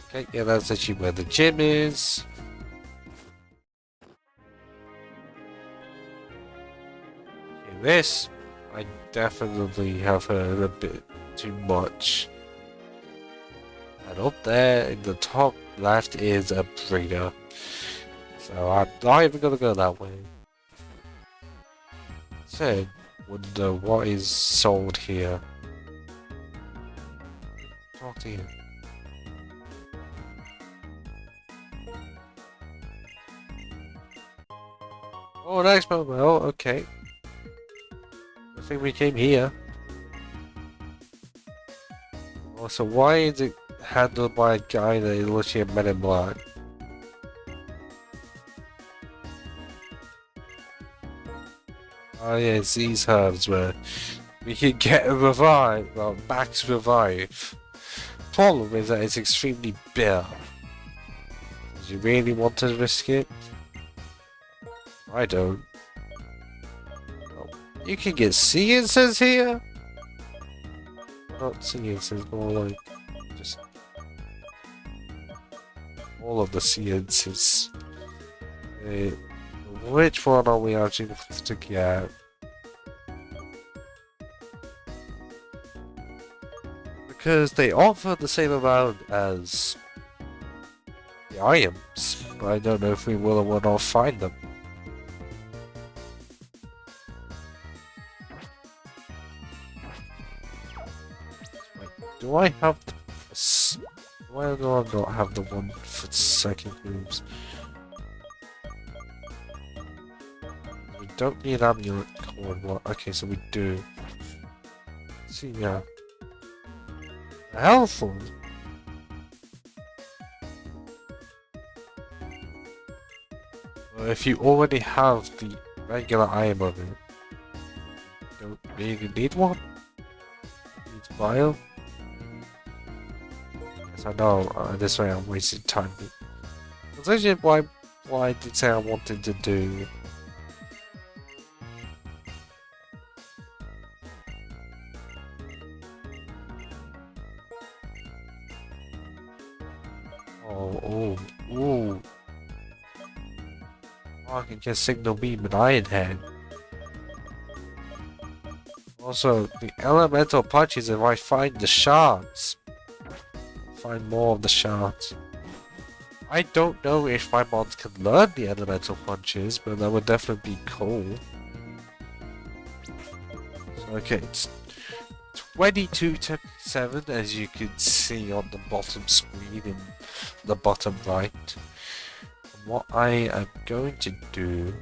Okay, yeah, that's actually where the gym is. Okay, this, I definitely have heard a bit too much. And up there in the top left is a breeder. So I'm not even gonna go that way. So, wonder what is sold here. What's here? Oh, nice mobile. Okay. I think we came here. Oh, so why is it handled by a guy that is literally a Men in Black? Oh yeah, it's these herbs where we can get a revive, well, max revive. Problem is that it's extremely bitter. Do you really want to risk it? I don't. Oh, you can get seances here? Not seances, more like just all of the seances. Which one are we actually going to get? Because they offer the same amount as the items, but I don't know if we will or will not find them. Wait, do I have the... Why do I not have the one for second moves? We don't need amulet cord. What? Okay, so we do. Let's see, yeah. Helpful. Well, if you already have the regular item of it, you don't really need one. Needs bio. Yes, I know. This way I'm wasting time. That's actually why I did say I wanted to do. Oh. Oh, I can just signal beam and iron head. Also, the elemental punches if I find the shards. Find more of the shards. I don't know if my mods can learn the elemental punches, but that would definitely be cool. So, okay, it's 22:27 as you can see on the bottom screen in the bottom right. And what I am going to do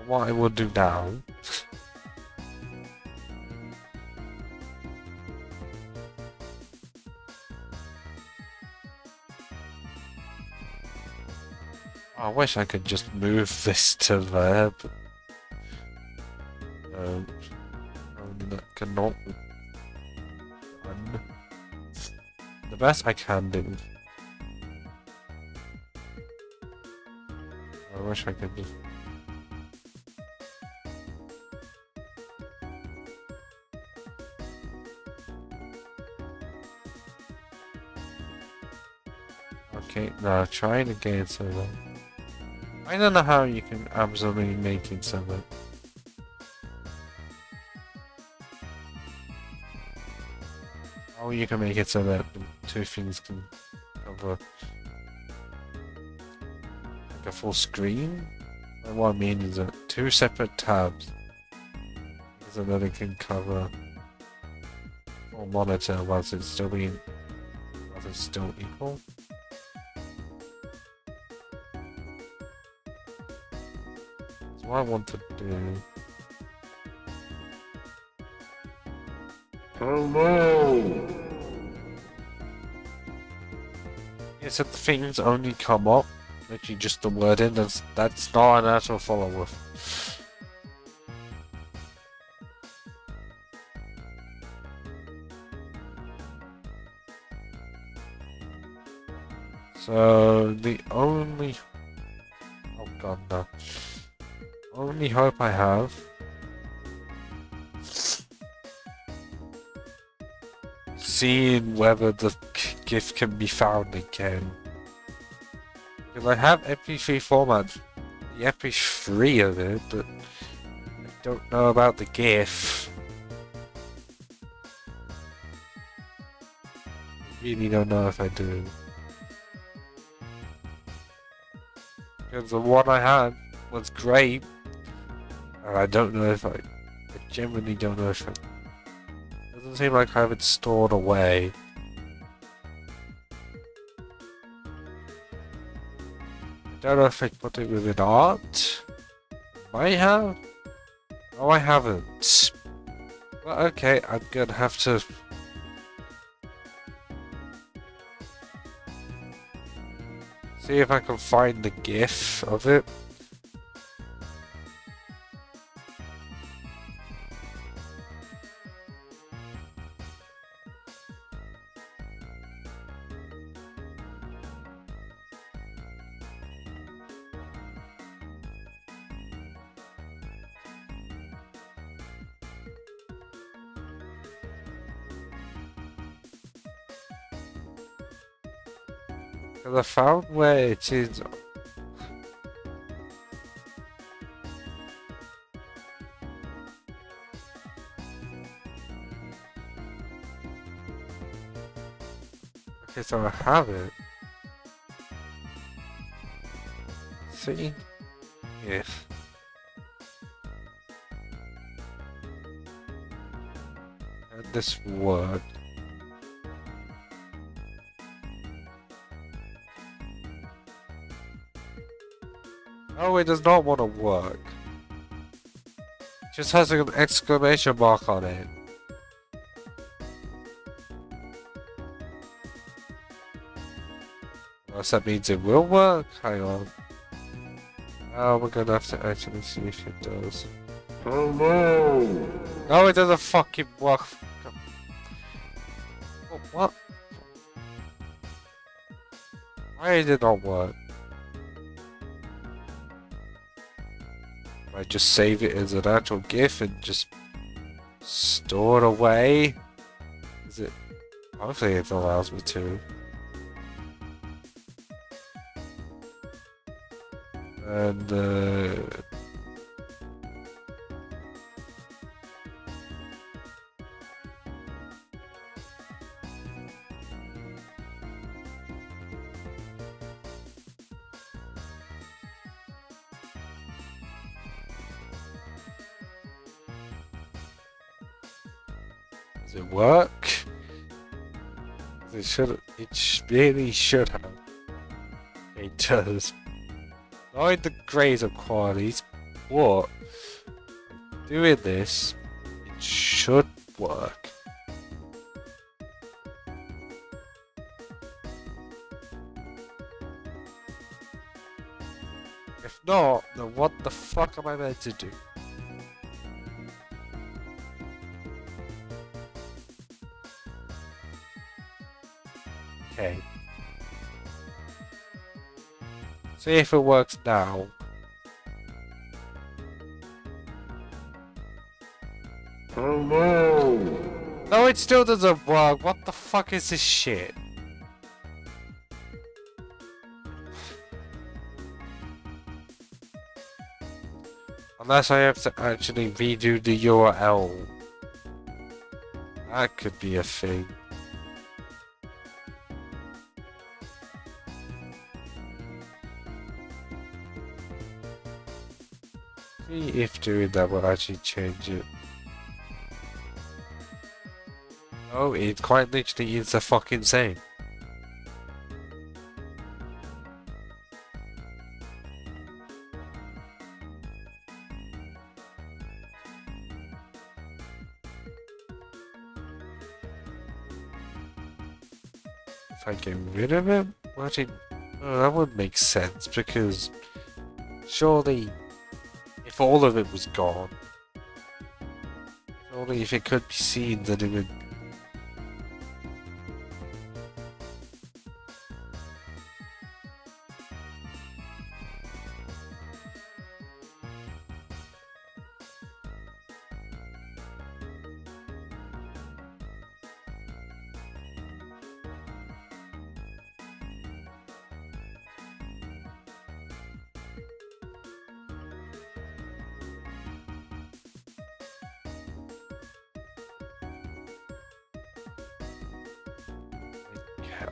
what I will do now I wish I could just move this to there, but that cannot be done. The best I can do. I wish I could just... Okay, now trying again so that... I don't know how you can absolutely make it so that... How you can make it so that the two things can cover... like a full screen? And what I mean is that two separate tabs. So that it can cover... full monitor whilst it's still being... whilst it's still equal. What I want to do. Hello. Yeah, so the things only come up, literally just the word in. That's not an actual follow-up. So the only... oh god no. Only hope I have seeing whether the gift can be found again. Because I have MP3 format, the MP3 of it, but don't know about the GIF. I really don't know if I do. Because the one I had was great. And I don't know if I genuinely don't know if it doesn't seem like I have it stored away. I don't know if I put it within art. Might have. No, I haven't. Well, okay, I'm gonna have to. See if I can find the GIF of it. Because I found where it is. Okay, so I have it. See? Yes. And this work. Oh, it does not want to work. It just has an exclamation mark on it. Unless that means it will work? Hang on. Oh, we're gonna have to actually see if it does. Oh no! No, it doesn't fucking work. What? Why did it not work? I just save it as an actual GIF and just store it away? Is it? Hopefully it allows me to. And does it work? It should. Really should have. It does. Not the greater qualities, but doing this, it should work. If not, then what the fuck am I meant to do? Okay. See if it works now. Oh no! No, it still doesn't work. What the fuck is this shit? Unless I have to actually redo the URL. That could be a thing. See if doing that will actually change it. Oh, it quite literally is the fucking same. If I get rid of it? Actually, no, that would make sense because surely if all of it was gone, surely if it could be seen then it would.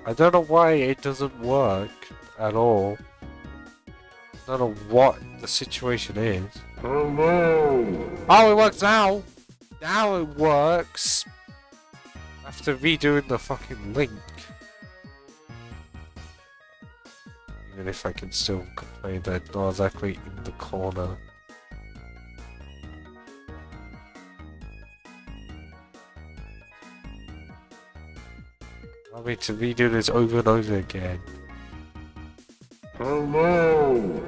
I don't know why it doesn't work at all. I don't know what the situation is. Oh, it works now! Now it works! After redoing the fucking link. Even if I can still complain that it's not exactly in the corner. I need to redo this over and over again. Oh no!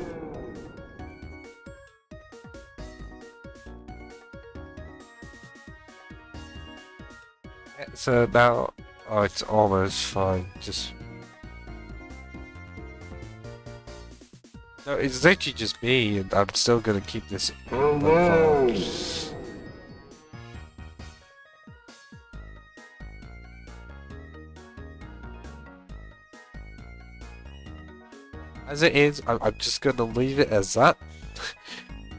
So now, oh, it's almost fine. Just no, it's literally just me, and I'm still gonna keep this. Oh no! As it is, I'm just gonna leave it as that.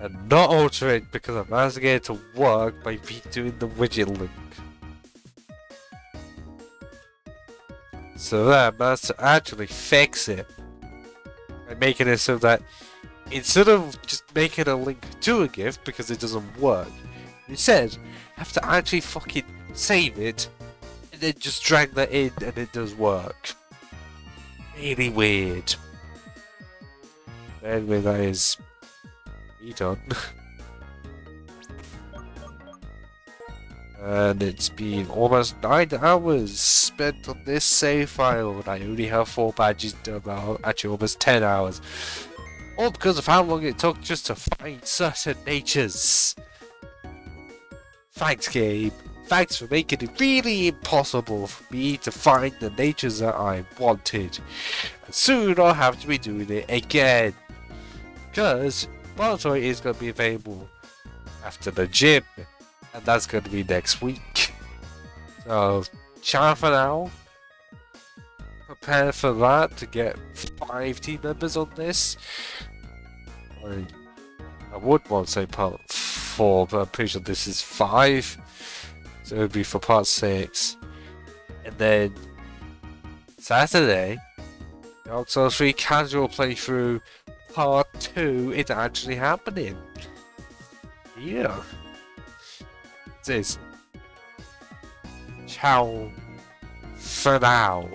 And not alter it because I'm asking it to work by redoing the widget link. So that I managed to actually fix it by making it so that instead of just making a link to a GIF because it doesn't work, instead have to actually fucking save it and then just drag that in and it does work. Really weird. Anyway, that is me done. And it's been almost 9 hours spent on this save file, and I only have 4 badges done now, actually almost 10 hours. All because of how long it took just to find certain natures. Thanks, game. Thanks for making it really impossible for me to find the natures that I wanted. And soon I'll have to be doing it again. Because Monitoring is going to be available after the gym. And that's going to be next week. So, ciao for now. Prepare for that to get 5 team members on this. I would want to say part 4, but I'm pretty sure this is 5. So it would be for part 6. And then Saturday, Dark Souls 3 casual playthrough part 2 is actually happening. Yeah. This is ciao for now.